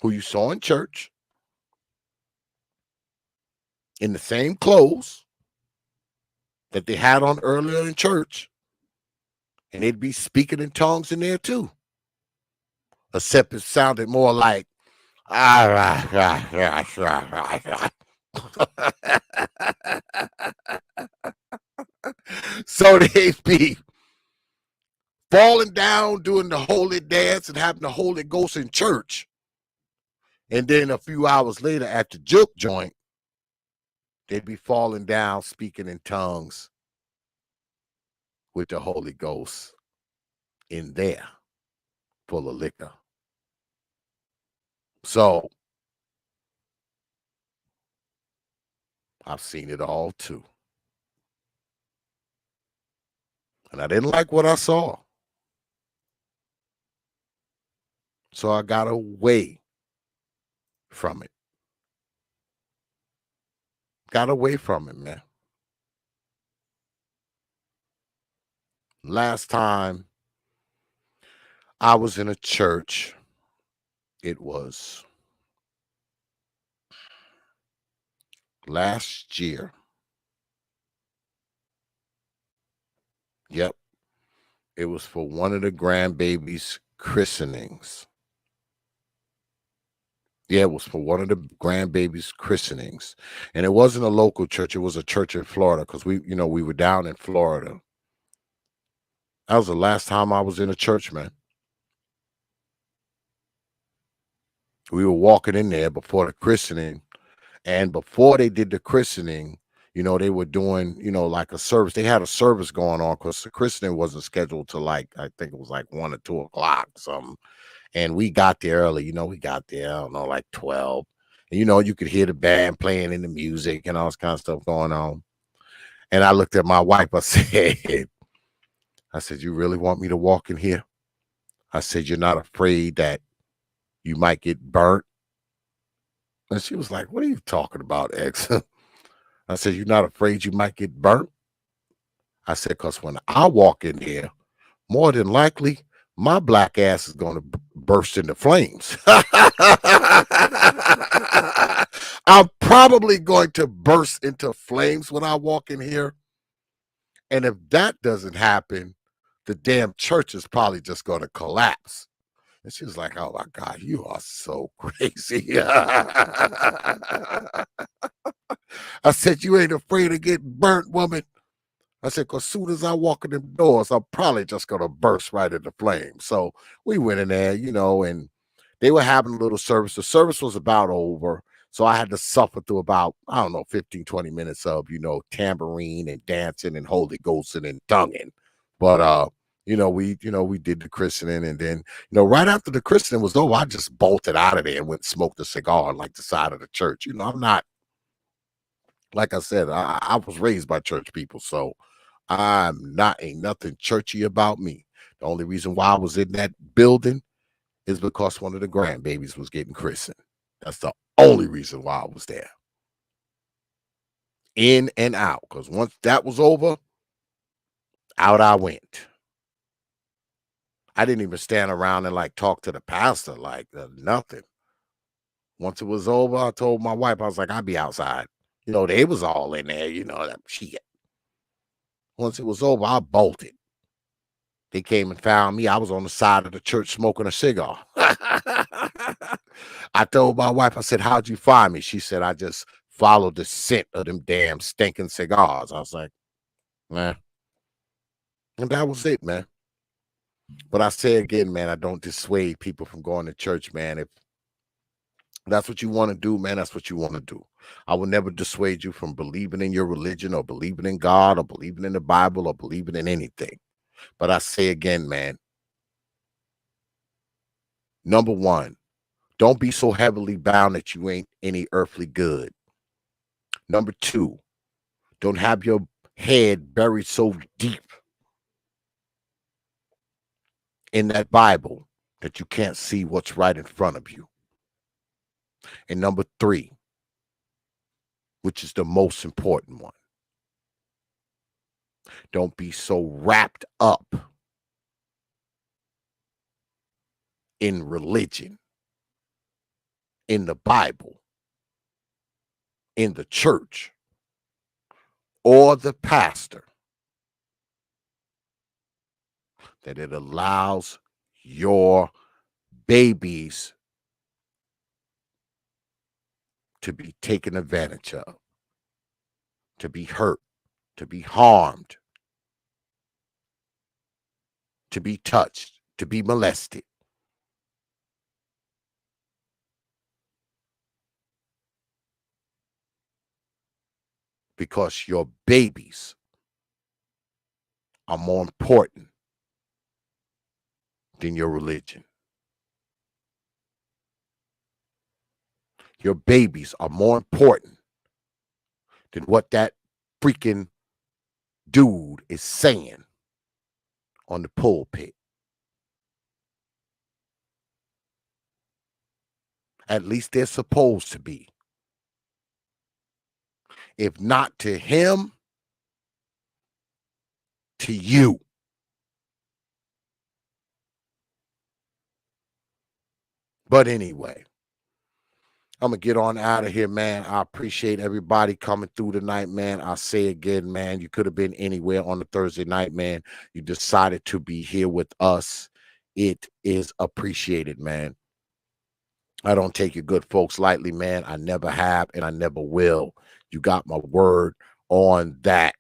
who you saw in church in the same clothes that they had on earlier in church, and they'd be speaking in tongues in there too. Except it sounded more like so they'd be falling down doing the holy dance and having the Holy Ghost in church. And then a few hours later at the juke joint, they'd be falling down speaking in tongues with the Holy Ghost in there full of liquor. So I've seen it all too. And I didn't like what I saw. So I got away from it. Got away from it, man. Last time I was in a church, it was last year. Yep. It was for one of the grandbabies' christenings. Yeah, it was for one of the grandbabies' christenings. And it wasn't a local church. It was a church in Florida because we were down in Florida. That was the last time I was in a church, man. We were walking in there before the christening. And before they did the christening, they were doing, like a service. They had a service going on because the christening wasn't scheduled to I think it was 1 or 2 o'clock, something. And we got there early, we got there, I don't know, 12. And, you could hear the band playing in the music and all this kind of stuff going on. And I looked at my wife, I said, you really want me to walk in here? I said, you're not afraid that you might get burnt? And she was like, what are you talking about, X? I said, you're not afraid you might get burnt? I said, because when I walk in there, more than likely, my black ass is going to burst into flames. I'm probably going to burst into flames when I walk in here. And if that doesn't happen, the damn church is probably just going to collapse. And she was like, oh, my God, you are so crazy. I said, you ain't afraid of getting burnt, woman? I said, because as soon as I walk in them doors, I'm probably just going to burst right into flames. So we went in there, and they were having a little service. The service was about over. So I had to suffer through about, 15, 20 minutes of, tambourine and dancing and Holy Ghost and tonguing. But, we did the christening. And then, right after the christening was over, I just bolted out of there and went and smoked a cigar on the side of the church. I'm not, like I said, I was raised by church people. So ain't nothing churchy about me. The only reason why I was in that building is because one of the grandbabies was getting christened. That's the only reason why I was there. In and out. Because once that was over, out I went. I didn't even stand around and talk to the pastor, nothing. Once it was over, I told my wife, I was like, I'll be outside. They was all in there, that shit. Once it was over, I bolted. They came and found me. I was on the side of the church smoking a cigar. I told my wife, I said, how'd you find me? She said, I just followed the scent of them damn stinking cigars. I was like, man. And that was it, man. But I say again, man, I don't dissuade people from going to church, man. That's what you want to do, man. That's what you want to do. I will never dissuade you from believing in your religion or believing in God or believing in the Bible or believing in anything. But I say again, man, number one, don't be so heavily bound that you ain't any earthly good. Number two, don't have your head buried so deep in that Bible that you can't see what's right in front of you. And number three, which is the most important one, don't be so wrapped up in religion, in the Bible, in the church, or the pastor that it allows your babies to be taken advantage of, to be hurt, to be harmed, to be touched, to be molested. Because your babies are more important than your religion. Your babies are more important than what that freaking dude is saying on the pulpit. At least they're supposed to be. If not to him, to you. But anyway, I'm going to get on out of here, man. I appreciate everybody coming through tonight, man. I say again, man, you could have been anywhere on a Thursday night, man. You decided to be here with us. It is appreciated, man. I don't take you good folks lightly, man. I never have, and I never will. You got my word on that.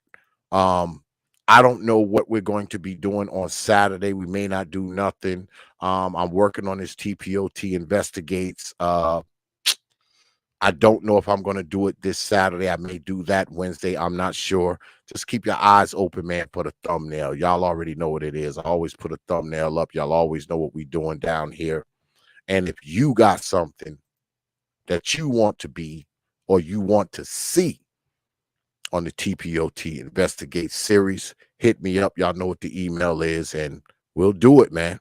I don't know what we're going to be doing on Saturday. We may not do nothing. I'm working on this T.P.O.T investigates. I don't know if I'm going to do it this Saturday. I may do that Wednesday. I'm not sure. Just keep your eyes open, man, for the thumbnail. Y'all already know what it is. I always put a thumbnail up. Y'all always know what we're doing down here. And if you got something that you want to be or you want to see on the T.P.O.T Investigate series, hit me up. Y'all know what the email is, and we'll do it, man.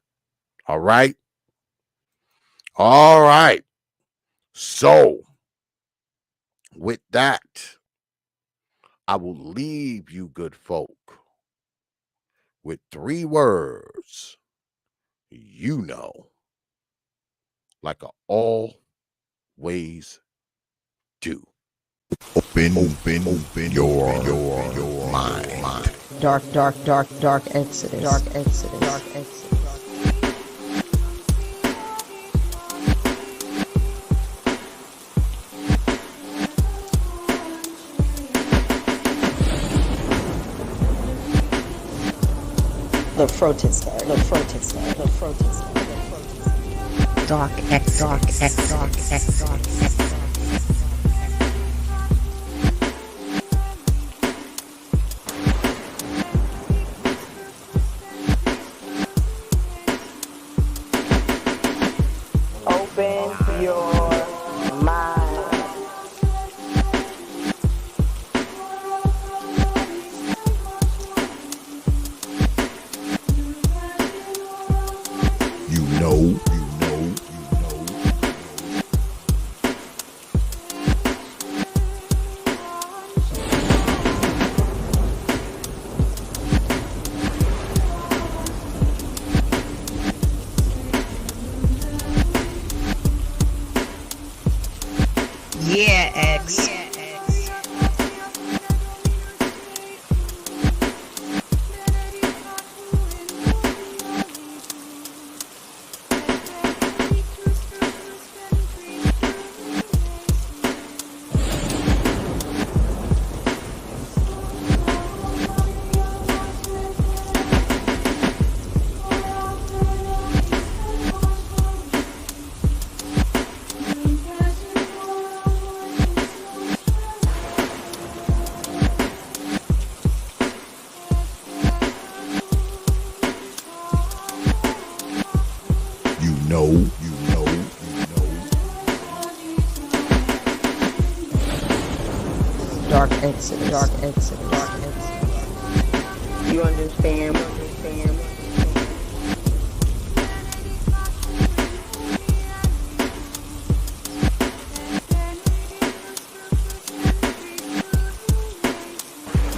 All right? All right. So, with that, I will leave you good folk with 3 words you know, like I always do. Open your mind. Dark exodus. Dark exodus. Dark exodus. The protester. The protester. The protester. Dark exodus. Dark exodus. Dark exodus. Open your mind. You know. Yeah, X. dark exodus, dark exodus, dark exodus. You understand?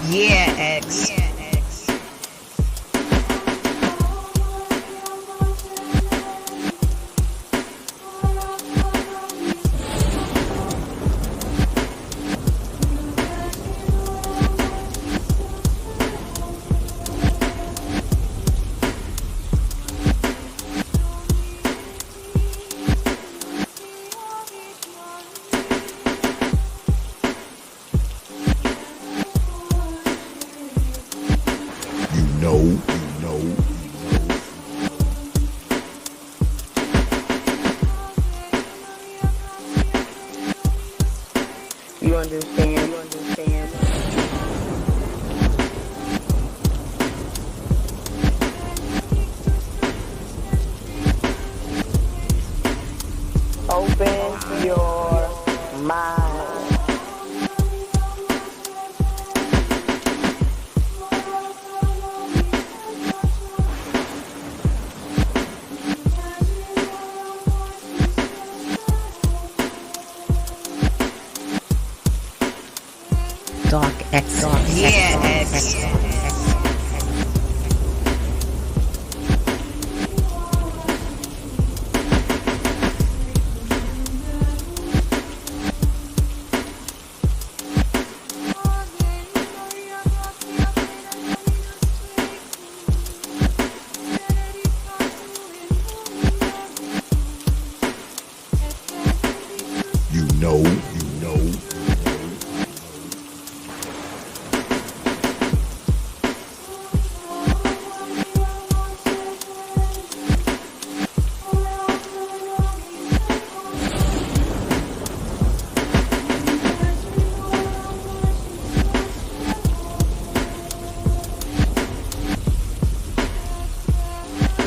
Yeah, X. You understand? Open your mind. Dark X, dark Yeah, X. You know.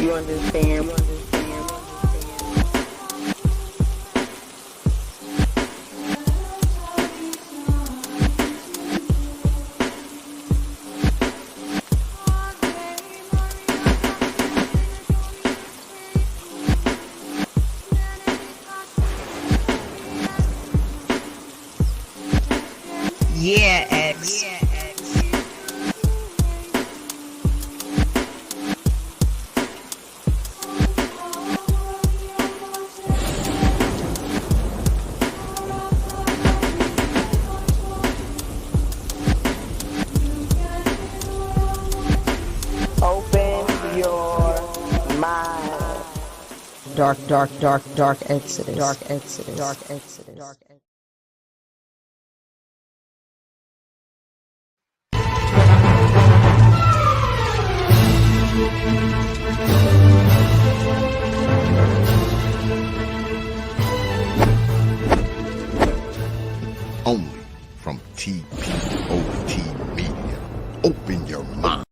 You understand? Yeah, X. Open your mind. dark exodus, dark exodus, dark exodus, dark exodus. Only from T.P.O.T.